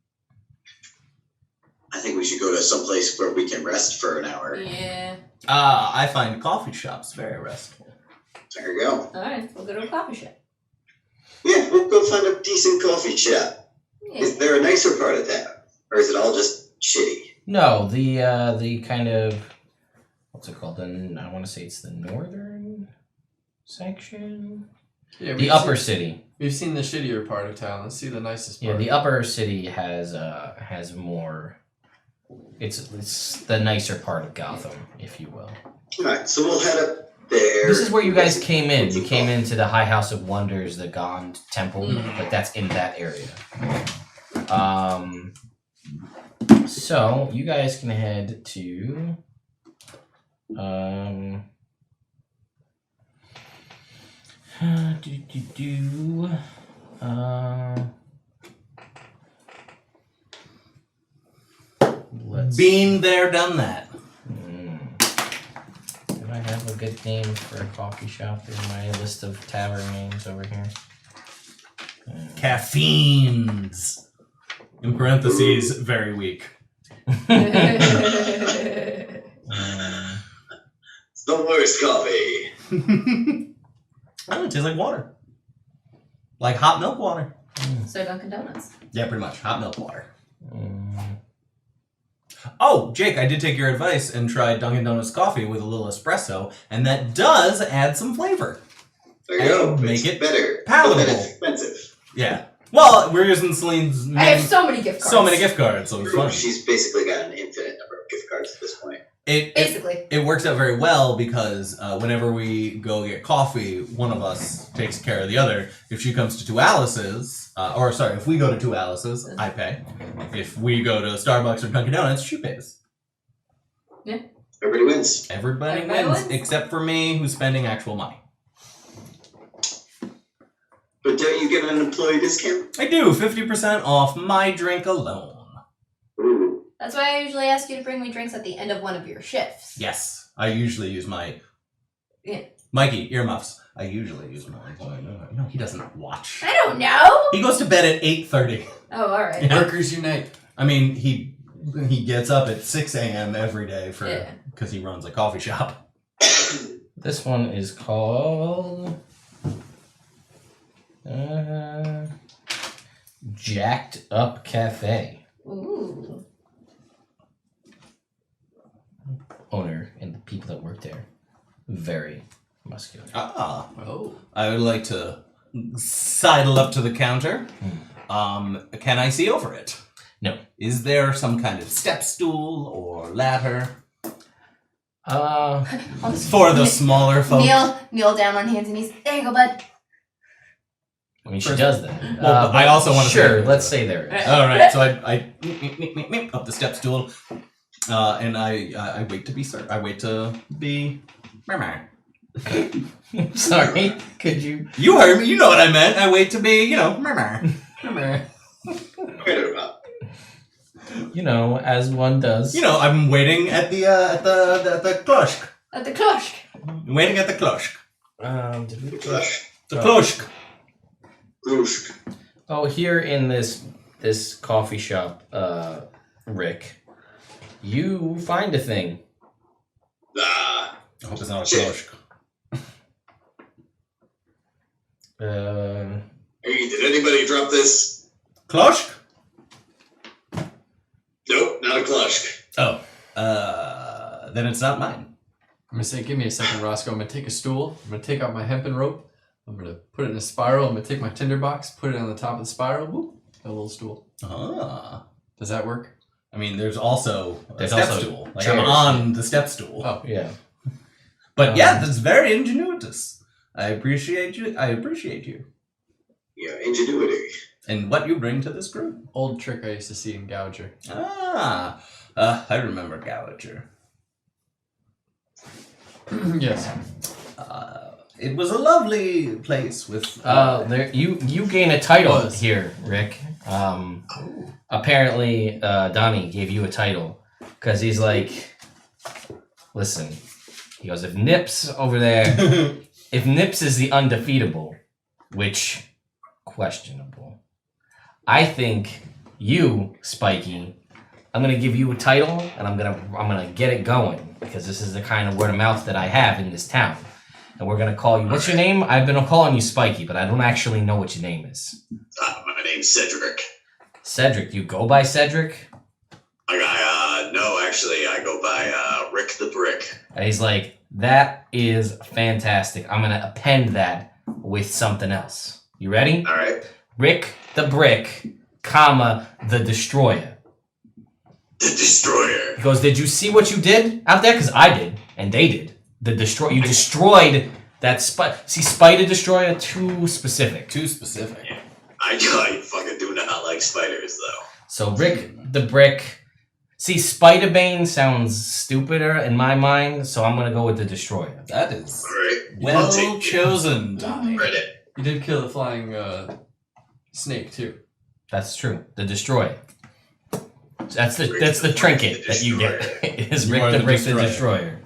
I think we should go to some place where we can rest for an hour. Yeah. I find coffee shops very restful. There you go. Alright, we'll go to a coffee shop. Yeah, we'll go find a decent coffee shop. Yeah. Is there a nicer part of town? Or is it all just shitty? No, the kind of what's it called? I want to say it's the northern section. Yeah, The upper city. We've seen the shittier part of town. Let's see the nicest part. Yeah, the upper city has more. It's the nicer part of Gotham, if you will. Alright, so we'll head up there. This is where you guys came in. You came into the High House of Wonders, the Gond Temple. Like that's in that area. So you guys can head to let's Been there, done that. Do I have a good name for a coffee shop in my list of tavern names over here? Caffeines. In parentheses, very weak. It's the worst coffee. Oh, it tastes like water. Like hot milk water. So Dunkin' Donuts. Yeah, pretty much. Hot milk water. Oh, Jake, I did take your advice and tried Dunkin' Donuts coffee with a little espresso, and that does add some flavor. There you go. Make It's it better. palatable. But then it's expensive. Yeah. Well, we're using Celine's I have so many gift cards. so many gift cards, so it's fun. She's basically got an infinite number of gift cards at this point. Basically. It works out very well because whenever we go get coffee, one of us takes care of the other. If she comes to Two Alice's, if we go to Two Alice's, I pay. If we go to Starbucks or Dunkin' Donuts, she pays. Yeah. Everybody wins. Everybody Everybody wins, wins. except for me, who's spending actual money. But don't you get an employee discount? I do, 50% off my drink alone. Ooh. That's why I usually ask you to bring me drinks at the end of one of your shifts. Yes, I usually use my Mikey, earmuffs. I usually use mine. No, he doesn't watch. I don't know. He goes to bed at 8:30. Oh, all right. Yeah. Workers unite. I mean, he gets up at 6 a.m. every day because he runs a coffee shop. This one is called Jacked Up Cafe. Ooh. Owner and the people that work there, very muscular. Ah. Oh. I would like to sidle up to the counter. Can I see over it? No. Is there some kind of step stool or ladder for the smaller folk? Kneel down on hands and knees. There you go, bud. I mean, she does that. Well, I also want to. Sure, let's say there is. All right, so I up the step stool, and I wait to be served. I wait to be. Sorry, could you? You heard me. You know what I meant. I wait to be. You know, as one does. I'm waiting at the kloshk. At the kloshk. I'm waiting at the kloshk. Did we? The kloshk. Oh, here in this coffee shop, Rick, you find a thing. I hope it's not a Shit. kloshk. Hey, did anybody drop this? Kloshk? Nope, not a clutch. Oh. Then it's not mine. I'm gonna say, give me a second, Roscoe. I'm gonna take a stool. I'm gonna take out my hempen rope. I'm gonna put it in a spiral. I'm gonna take my tinderbox, put it on the top of the spiral. Whoop, a little stool. Ah. Does that work? I mean, there's also a There's step also stool. Like chairs. I'm on the step stool. Oh, Yeah. But yeah, that's very ingenuitous. I appreciate you. Yeah, ingenuity. And what you bring to this group. old trick I used to see in Gouger. Ah. I remember Gouger. Yes. It was a lovely place with. There you gain a title Was. here, Rick. Apparently, Donnie gave you a title because he's like, listen. He goes, if Nips over there, if Nips is the undefeatable, which questionable, I think you, Spiky, I'm gonna give you a title and I'm gonna get it going because this is the kind of word of mouth that I have in this town. And we're gonna call you. What's your name? I've been calling you Spiky, but I don't actually know what your name is. My name's Cedric. Cedric. You go by Cedric? No, actually, I go by Rick the Brick. And he's like, that is fantastic. I'm gonna append that with something else. You ready? All right. Rick the Brick, comma, the Destroyer. The Destroyer. He goes, did you see what you did out there? Because I did, and they did. You destroyed that Spider Destroyer, too specific. Too specific. I fucking do not like spiders, though. So Rick the Brick. See, Spider-Bane sounds stupider in my mind, so I'm going to go with the Destroyer. That is All right. well take it. chosen, Donnie. Read it. You did kill the flying snake too. That's true. The Destroyer. That's the trinket that you get. Is Rick the Brick the Destroyer.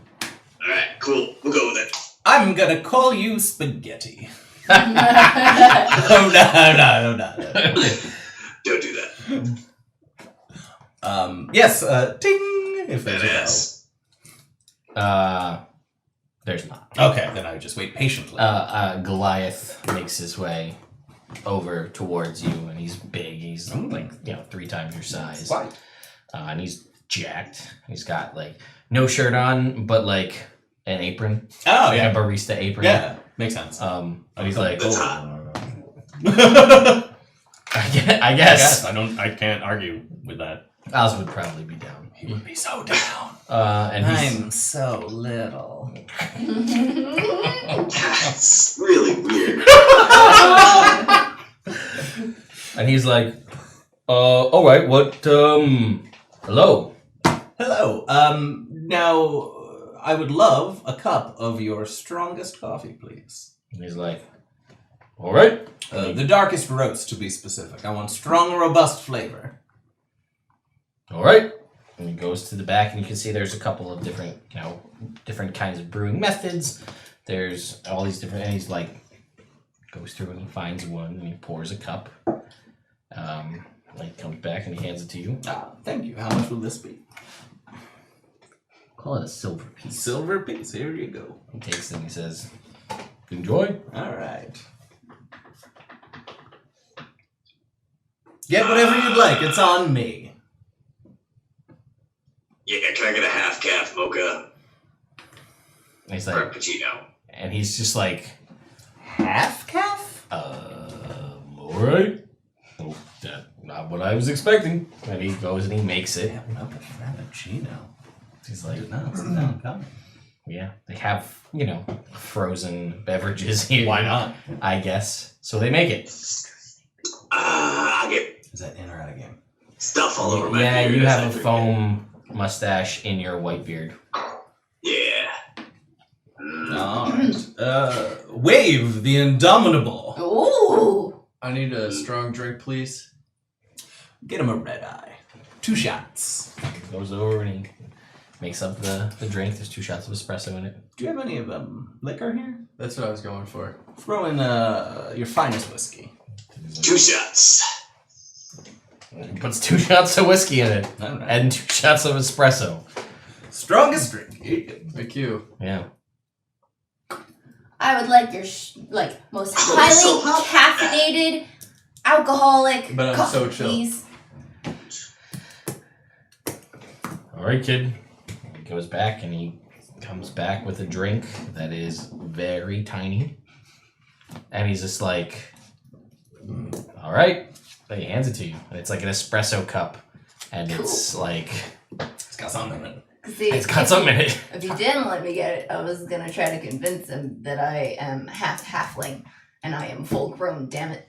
All right, cool. We'll go with it. I'm gonna call you Spaghetti. Oh, no. Don't do that. Yes, ting, if there's Badass. a bell. There's not. Okay, then I would just wait patiently. Goliath makes his way over towards you, and he's big. He's like 3 times your size. Why? And he's jacked. He's got like no shirt on, but like an apron. Oh, Like yeah. a barista apron. Yeah, makes sense. And he's like, That's hot. I guess. I can't argue with that. Oz would probably be down. He would be so down. And he's I'm so little. That's really weird. and he's like, all right, what? Hello. Hello. Now, I would love a cup of your strongest coffee, please. And he's like, all right. The darkest roast, to be specific. I want strong, robust flavor. All right. And he goes to the back, and you can see there's a couple of different, different kinds of brewing methods. there's all these different, and he's like, goes through and he finds one and he pours a cup. Like comes back and he hands it to you. Thank you. How much will this be? Call it a silver piece. Silver piece. Here you go. He takes it and he says, enjoy. All right. Get whatever you'd like. It's on me. Yeah, can I get a half calf mocha? And he's like, Frappuccino. and he's just like, Half calf? alright. Well, that's not what I was expecting. And he goes and he makes it. Damn, not a frappuccino. He's I like, did not see that coming. yeah, they have, frozen beverages here. Why not? I guess. So they make it. I get Is that in or out of game? stuff all over my Yeah, beard you as have I a drink foam mustache in your white beard. it. Yeah. Alright. Wave the Indomitable. Ooh. I need a strong drink, please. Get him a red eye. 2 shots. He goes over and he makes up the drink. There's 2 shots of espresso in it. Do you have any of liquor here? That's what I was going for. Throw in your finest whiskey. 2 shots. He puts 2 shots of whiskey in it Alright. and 2 shots of espresso. Strongest drink. Here you go. Thank you. Yeah. I would like your most Oh, highly so hot. caffeinated alcoholic But I'm coffee, so chill. please. All right, kid. He goes back and he comes back with a drink that is very tiny. And he's just like, all right. Then he hands it to you. And it's like an espresso cup. And it's like, It's got something in it. See, it's got something in it. If he didn't let me get it, I was gonna try to convince him that I am half halfling and I am full grown. Damn it,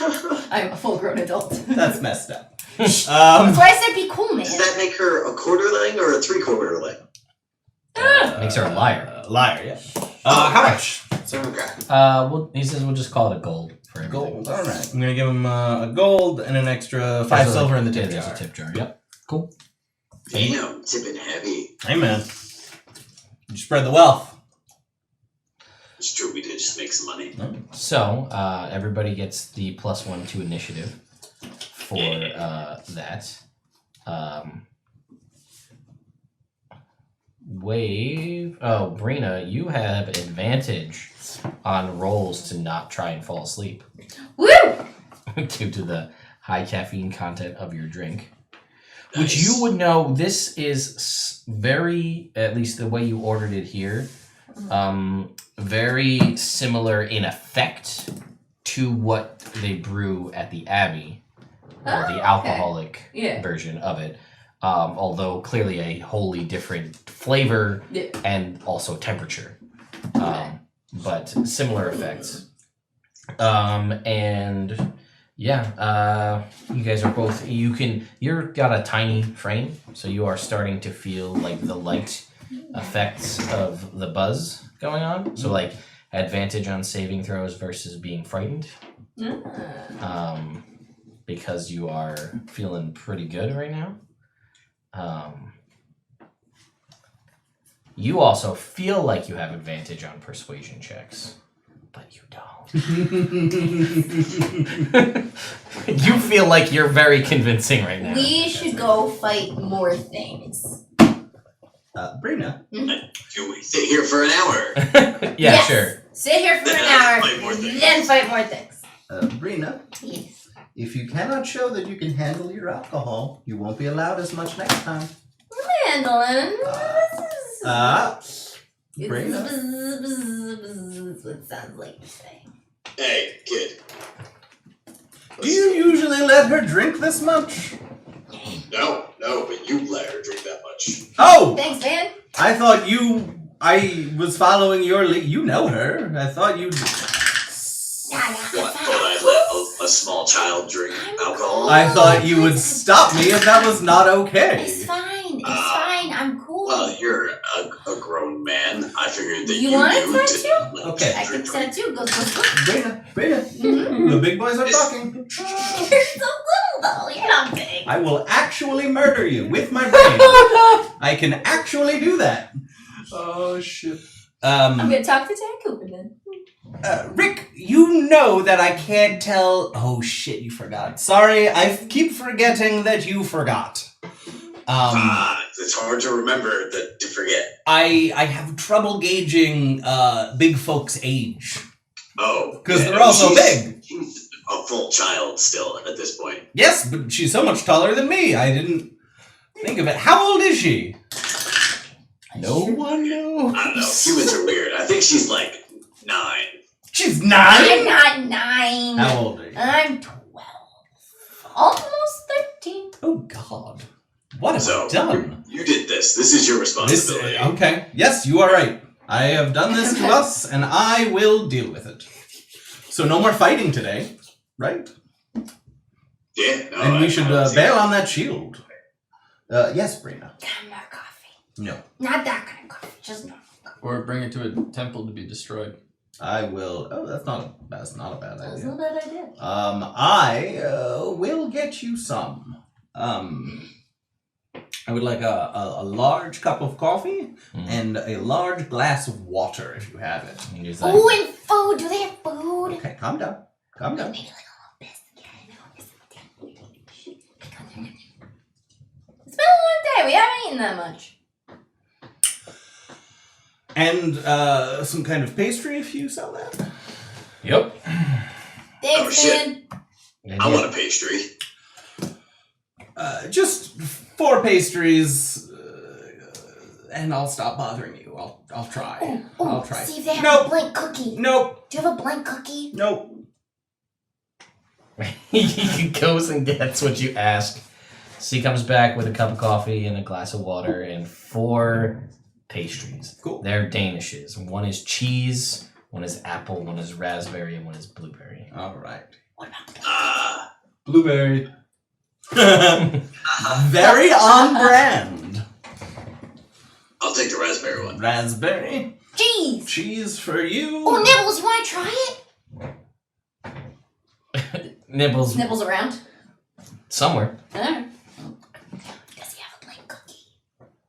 I am a full grown adult. That's messed up. That's why I said be cool, man. Does that make her a quarterling or a 3/4 ling? Makes her a liar. Liar, yeah. How much? Okay. Well, he says we'll just call it a gold for everything. Gold. All right. I'm gonna give him a gold and an extra 5 There's a- silver in the yeah, tip there's jar. a tip jar. Yep. Cool. Damn, tipping heavy. Hey man, you spread the wealth. It's true, we did just make some money. So everybody gets the +1 to initiative for that. Wave. Oh, Brina, you have advantage on rolls to not try and fall asleep Woo! due to the high caffeine content of your drink. Nice. Which you would know, this is very, at least the way you ordered it here, very similar in effect to what they brew at the Abbey, or Oh, the okay. alcoholic Yeah. version of it. Although clearly a wholly different flavor Yeah. and also temperature. Okay. But similar effects. And yeah, you guys are both, you're got a tiny frame, so you are starting to feel like the light effects of the buzz going on. So like advantage on saving throws versus being frightened. Because you are feeling pretty good right now. You also feel like you have advantage on persuasion checks, but you don't. You feel like you're very convincing right now. We should go fight more things. Brina. Can we sit here for an hour? Yeah, Yes. sure. Sit here for an hour, Fight more things. then fight more things. Brina, Yes. if you cannot show that you can handle your alcohol, you won't be allowed as much next time. Mandolin. Brina. That's what it sounds like you're saying. Hey, kid. Do you usually let her drink this much? No, but you let her drink that much. Oh! Thanks, man. I thought I was following your lead. You know her. I thought you'd... What? Thought I'd let a small child drink alcohol? I thought you would stop me if that was not okay. It's fine. It's fine. I'm cool. Well, you're a grown man. I figured that You you want knew that to too? let Okay. I can drink. set too. Go. Brina, the big boys are talking. You're so little though. You're not big. I will actually murder you with my brain. I can actually do that. Oh shit. I'm gonna talk to Tad Cooper then. Rick, you know that I can't tell. Oh shit, you forgot. Sorry, I keep forgetting that you forgot. It's hard to remember to forget. I have trouble gauging big folks' age. Oh, Because they're all so big. She's a full child still at this point. Yes, but she's so much taller than me. I didn't think of it. How old is she? No one knows. I don't know. Humans are weird. I think she's like 9. She's 9? I'm not 9. How old are you? I'm 12. Almost 13. Oh, God. What have So I done? you did this. This is your responsibility. Okay. Yes, you are right. I have done this to us, and I will deal with it. So no more fighting today, right? Yeah. No, And we should bail on that shield. Yes, Brina. More coffee. No. Not that kind of coffee. Just normal coffee. Or bring it to a temple to be destroyed. I will. Oh, that's not a bad That's idea. not a bad idea. I will get you some. I would like a large cup of coffee and a large glass of water if you have it. And he's like, Oh, and food. Do they have food? Okay, calm down. Calm down. Maybe like a little biscuit. It's been a long day. We haven't eaten that much. And some kind of pastry if you sell that. yep. Thanks, shit. man. And I yeah, want a pastry. Just 4 pastries, and I'll stop bothering you. I'll try. I'll try. See if they have Nope. a blank cookie. Nope. Do you have a blank cookie? Nope. he goes and gets what you ask. So he comes back with a cup of coffee and a glass of water and 4 pastries. Cool. They're Danishes. One is cheese, one is apple, one is raspberry, and one is blueberry. All right. What about Blueberry. Very on brand. I'll take the raspberry one. Raspberry. cheese? Cheese for you. Oh, Nibbles, you want to try it? Nibbles Nibbles around? somewhere. Alright. Does he have a blank cookie?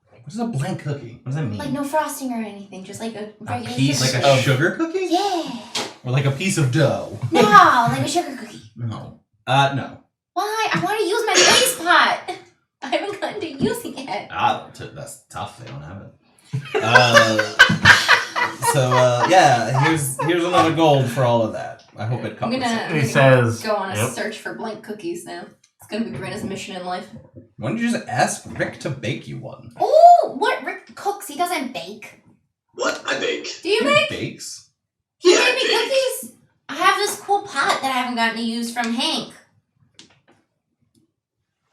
What is a blank cookie? What does that mean? Like no frosting or anything, just like a regular piece sugar Like of- a sugar cookie? Yeah. Or like a piece of dough? No, like a sugar cookie. No. No. Why? I want to use my face pot. I haven't gotten to using it. That's tough. They don't have it. Yeah. Here's another gold for all of that. I hope it I'm covers gonna, it. I'm He gonna says, go on a yep. search for blank cookies now. It's gonna be Brenna's mission in life. Why don't you just ask Rick to bake you one? Oh, what? Rick cooks. He doesn't bake. What? I bake. Do you He bake? bakes? He Yeah, made I me bake. cookies. I have this cool pot that I haven't gotten to use from Hank.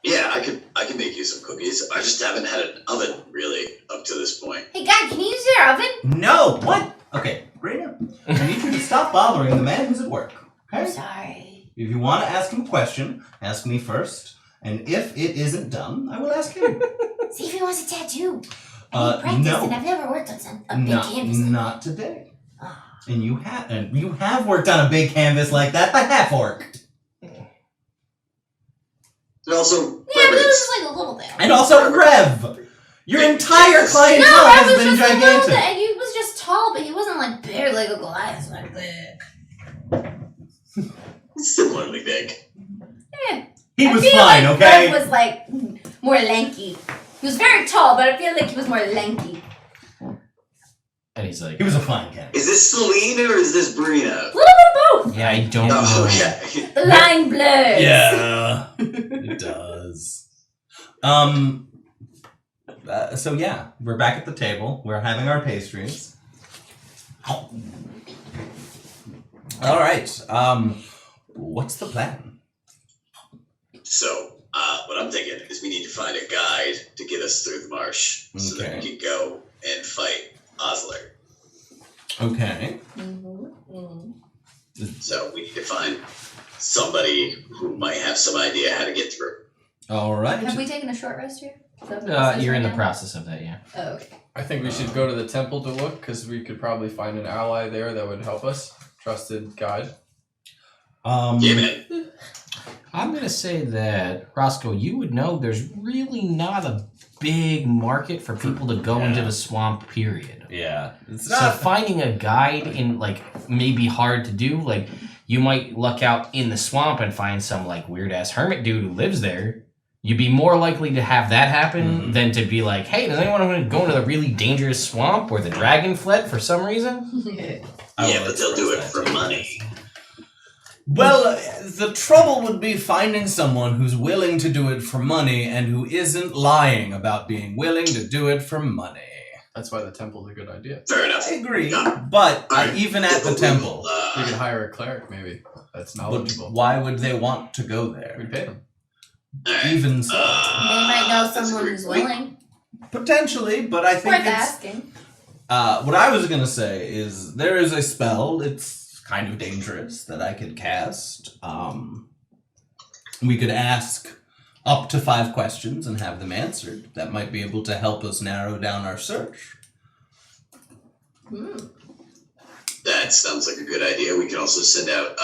Yeah, I can make you some cookies. I just haven't had an oven really up to this point. Hey, guy, can you use your oven? No. What? Okay, Brina. I need you to stop bothering the man who's at work. I'm Okay? sorry. If you want to ask him a question, ask me first. And if it isn't done, I will ask him. See if he wants a tattoo. I need practice, no. and I've never worked on a big canvas. Not today. Ah. And you have worked on a big canvas like that, the half orc. And also, Yeah, but it was just like a little bit. And also Rev. Your entire Yes. clientele No, I has was been just a little bit, gigantic. and he was just tall, but he wasn't like big like a Goliath, like that. similarly big. Yeah. He I was feel fine, like okay? Rev was like more lanky. He was very tall, but I feel like he was more lanky. And he's like, He was a fine cat. Is this Celine or is this Brina? A little bit of both. yeah, I don't Oh, know. okay. The line blurs. Yeah, it does. So yeah, we're back at the table. We're having our pastries. All right. What's the plan? So, what I'm thinking is we need to find a guide to get us through the marsh so that we can go and fight Oslur. Okay. So we need to find somebody who might have some idea how to get through. All right. Have we taken a short rest here? Is that what this is You're right in the now? process of that, yeah. Oh, okay. I think we should go to the temple to look, because we could probably find an ally there that would help us. Trusted guide. Yeah, man. I'm going to say that, Roscoe, you would know there's really not a big market for people to go into the swamp, period. Yeah. It's So finding a guide in, like, may be hard to do. Like, you might luck out in the swamp and find some, like, weird-ass hermit dude who lives there. You'd be more likely to have that happen than to be like, hey, does anyone want to go into the really dangerous swamp where the dragon fled for some reason? Yeah, but they'll do it for money. Well, the trouble would be finding someone who's willing to do it for money and who isn't lying about being willing to do it for money. That's why the temple's a good idea. Fair enough. I agree, Yeah. but Alright. even at the temple, We could hire a cleric, maybe. That's but knowledgeable. why would they want to go there? We'd pay them. Even so. They might know that's someone great. who's willing. Potentially, but I think Worth it's... asking. What I was gonna say is there is a spell, it's kind of dangerous, that I could cast. We could ask up to 5 questions and have them answered. That might be able to help us narrow down our search. That sounds like a good idea. We can also send out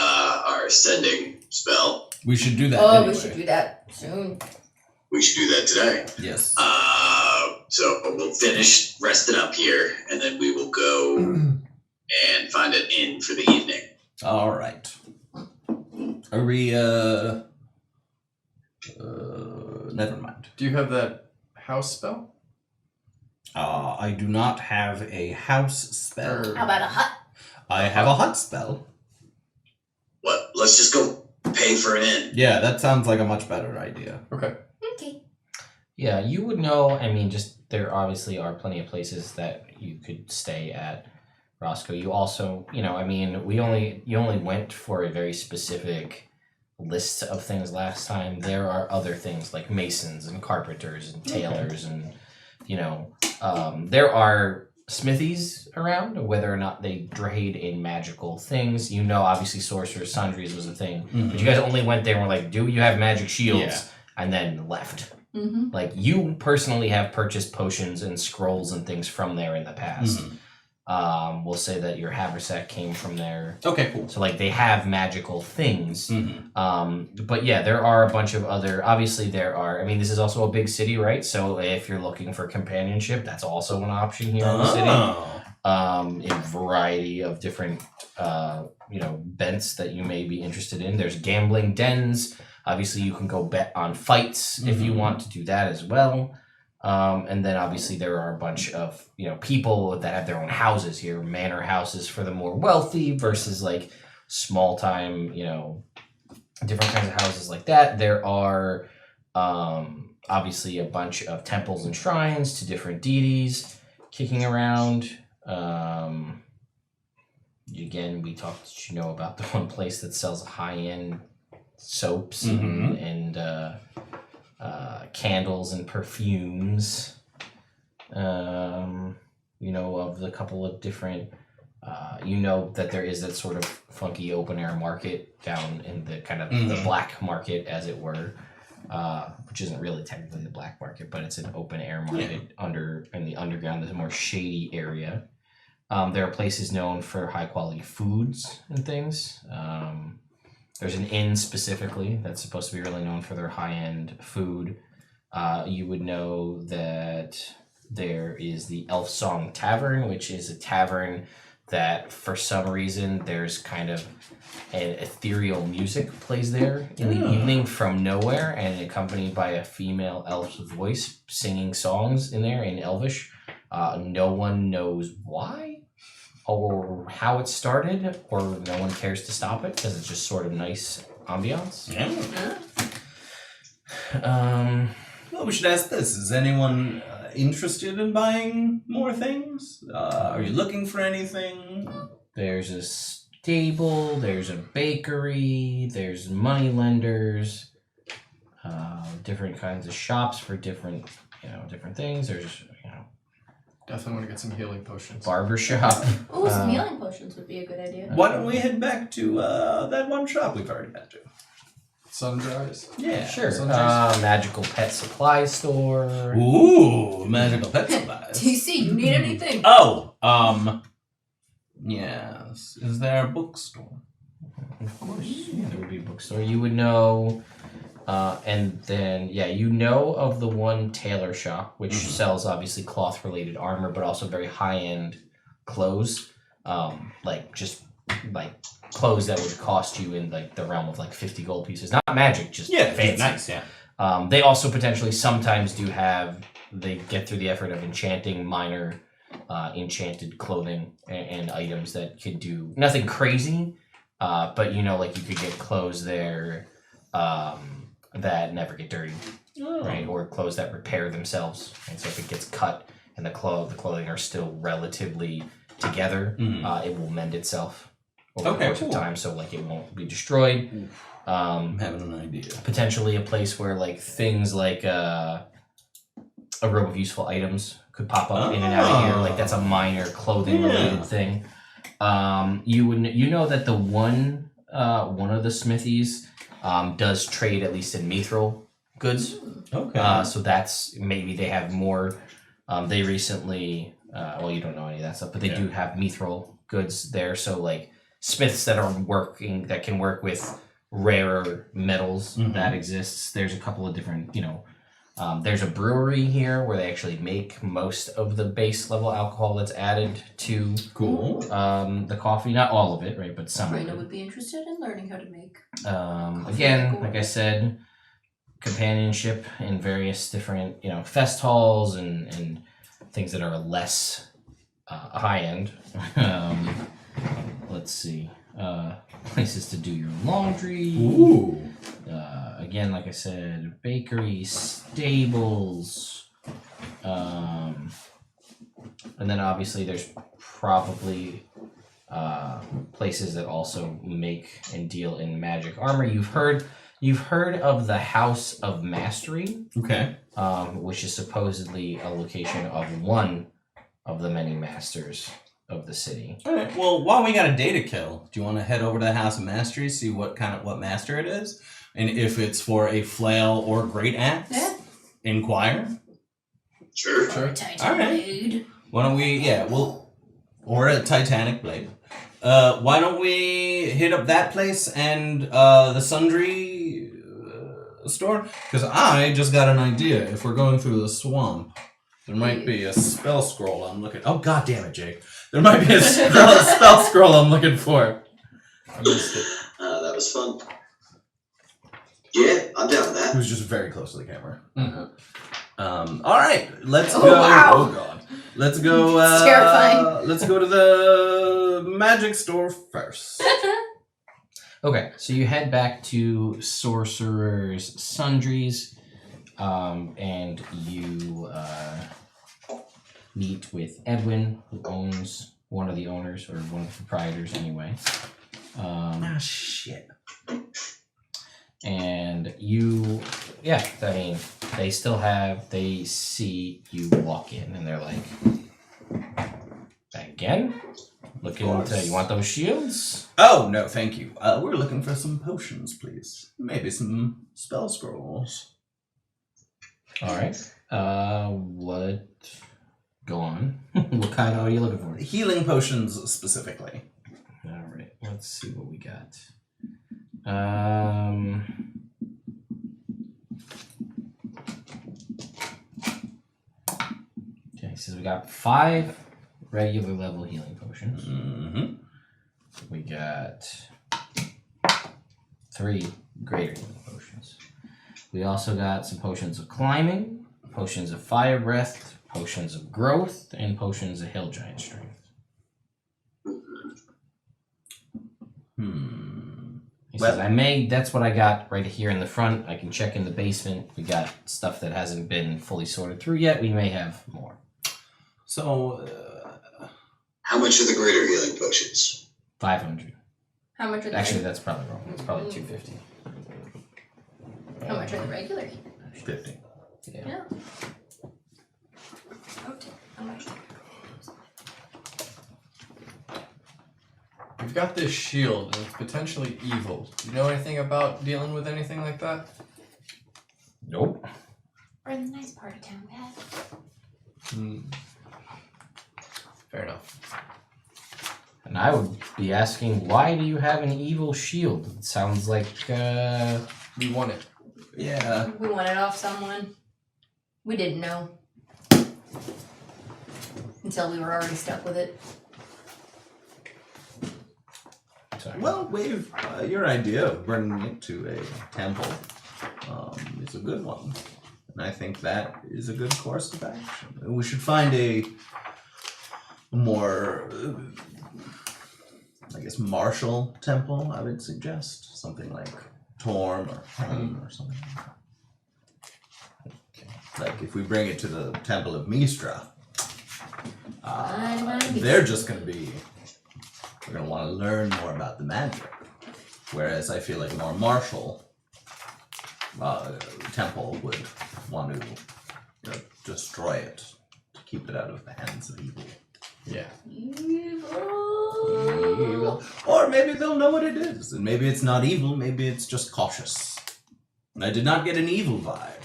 our sending spell. We should do that Oh, anyway. we should do that soon. We should do that today. Yes. So we'll finish resting up here, and then we will go and find an inn for the evening. All right. Are we, never mind. Do you have that house spell? I do not have a house spell. How about a hut? I have a hut spell. What? Let's just go pay for an inn. Yeah, that sounds like a much better idea. Okay. Okay. Yeah, you would know. I mean, just there obviously are plenty of places that you could stay at, Roscoe. You also, I mean, you only went for a very specific list of things last time. There are other things like masons and carpenters and tailors and, there are smithies around, whether or not they trade in magical things. Obviously sorcerers, sundries was a thing. But you guys only went there and were like, do you have magic shields? Yeah. And then left. Mm-hmm. Like, you personally have purchased potions and scrolls and things from there in the past. We'll say that your haversack came from there. Okay, cool. So, like, they have magical things. But yeah, there are a bunch of other... Obviously, this is also a big city, right? So if you're looking for companionship, that's also an option here in the city. A variety of different, bents that you may be interested in. There's gambling dens. Obviously, you can go bet on fights if you want to do that as well. And then obviously there are a bunch of, people that have their own houses here, manor houses for the more wealthy versus like small time, different kinds of houses like that. There are obviously a bunch of temples and shrines to different deities kicking around. Again, we talked, about the one place that sells high-end soaps and candles and perfumes. Of the couple of different, that there is that sort of funky open air market down in the kind of the black market, as it were, which isn't really technically the black market, but it's an open air market in the underground, the more shady area. There are places known for high quality foods and things. There's an inn specifically that's supposed to be really known for their high-end food. You would know that there is the Elf Song Tavern, which is a tavern that for some reason there's kind of an ethereal music plays there in the evening from nowhere, and accompanied by a female elf's voice singing songs in there in Elvish. No one knows why or how it started, or no one cares to stop it because it's just sort of nice ambiance. Well, we should ask this. Is anyone interested in buying more things? Are you looking for anything? There's a stable, there's a bakery, there's money lenders, different kinds of shops for different things. There's, Definitely want to get some healing potions. barber shop. Oh, some healing potions would be a good idea. Why don't we head back to that one shop we've already been to? Sundries. Yeah. Sure. Sundries. Magical pet supply store. Ooh, magical pet supplies. TC, you need anything? Oh, yes. Is there a bookstore? Of course, yeah, there would be a bookstore. You would know, and then you know of the one tailor shop which sells obviously cloth-related armor, but also very high-end clothes, like clothes that would cost you in like the realm of like 50 gold pieces. Not magic, just fancy. Nice. Yeah. They also potentially sometimes do have. They get through the effort of enchanting minor, enchanted clothing and items that could do nothing crazy. But you know, like you could get clothes there that never get dirty, right? Or clothes that repair themselves. And so if it gets cut and the clothing are still relatively together, it will mend itself over the course of time. So like it won't be destroyed. I'm having an idea. Potentially a place where like things like a robe of useful items could pop up in and out of here. Like that's a minor clothing related thing. You know that the one of the smithies does trade at least in mithril goods. Okay. So that's maybe they have more. They recently you don't know any of that stuff, but they do have mithril goods there. So like smiths that can work with rarer metals that exists. There's a couple of different, there's a brewery here where they actually make most of the base level alcohol that's added to the coffee. Not all of it, right? But some of Raina it. would be interested in learning how to make. Again, like I said, companionship in various different, fest halls and things that are less high end. Let's see. Places to do your laundry. Ooh. Again, like I said, bakery, stables, and then obviously there's probably places that also make and deal in magic armor. You've heard of the House of Mastery, which is supposedly a location of one of the many masters of the city. All right. Well, while we got a day to kill, do you want to head over to the House of Mastery, see what master it is, and if it's for a flail or great axe? Yeah. Inquire. Sure. Titan blade. Why don't we? Or a Titanic blade. Why don't we hit up that place and the Sundry store? Because I just got an idea. If we're going through the swamp, there might be a spell scroll I'm looking. Oh, God damn it, Jake! There might be a spell scroll I'm looking for. I missed it. That was fun. Yeah, I'm down with It that. was just very close to the camera. All right, let's Oh, go. wow. Oh God, let's go. It's terrifying. Let's go to the magic store first. Okay, so you head back to Sorcerer's Sundries, and you meet with Edwin, who owns one of the owners, or one of the proprietors anyway. Shit. And you, they see you walk in, and they're like, again? You want those shields? Oh, no, thank you. We're looking for some potions, please. Maybe some spell scrolls. All right. Go on. What kind are you looking for? Healing potions, specifically. All right. Let's see what we got. Okay, so we got 5 regular level healing potions. Mm-hmm. We got 3 greater healing potions. We also got some potions of climbing, potions of fire breath, potions of growth, and potions of hill giant strength. He says, that's what I got right here in the front. I can check in the basement. We got stuff that hasn't been fully sorted through yet. We may have more. So, How much are the greater healing potions? 500. How much are the Actually, that's probably wrong. It's probably 250. How much are the regular? 50. Yeah. Yeah. Okay. How much? We've got this shield, and it's potentially evil. Do you know anything about dealing with anything like that? Nope. We're in the nice part of town, Pat. Fair enough. And I would be asking, why do you have an evil shield? It sounds like, We want it. Yeah. We want it off someone. We didn't know. Until we were already stuck with it. sorry. Well, we've your idea of bringing it to a temple is a good one, and I think that is a good course of action. We should find a more, I guess, martial temple. I would suggest something like Torm or Helm or something like that. Like if we bring it to the Temple of Mistra, they're just going to be. We're going to want to learn more about the magic. Whereas I feel like a more martial temple would want to destroy it to keep it out of the hands of evil. Yeah. Evil. Or maybe they'll know what it is. And maybe it's not evil, maybe it's just cautious. And I did not get an evil vibe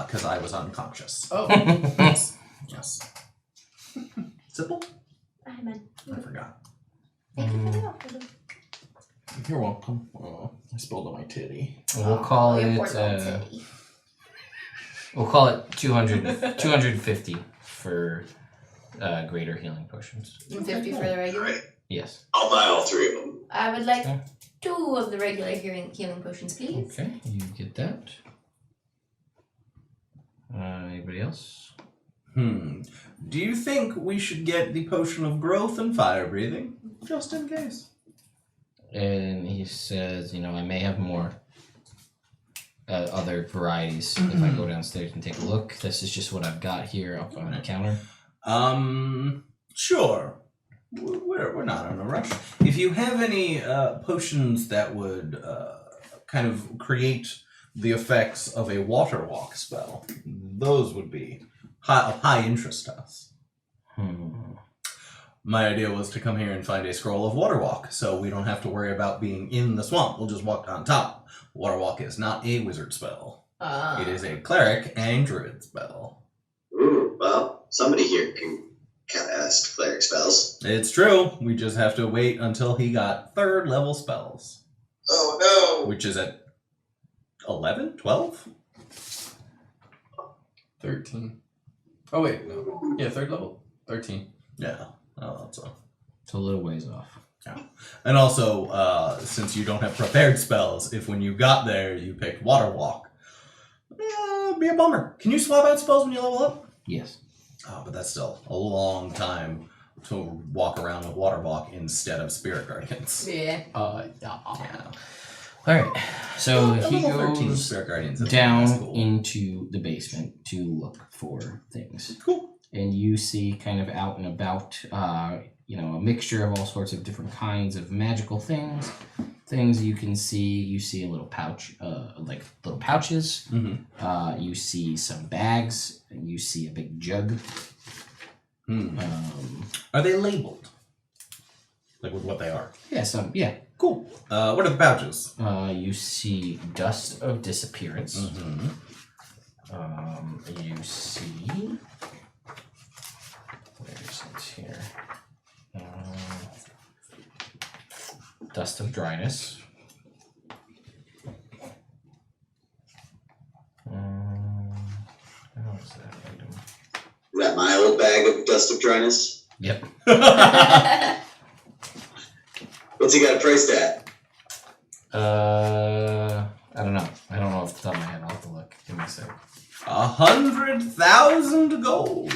because I was unconscious. Oh. Yes. Simple? I forgot. You're welcome. Oh, I spilled on my titty. We'll call it 250 for greater healing potions. 50 for the regular. Alright, Yes. I'll buy all 3 of them. I would like Okay. 2 of the regular healing potions, please. Okay, you get that. Anybody else? Do you think we should get the potion of growth and fire breathing? Just in case. And he says, I may have more other varieties if I go downstairs and take a look. This is just what I've got here up on the counter. Sure. We're not in a rush. If you have any potions that would kind of create the effects of a water walk spell, those would be of high interest to us. My idea was to come here and find a scroll of water walk, so we don't have to worry about being in the swamp. We'll just walk on top. Water walk is not a wizard spell. It is a cleric and druid spell. Ooh, well, somebody here can cast cleric spells. It's true. We just have to wait until he got 3rd level spells. Oh no! Which is at 11? 12? 13. Oh, wait, no. Yeah, 3rd level? 13. Yeah. Oh, that's all. It's a little ways off. Yeah. And also, since you don't have prepared spells, if when you got there you picked water walk, it'd be a bummer. Can you swap out spells when you level up? Yes. Oh, but that's still a long time to walk around with water walk instead of spirit guardians. Yeah. Yeah. All right. So he Level 13 goes spirit guardians. That's down cool. into the basement to look for things. Cool. And you see kind of out and about, a mixture of all sorts of different kinds of magical things. Things you can see. You see a little pouch, like little pouches. Mm-hmm. You see some bags. You see a big jug. Are they labeled? Like with what they are? Yeah. Cool. What are the pouches? You see dust of disappearance. Mm-hmm. You see. Where is it here? Dust of dryness. How is that item? Is that my old bag of dust of dryness? Yep. What's he got it priced at? I don't know. I don't know off the top of my head. I'll have to look. Give me a sec. 100,000 gold.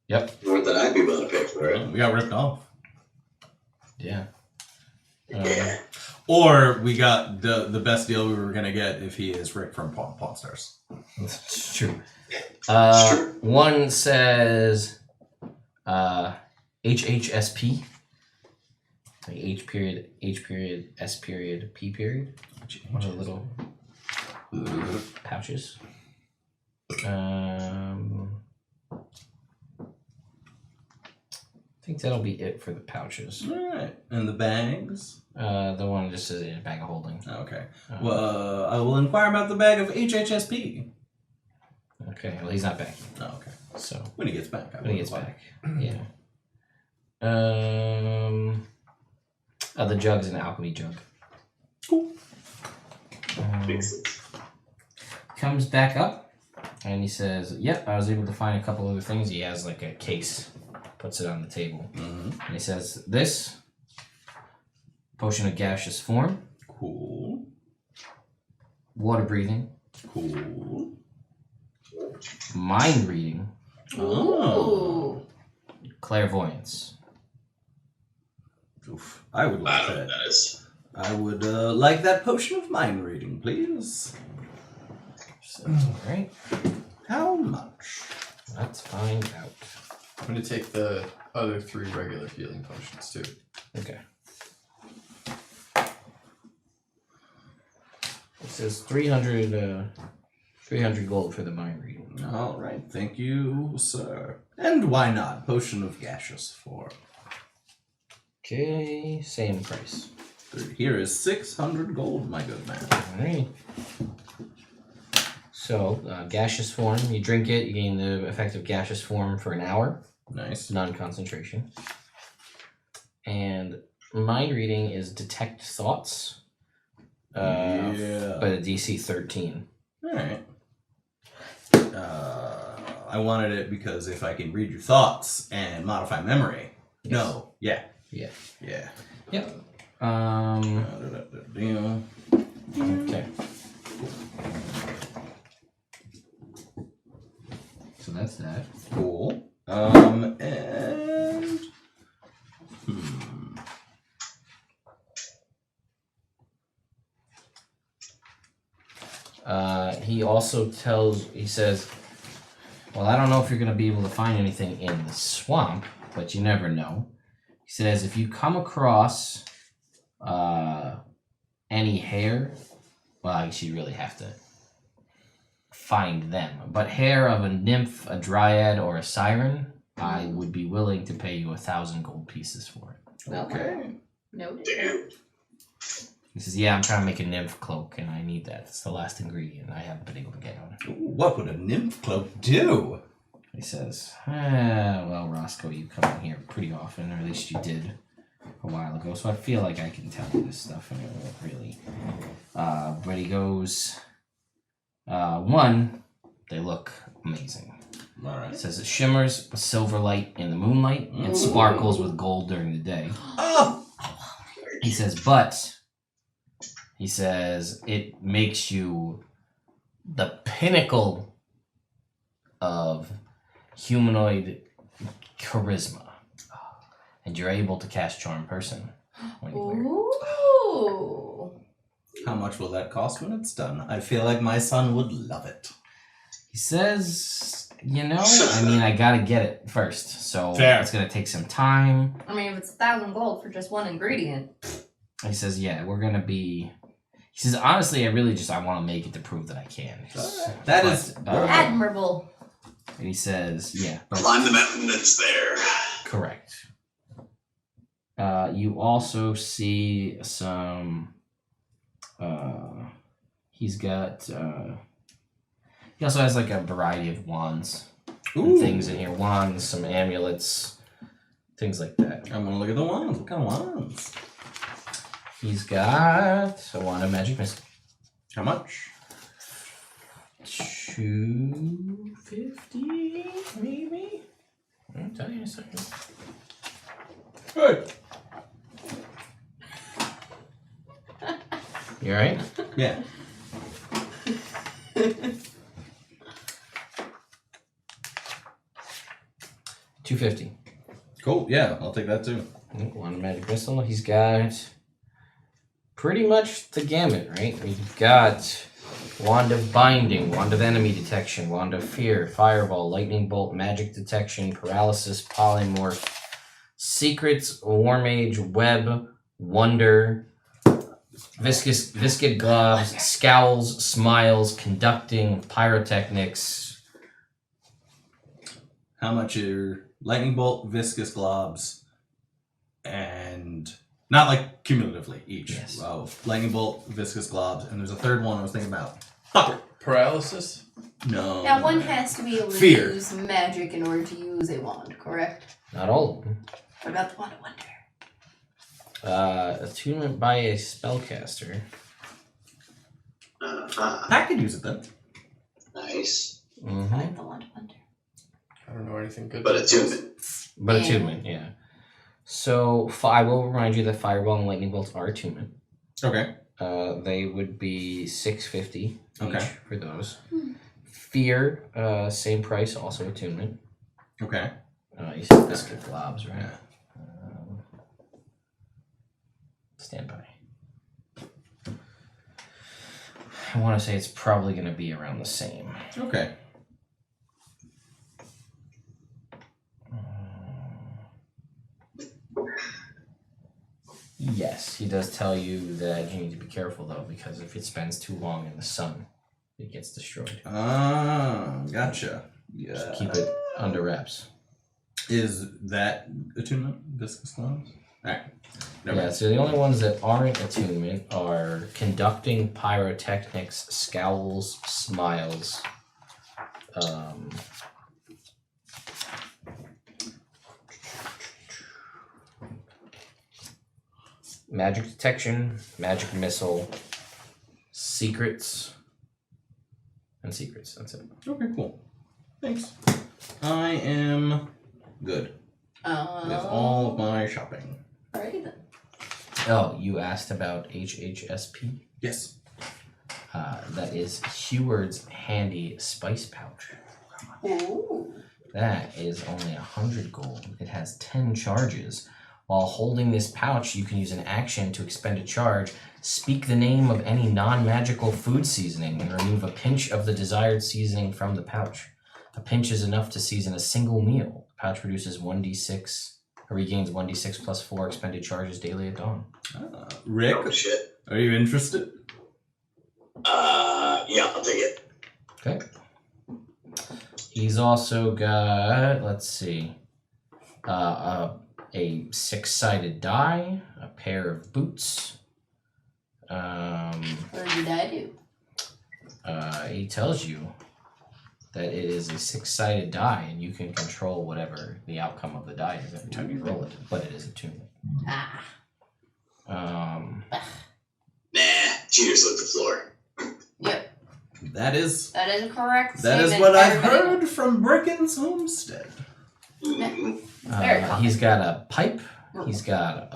Yep. More than I'd be willing to pay for it. We got ripped off. Yeah. Yeah. Or we got the best deal we were going to get if he is Rick from Pawn Stars. It's true. It's true. One says HHSP. Like H period, S period, P period. One of the little pouches. I think that'll be it for the pouches. Alright. And the bags? The one just says a bag of holding. Okay. Well, I will inquire about the bag of HHSP. Okay, well he's not back. Oh, okay. So When he gets back. when he gets back. Yeah. The jug's an alchemy jug. Cool. Comes back up and he says, "Yep, I was able to find a couple other things." He has like a case, puts it on the table, and he says, "This potion of gaseous form, Cool. water breathing, Cool. mind reading, Oh. clairvoyance." Oof. I would like that. Nice. I would like that potion of mind reading, please. Alright, How much? let's find out. I'm gonna take the other 3 regular healing potions too. Okay. It says 300 gold for the mind reading. All right, thank you, sir. And why not? Potion of gaseous form. Okay, same price. Here is 600 gold, my good man. Alright. So, gaseous form, you drink it, you gain the effect of gaseous form for an hour. Nice. Non-concentration. And mind reading is detect thoughts. Yeah. But a DC 13. All right. I wanted it because if I can read your thoughts and modify memory. Yes. No. Yeah. Yeah. Yeah. Yep. Okay. So that's that. Cool. And He also he says, well, I don't know if you're going to be able to find anything in the swamp, but you never know. He says, if you come across any hair, well, I guess you really have to find them. But hair of a nymph, a dryad, or a siren, I would be willing to pay you 1,000 gold pieces for it. okay. Noted. Damn. He says, yeah, I'm trying to make a nymph cloak, and I need that. It's the last ingredient I haven't been able to get on it. Ooh, what would a nymph cloak do? He says, well, Roscoe, you come in here pretty often, or at least you did a while ago, so I feel like I can tell you this stuff, and it won't really. But he goes, one, they look amazing. All It right. says it shimmers with silver light in the moonlight and sparkles with gold during the day. Oh! He says, it makes you the pinnacle of humanoid charisma. And you're able to cast Charm Person when you wear it. Ooh. How much will that cost when it's done? I feel like my son would love it. He says, I gotta get it first. So Fair. it's gonna take some time. I mean, if it's 1,000 gold for just one ingredient. He says, yeah, we're gonna be... He says, honestly, I want to make it to prove that I can. That is- Admirable. And he says, yeah, but Climb the mountain that's there. correct. You also see some... he's got... he also has like a variety of wands and things in here. Wands, some amulets, things like that. I'm gonna look at the wands. What kind of wands? He's got a wand of magic missile. How much? 250, maybe? I'll tell you in a second. Hey. You alright? Yeah. $250. Cool. Yeah, I'll take that too. Wand of magic missile. He's got pretty much the gamut, right? We've got wand of binding, wand of enemy detection, wand of fear, fireball, lightning bolt, magic detection, paralysis, polymorph, secrets, war mage, web, wonder, viscid gloves, scowls, smiles, conducting, pyrotechnics. How much are lightning bolt, viscous globs, and not like cumulatively each? Yes. Wow. Lightning bolt, viscous globs, and there's a third one I was thinking about. Paralysis? No. Now, one has to be able to Fear. use magic in order to use a wand, correct? Not all of them. What about the Wand of Wonder? Attunement by a spellcaster. I could use it then. Nice. I Mm-hmm. like the Wand of Wonder. I don't know anything good. But about attunement. But Yeah. attunement, yeah. So I will remind you that Fireball and Lightning Bolts are attunement. Okay. They would be $6.50 Okay. each for those. Fear, same price, also attunement. Okay. You said biscuit globs, right? Stand by. I want to say it's probably going to be around the same. Okay. Yes, he does tell you that you need to be careful though, because if it spends too long in the sun, it gets destroyed. Ah, gotcha. Yeah. Just keep it under wraps. Is that attunement? Viscous gloves? Alright. Yeah, so the only ones that aren't attunement are conducting, pyrotechnics, scowls, smiles, magic detection, magic missile, secrets, and secrets. That's it. Okay, cool. Thanks. I am good with all of my shopping. Alrighty then. Oh, you asked about HHSP? Yes. That is Heward's Handy Spice Pouch. Ooh. That is only 100 gold. It has 10 charges. While holding this pouch, you can use an action to expend a charge, speak the name of any non-magical food seasoning, and remove a pinch of the desired seasoning from the pouch. A pinch is enough to season a single meal. The pouch produces 1d6, or regains 1d6 plus 4 expended charges daily at dawn. Rick, Oh shit. are you interested? Yeah, I'll take it. Okay. He's also got, let's see, a 6-sided die, a pair of boots. What did your dad do? He tells you that it is a 6-sided die, and you can control whatever the outcome of the die is every time you roll it, but it is attunement. Ah. Nah, cheaters lick the floor. Yep. That is That is a correct that is statement, what I've everybody. heard from Bricken's homestead. Mhm. Very common. He's got a pipe. He's got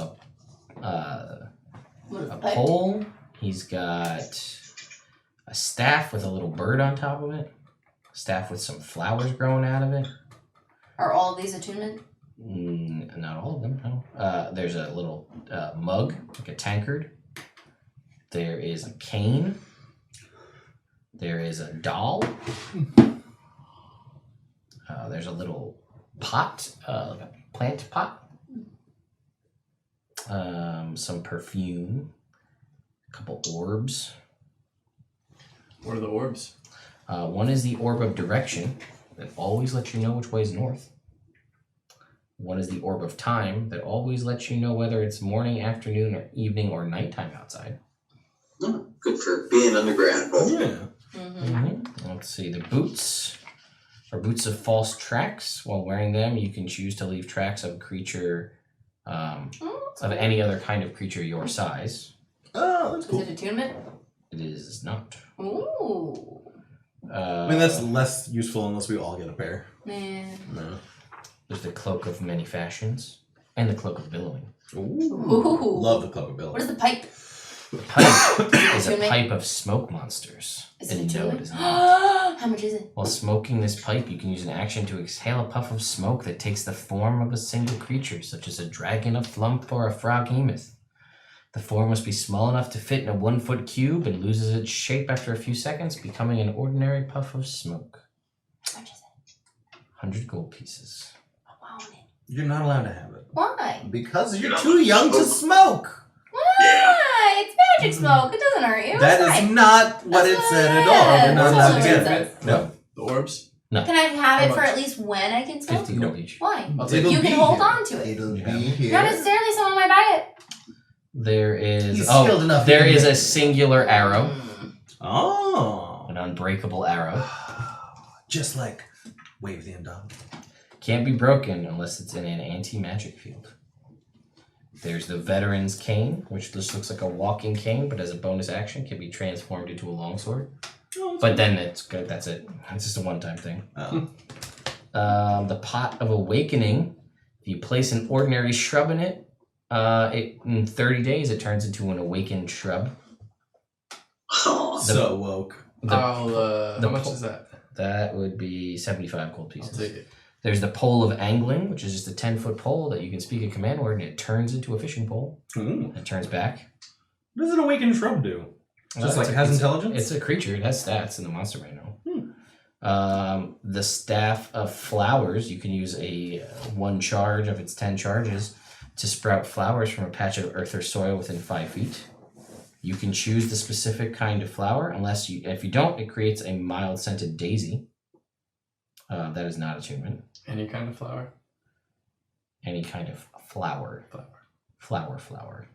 What is a the pipe? pole. He's got a staff with a little bird on top of it. A staff with some flowers growing out of it. Are all of these attunement? Not all of them, no. There's a little mug, like a tankard. There is a cane. There is a doll. There's a little pot, like a plant pot. Some perfume. A couple orbs. What are the orbs? One is the orb of direction that always lets you know which way is north. One is the orb of time that always lets you know whether it's morning, afternoon, or evening, or nighttime outside. Oh, good for being underground. Yeah. Mm-hmm. Let's see. The boots are boots of false tracks. While wearing them, you can choose to leave tracks of a creature, of any other kind of creature your size. Oh, that's Is cool. it attunement? It is not. Ooh. I mean, that's less useful unless we all get a pair. Man. No. There's the cloak of many fashions and the cloak of billowing. Ooh. Love the club of Bill. What is the pipe? The pipe is a Attunement? pipe of smoke monsters. Is it And no, attunement? it is not. How much is it? While smoking this pipe, you can use an action to exhale a puff of smoke that takes the form of a single creature, such as a dragon, a flump, or a frog-hemoth. The form must be small enough to fit in a 1-foot cube and loses its shape after a few seconds, becoming an ordinary puff of smoke. How much is it? 100 gold pieces. I want it. You're not allowed to have it. Why? Because you're You're too young to smoke. Why? It's magic smoke. It doesn't hurt you. That It's is fine. not what it That's said what at it all. is. You're not That's allowed what to it get it. says. No. The orbs? Can I have it How for much? at least when I can smoke? 50 gold each. Why? I'll take It'll You be can hold here. on to it. It'll Yeah. be here. Not necessarily someone might buy it. There is... He's skilled enough there he can is a make it. singular arrow. Oh. An unbreakable arrow. Just like Wave the Indomitable. Can't be broken unless it's in an anti-magic field. There's the Veteran's Cane, which just looks like a walking cane, but as a bonus action can be transformed into a longsword. But then it's good. That's it. It's just a one-time thing. Oh. The Pot of Awakening. If you place an ordinary shrub in it, in 30 days it turns into an awakened shrub. Oh, So woke. How much po- is that? That would be 75 gold I'll pieces. take it. There's the Pole of Angling, which is just a 10-foot pole that you can speak a command word and it turns into a fishing pole. Ooh. It turns back. What does an awakened shrub do? Just like It's it has it's intelligence? It's a creature. It has stats in the monster manual. The Staff of Flowers. You can use a 1 charge of its 10 charges to sprout flowers from a patch of earth or soil within 5 feet. You can choose the specific kind of flower. If you don't, it creates a mild scented daisy. That is not attunement. Any kind of flower. Any kind of flower. Flower.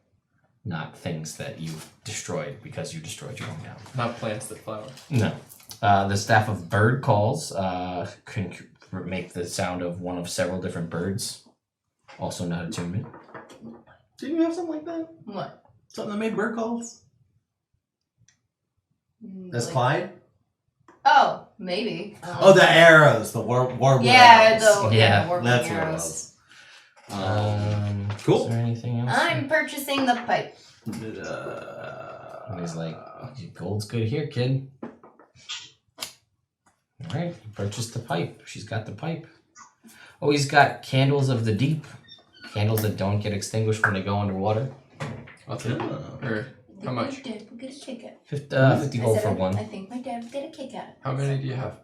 Not things that you've destroyed because you destroyed your own town. Not plants that flower. No. The Staff of Bird Calls can make the sound of one of several different birds. Also not attunement. Didn't you have something like that? What? Something that made bird calls? That's Like- Clyde? Oh, maybe. Oh, the arrows. The warbler Yeah, arrows. Yeah, warbling That's what it arrows. was. Cool. Is there anything else? I'm purchasing the pipe. And he's like, gold's good here, kid. Alright, he purchased the pipe. She's got the pipe. Oh, he's got Candles of the Deep. Candles that don't get extinguished when they go underwater. I'll take it. Or how much? My dad will get a kick out. 50 I gold said for I one. think my dad will get a kick out. How many do you have?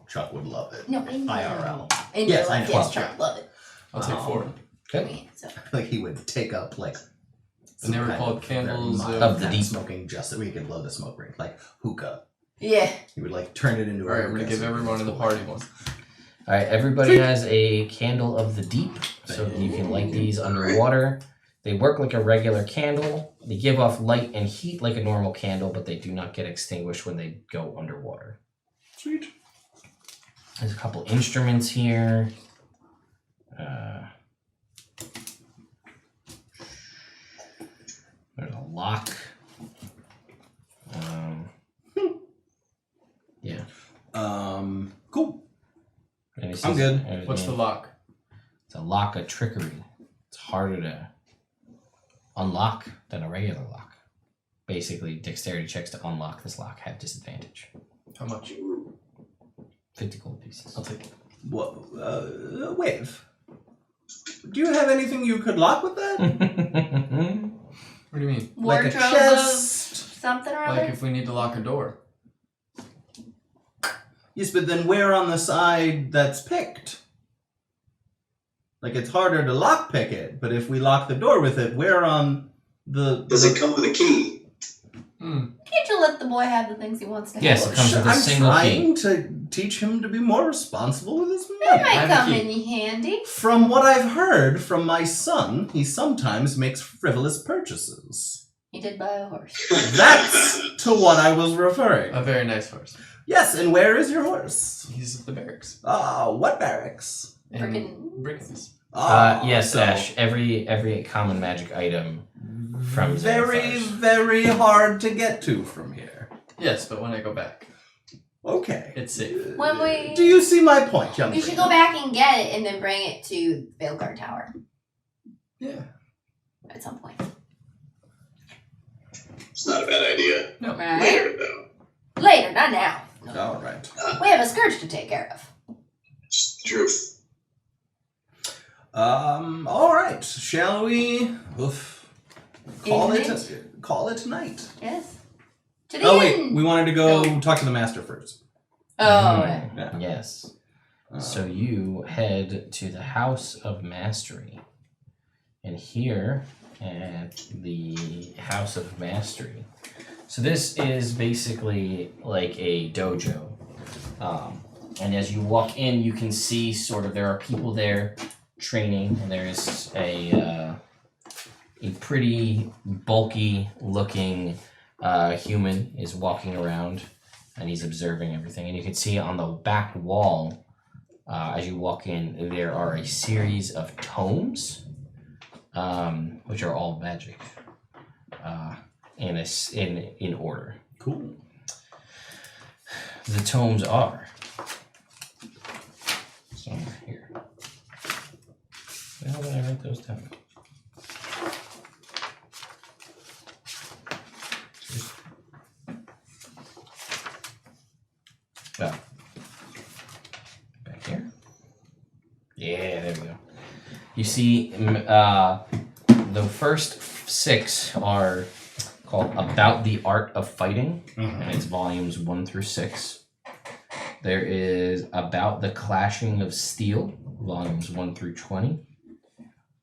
Chuck would love it. No, I know. IRL. And Yes, you're I like, know. yes, Chuck, love it. I'll take 4. Okay. So, Like he would take up like And they were kind called of Candles very of mild the kind Deep. smoking just so we could blow the smoke ring like hookah. yeah. He would like turn it into a Alright, I'm gonna hookah give so everyone in the it's party cool. one. Alright, everybody has a Candle of the Deep. So you can light these underwater. They work like a regular candle. They give off light and heat like a normal candle, but they do not get extinguished when they go underwater. Sweet. There's a couple instruments here. There's a lock. Yeah. Cool. And it I'm says- good. and What's the lock? It's a lock of trickery. It's harder to unlock than a regular lock. Basically, dexterity checks to unlock this lock have disadvantage. How much? 50 gold pieces. I'll take it. Well, Wave. Do you have anything you could lock with that? What do you mean? Like a Wardrobe of chest? something or Like other? if we need to lock a door. Yes, but then where on the side that's picked? Like it's harder to lockpick it, but if we lock the door with it, where on the does it come with a key? Can't you let the boy have the things he wants to Yes, have? it comes with a I'm single trying to teach him to be more responsible with his That money. might have a come key. in handy. From what I've heard from my son, he sometimes makes frivolous purchases. He did buy a horse. That's to what I was referring. A very nice horse. Yes, and where is your horse? He's at the barracks. What barracks? In Frickin- Brickens. Yes, so Ash. Every common magic item from very, Xanathar's. very hard to get to from here. Yes, but when I go back, Okay. it's safe. When we Do you see my point, young we should lady? go back and get it and then bring it to Veilguard Tower Yeah. at some point. It's not a bad idea. No. Right? Later, though. Later, not now. All right. We have a scourge to take care of. It's the truth. All right. Shall we? Call End it night. Yes. To the Oh wait, end. we wanted to go No. talk to the master first. Oh, Mhm. Yeah. Yes. So you head to the House of Mastery. And here at the House of Mastery. So this is basically like a dojo. And as you walk in, you can see sort of there are people there training, and there is a pretty bulky looking human is walking around, and he's observing everything. And you can see on the back wall, as you walk in, there are a series of tomes which are all magic, in order. Cool. The tomes are somewhere here. How did I write those down? Well, back here. Yeah, there we go. You see, the first 6 are called About the Art of Fighting, and it's volumes 1 through 6. There is About the Clashing of Steel, volumes 1 through 20,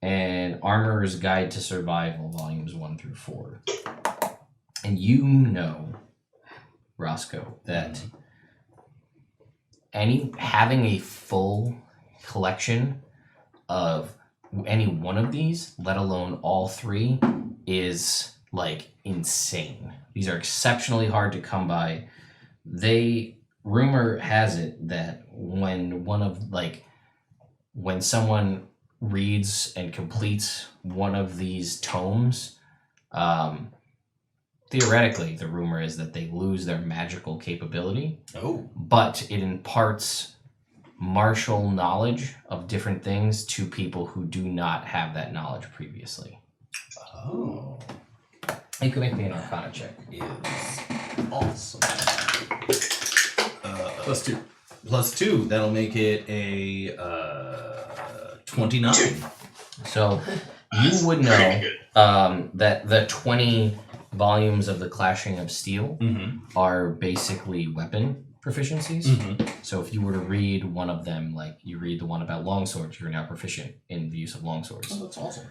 and Armorer's Guide to Survival, volumes 1 through 4. And you know, Roscoe, that having a full collection of any one of these, let alone all 3, is like insane. These are exceptionally hard to come by. Rumor has it that when someone reads and completes one of these tomes, theoretically the rumor is that they lose their magical capability. Oh. But it imparts martial knowledge of different things to people who do not have that knowledge previously. Oh. You can make me an Arcana check. Is awesome. +2. +2. That'll make it a 29. So you would know that the 20 volumes of the Clashing of Steel are basically weapon proficiencies. So if you were to read one of them, like you read the one about longswords, you're now proficient in the use of longswords. Oh, that's awesome.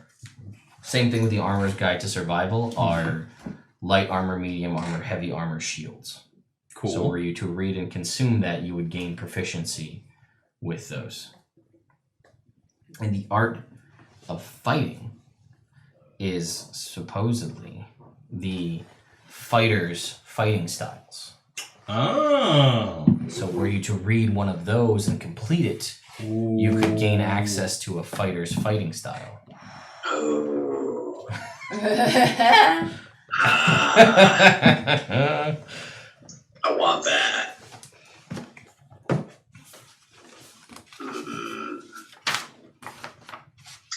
Same thing with the Armorer's Guide to Survival are light armor, medium armor, heavy armor, shields. Cool. So were you to read and consume that, you would gain proficiency with those. And the art of fighting is supposedly the fighter's fighting styles. Oh. So were you to read one of those and complete it, you could gain access to a fighter's fighting style. Oh. I want that.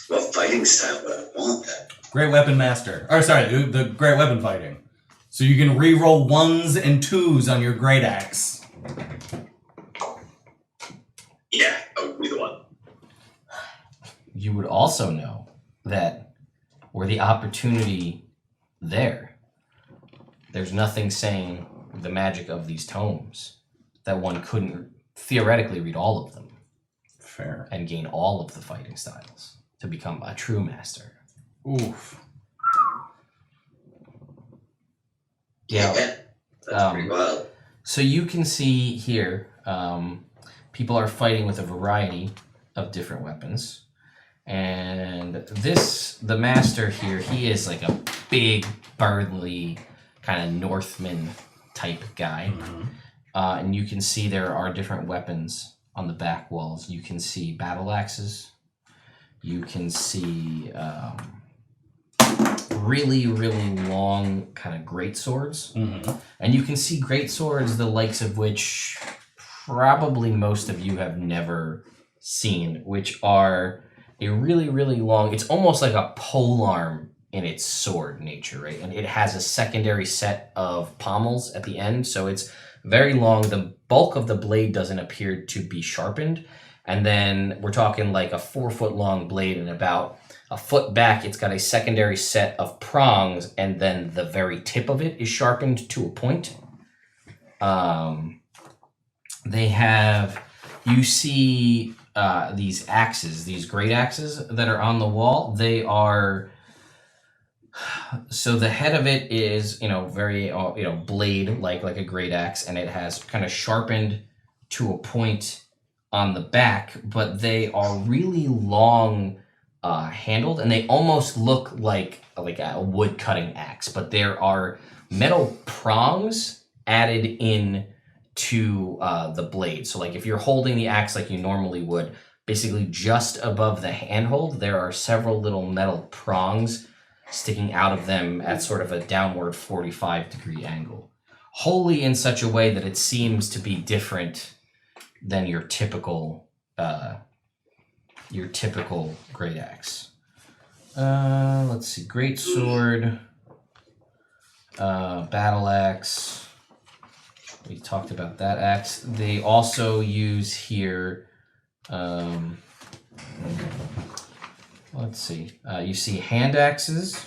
What fighting style would I want that? Great Weapon Master. Or sorry, the Great Weapon Fighting. So you can re-roll 1s and 2s on your Great Axe. Yeah, I would be the one. You would also know that were the opportunity there's nothing saying the magic of these tomes that one couldn't theoretically read all of them. Fair. And gain all of the fighting styles to become a true master. Oof. Yeah. That's pretty wild. So you can see here, people are fighting with a variety of different weapons. And the master here, he is like a big, burly, kind of Northman type guy. And you can see there are different weapons on the back walls. You can see battle axes. You can see really, really long kind of great swords. And you can see great swords, the likes of which probably most of you have never seen, which are a really, really long, it's almost like a polearm in its sword nature, right? And it has a secondary set of pommels at the end, so it's very long. The bulk of the blade doesn't appear to be sharpened. And then we're talking like a 4-foot long blade, and about a foot back, it's got a secondary set of prongs, and then the very tip of it is sharpened to a point. You see these axes, these great axes that are on the wall. They are, so the head of it is, very, blade like a great axe, and it has kind of sharpened to a point on the back, but they are really long handled, and they almost look like a wood cutting axe, but there are metal prongs added in to the blade. So like if you're holding the axe like you normally would, basically just above the handhold, there are several little metal prongs sticking out of them at sort of a downward 45-degree angle, wholly in such a way that it seems to be different than your typical great axe. Let's see, great sword, battle axe. We talked about that axe. They also use here. Let's see. You see hand axes.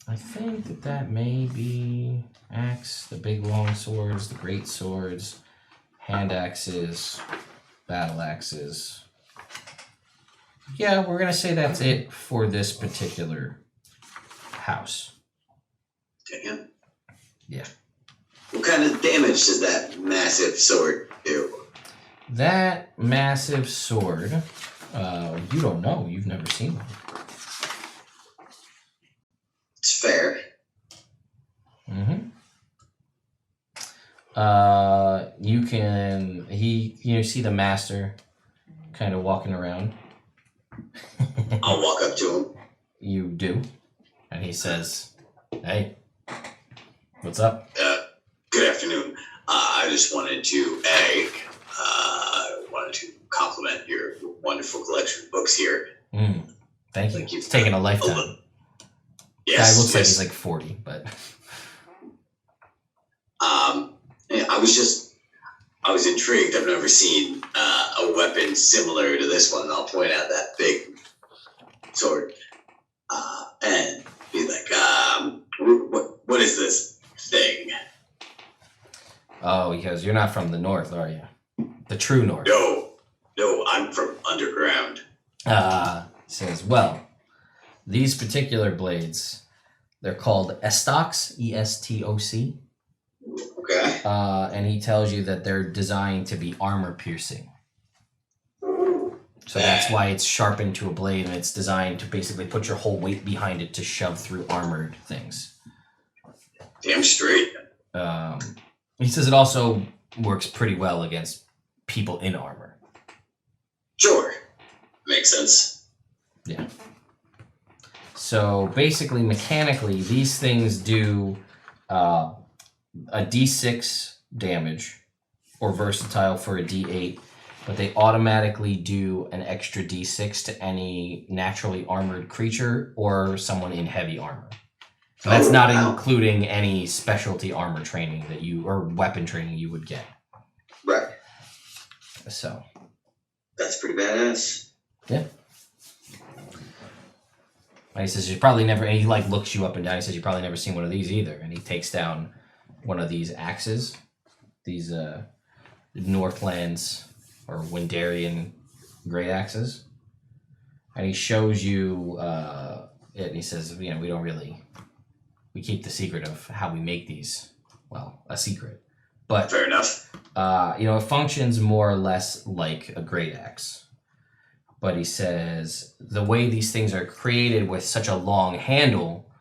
I think that may be axe, the big long swords, the great swords, hand axes, battle axes. Yeah, we're gonna say that's it for this particular house. Damn. Yeah. What kind of damage does that massive sword do? That massive sword, you don't know. You've never seen one. It's fair. Mm-hmm. You see the master kind of walking around. I'll walk up to him. You do. And he says, "Hey, what's up?" Good afternoon. I just wanted to compliment your wonderful collection of books here. Thank you. Thank you. It's taken a lifetime. Yes. Guy looks like yes. he's like 40, but Yeah, I was intrigued. I've never seen a weapon similar to this one. I'll point out that big sword and be like, what is this thing? oh, because you're not from the north, are you? The true north. No, I'm from underground. Says, well, these particular blades, they're called estocs, E-S-T-O-C. Okay. And he tells you that they're designed to be armor piercing. So that's why it's sharpened to a blade, and it's designed to basically put your whole weight behind it to shove through armored things. Damn straight. He says it also works pretty well against people in armor. Sure. Makes sense. Yeah. So basically, mechanically, these things do a D6 damage, or versatile for a D8, but they automatically do an extra D6 to any naturally armored creature or someone in heavy armor. So that's not including any specialty armor training that or weapon training you would get. Right. So. That's pretty badass. Yeah. And he says, you probably never, and he like looks you up and down. He says, you probably never seen one of these either. And he takes down one of these axes, these Northlands or Windarian great axes. And he shows you it, and he says, we keep the secret of how we make these, well, a secret. But Fair enough. it functions more or less like a great axe. But he says the way these things are created with such a long handle,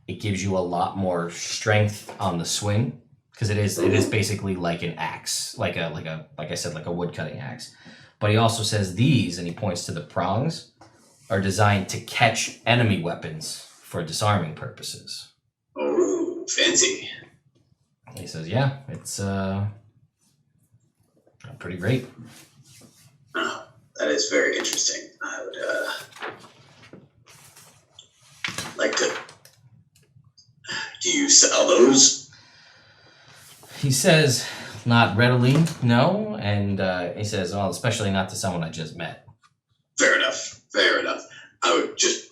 it gives you a lot more strength on the swing, because it is basically like an axe, like I said, like a wood cutting axe. But he also says these, and he points to the prongs, are designed to catch enemy weapons for disarming purposes. Oh, fancy. He says, yeah, it's pretty great. Oh, that is very interesting. I would like to. Do you sell those? He says, not readily, no. And he says, well, especially not to someone I just met. Fair enough. I would just.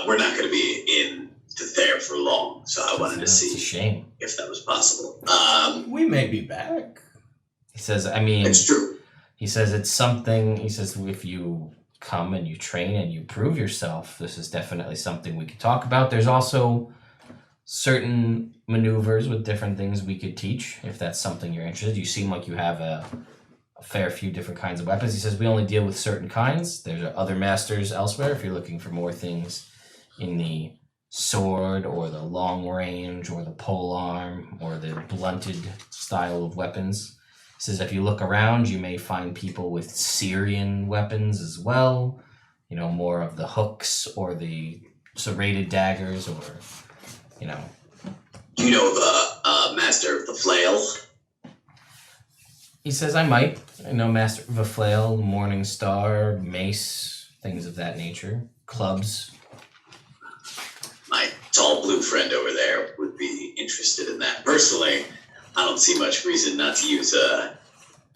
We're not going to be in DiTherr for long, so I wanted to It's a see shame. if that was possible. We may be back. He says, I mean, It's true. he says it's something, he says if you come and you train and you prove yourself, this is definitely something we could talk about. There's also certain maneuvers with different things we could teach, if that's something you're interested in. You seem like you have a fair few different kinds of weapons. He says we only deal with certain kinds. There's other masters elsewhere if you're looking for more things in the sword or the long range or the pole arm or the blunted style of weapons. says if you look around, you may find people with Syrian weapons as well. You know, more of the hooks or the serrated daggers, or, you know. Do you know the master of the flail? He says, I might. I know Master of a Flail, Morning Star, Mace, things of that nature. Clubs. My tall blue friend over there would be interested in that. Personally, I don't see much reason not to use an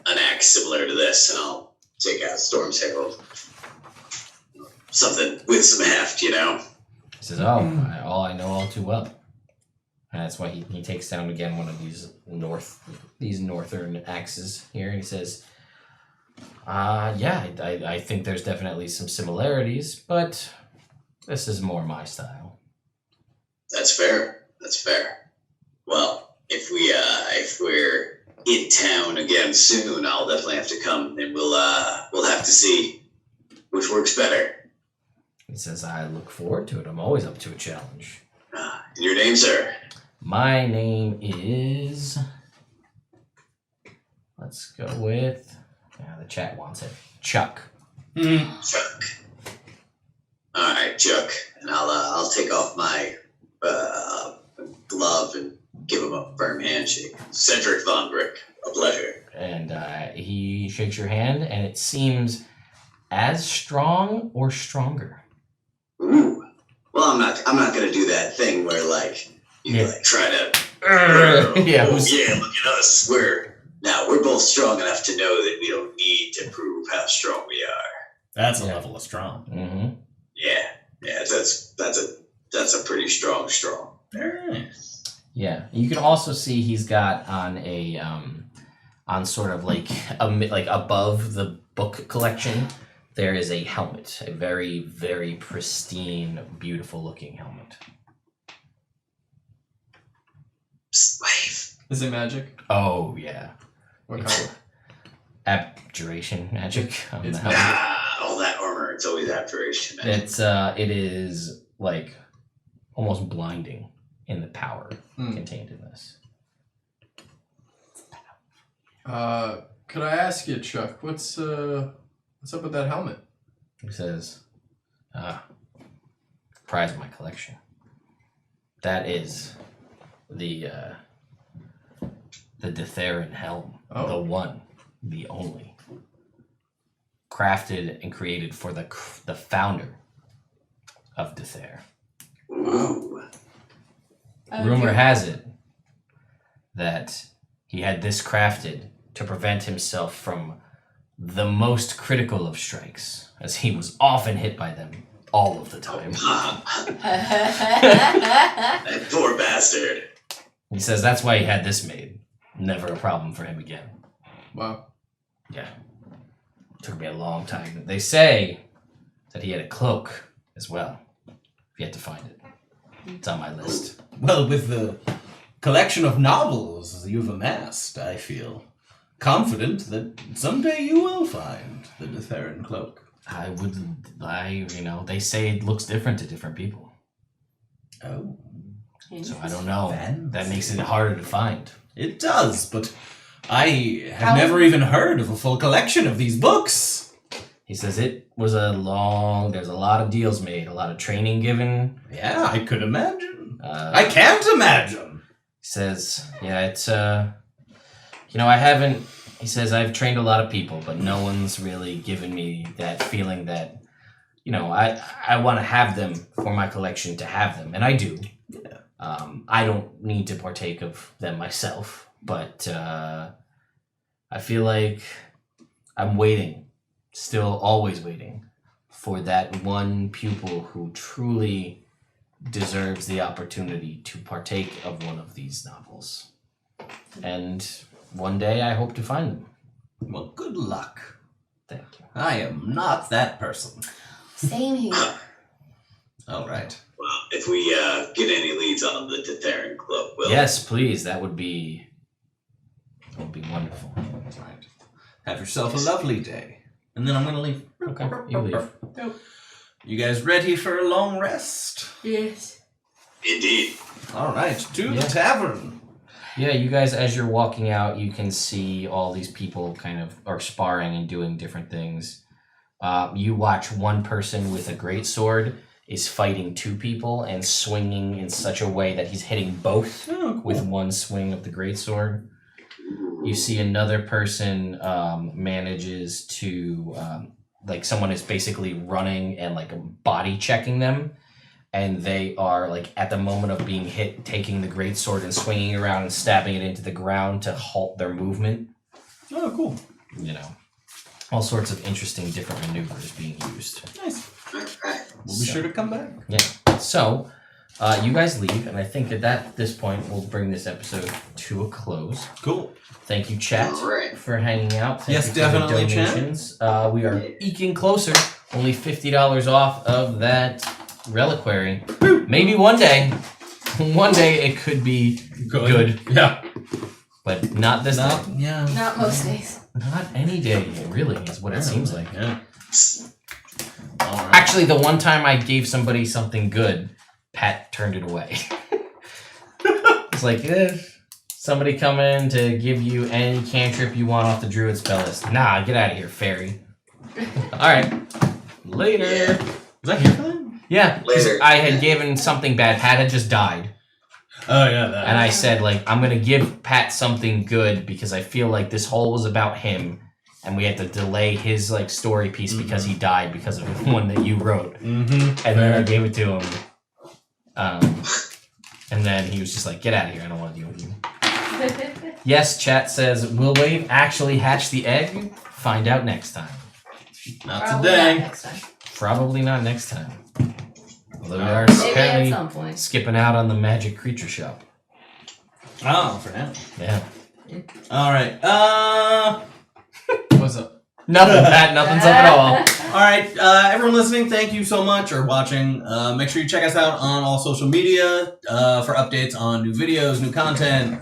axe similar to this, and I'll take out Storm's Herald. Something with some heft, you know? He says, I know all too well. And that's why he takes down again one of these northern axes here, and he says, I think there's definitely some similarities, but this is more my style. That's fair. That's fair. Well, if we're in town again soon, I'll definitely have to come, and we'll have to see which works better. He says, I look forward to it. I'm always up to a challenge. And your name, sir? My name is... Let's go with... the chat wants it. Chuck. Chuck. All right, Chuck. And I'll take off my glove and give him a firm handshake. Cedric Von Brick, a pleasure. And he shakes your hand, and it seems as strong or stronger. Ooh. Well, I'm not gonna do that thing where you try to. Yeah. Look at us. We're both strong enough to know that we don't need to prove how strong we are. That's a level of strong. Mm-hmm. Yeah. That's a pretty strong. Yeah. You can also see he's got on a on sort of like above the book collection, there is a helmet, a very, very pristine, beautiful looking helmet. Slave. Is it magic? Oh yeah. What It's color? abjuration magic on It's the helmet. All that armor, it's always abjuration, man. It is like almost blinding in the power contained in this. Could I ask you, Chuck, what's up with that helmet? He says, prize of my collection. That is the DiTherr helm. Oh. The one, the only. Crafted and created for the founder of DiTherr. Ooh. Rumor has it that he had this crafted to prevent himself from the most critical of strikes, as he was often hit by them all of the time. That poor bastard. He says that's why he had this made. Never a problem for him again. Wow. Yeah. Took me a long time. They say that he had a cloak as well. If you had to find it. It's on my list. Well, with the collection of novels you've amassed, I feel confident that someday you will find the DiTherr cloak. They say it looks different to different people. Oh. So I don't know. Fancy. That makes it harder to find. It does, but I have never even heard of a full collection of these books. He says it was there's a lot of deals made, a lot of training given. Yeah, I could imagine. I can't imagine. He says, it's, he says, I've trained a lot of people, but no one's really given me that feeling that, I want to have them for my collection to have them, and I do. Yeah. I don't need to partake of them myself, but I feel like I'm waiting, still always waiting, for that one pupil who truly deserves the opportunity to partake of one of these novels. And one day I hope to find them. Well, good luck. Thank you. I am not that person. Same here. All right. Well, if we get any leads on the DiTherr cloak, we'll... Yes, please. That would be wonderful. Right. Have yourself a lovely day. And then I'm going to leave. Okay, you leave. You guys ready for a long rest? Yes. Indeed. All right, to the tavern. Yeah, you guys, as you're walking out, you can see all these people kind of are sparring and doing different things. You watch one person with a greatsword is fighting two people and swinging in such a way that he's hitting both with one swing of the greatsword. You see another person manages to, like someone is basically running and like body checking them. And they are, like, at the moment of being hit, taking the greatsword and swinging around and stabbing it into the ground to halt their movement. Oh, cool. You know, all sorts of interesting different maneuvers being used. Nice. Alright. We'll be sure to come back. Yeah. So, you guys leave, and I think that at this point, we'll bring this episode to a close. Cool. Thank you, chat, Alright. for hanging out. Thank Yes, you for the definitely, chat. donations. We are eking closer. Only $50 off of that reliquary. Maybe one day it could be good. Yeah. But not this day. Yeah. Not most days. Not any day, really, is what it seems like. Yeah. All right. Actually, the one time I gave somebody something good, Pat turned it away. It's like, somebody come in to give you any cantrip you want off the druid spell list. Nah, get out of here, fairy. Alright. Later. Yeah. Was I here for that? Yeah, 'cause Later. I had given something bad. Pat had just died. Oh, yeah, that. And I said, like, I'm going to give Pat something good because I feel like this whole was about him. And we had to delay his, like, story piece because he died because of the one that you wrote. Mm-hmm. And then I gave it to him. And then he was just like, get out of here. I don't want to deal with you. Yes, chat says, will Wave actually hatch the egg? Find out next time. Not Probably today. not next time. Probably not next time. Although we are Maybe at apparently some point. skipping out on the magic creature shop. Oh, for now. Yeah. All right. What's up? Nothing, Pat. Nothing's up at all. All right, everyone listening, thank you so much, or watching. Make sure you check us out on all social media for updates on new videos, new content.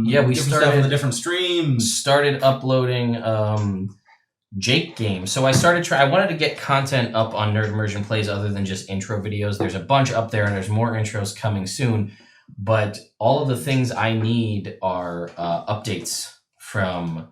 Yeah, we different stuff on the different streams. Started uploading Jake games. So I wanted to get content up on Nerd Immersion Plays other than just intro videos. There's a bunch up there and there's more intros coming soon. But all of the things I need are updates from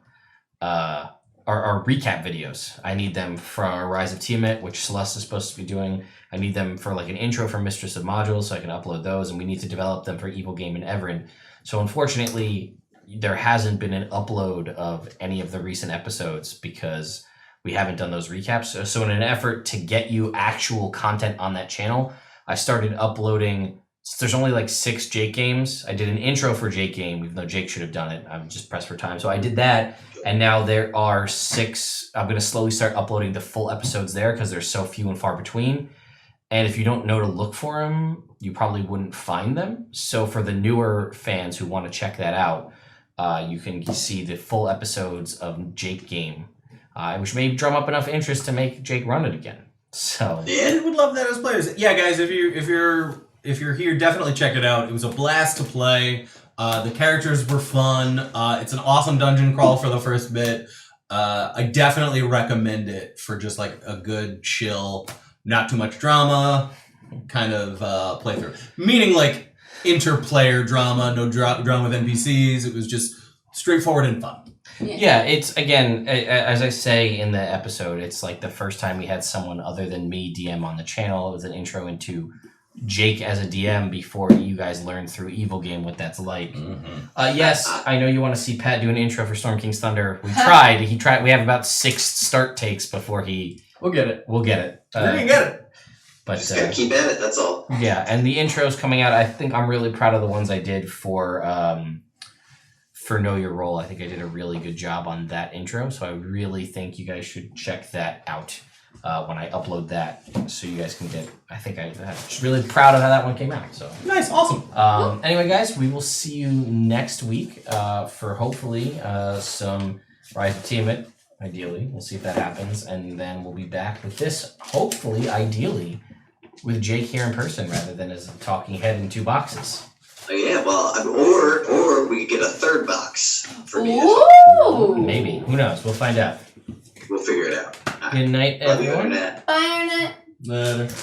our recap videos. I need them for Rise of Tiamat, which Celeste is supposed to be doing. I need them for like an intro for Mistress of Modules so I can upload those, and we need to develop them for Evil Game and Evrand. So unfortunately, there hasn't been an upload of any of the recent episodes because we haven't done those recaps. So in an effort to get you actual content on that channel, I started uploading. There's only like 6 Jake games. I did an intro for Jake game, even though Jake should have done it. I'm just pressed for time. So I did that. And now there are 6. I'm going to slowly start uploading the full episodes there because they're so few and far between. And if you don't know to look for them, you probably wouldn't find them. So for the newer fans who want to check that out, you can see the full episodes of Jake game, which may drum up enough interest to make Jake run it again. So Yeah. We would love that as players. Yeah, guys, if you're here, definitely check it out. It was a blast to play. The characters were fun. It's an awesome dungeon crawl for the first bit. I definitely recommend it for just like a good, chill, not too much drama kind of playthrough. Meaning like interplayer drama, no drama with NPCs. It was just straightforward and fun. yeah, it's again, as I say in the episode, it's like the first time we had someone other than me DM on the channel. It was an intro into Jake as a DM before you guys learn through Evil Game what that's like. Yes, I know you want to see Pat do an intro for Storm King's Thunder. We tried. He tried. We have about 6 start takes before We'll get it. we'll get it. We're gonna get it. But Just gotta keep at it, that's all. yeah, and the intros coming out. I think I'm really proud of the ones I did for Know Your Role. I think I did a really good job on that intro. So I really think you guys should check that out when I upload that, so you guys can get. I'm just really proud of how that one came out. So Nice, awesome. anyway, guys, we will see you next week for hopefully some Rise of Tiamat. Ideally, we'll see if that happens, and then we'll be back with this. Hopefully, ideally, with Jake here in person rather than as a talking head in 2 boxes. Oh, yeah, well, or we could get a 3rd box for me. Ooh! Maybe. Who knows? We'll find out. We'll figure it out. Good night, Love you, everyone. Internet. Bye, Internet. Later.